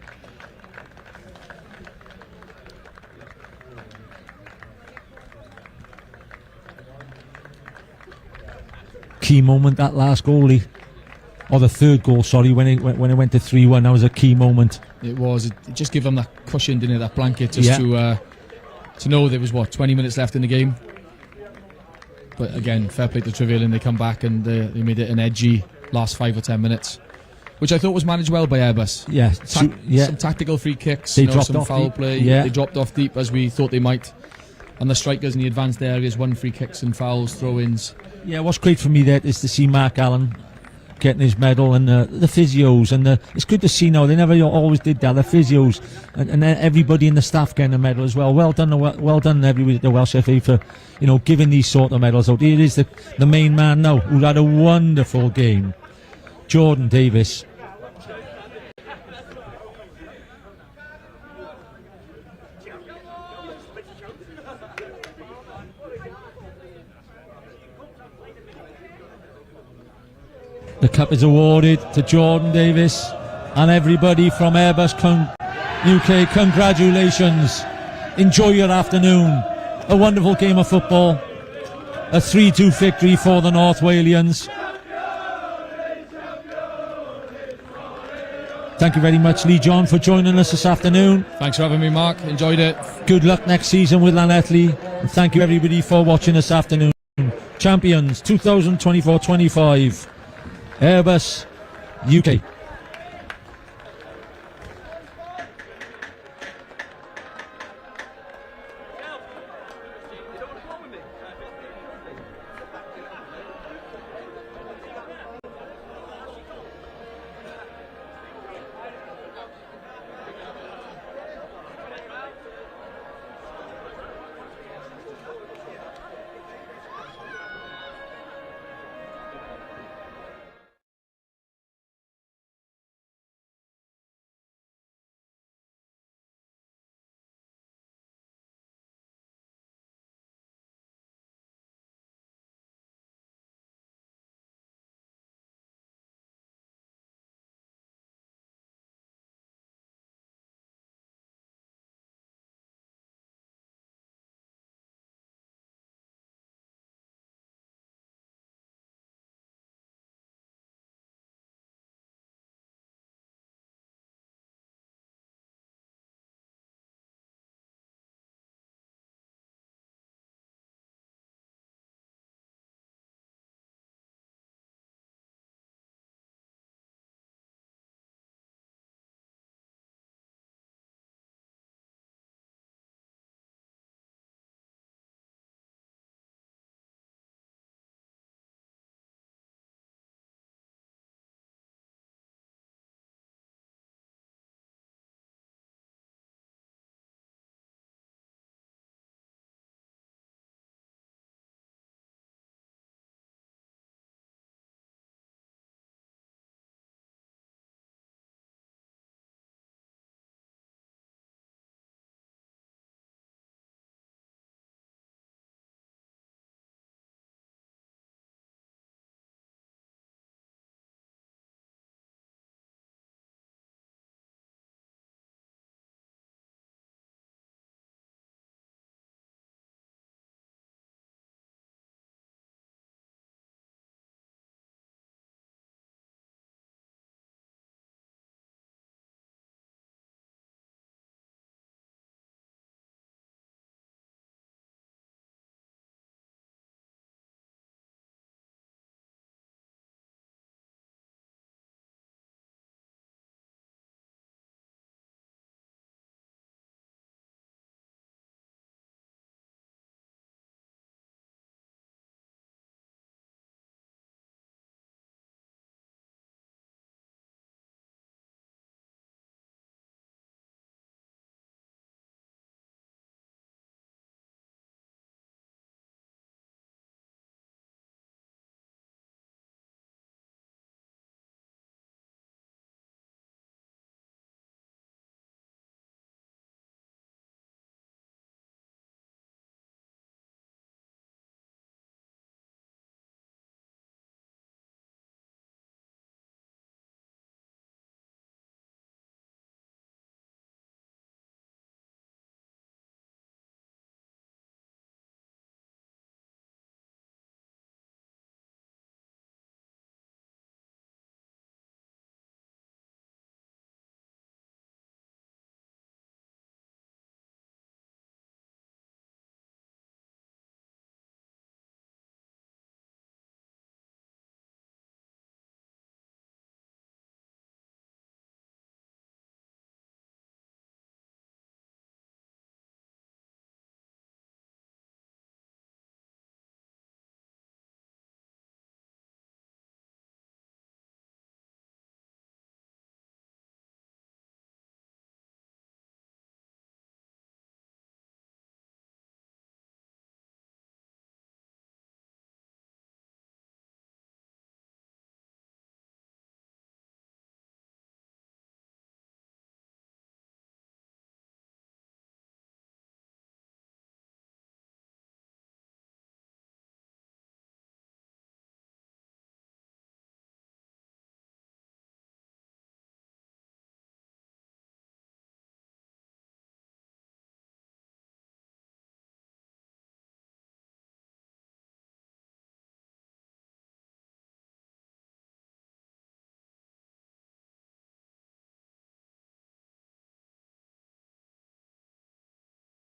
Key moment, that last goalie, or the third goal, sorry, when it went to 3-1. That was a key moment. It was. It just gave them that cushion, didn't it? That blanket, just to know there was 20 minutes left in the game. But again, fair play to Trefelin. They come back and they made it an edgy last 5 or 10 minutes, which I thought was managed well by Airbus. Some tactical free kicks, they dropped some off foul deep. play. Yeah. They dropped off deep as we thought they might. And the strikers in the advanced areas won free kicks and fouls, throw-ins. Yeah, what's great for me there is to see Mark Allen getting his medal, and the physios, and it's good to see now. They never always did that. The physios and everybody in the staff getting a medal as well. Well done everybody at the Welsh FA for giving these sort of medals out. Here is the main man now, who had a wonderful game, Jordan Davis. The cup is awarded to Jordan Davis, and everybody from Airbus UK, congratulations. Enjoy your afternoon. A wonderful game of football. A 3-2 victory for the North Walians. Thank you very much, Lee John, for joining us this afternoon. Thanks for having me, Mark. Enjoyed it. Good luck next season with Lanethley. And thank you everybody for watching this afternoon. Champions 2024-25. Airbus UK.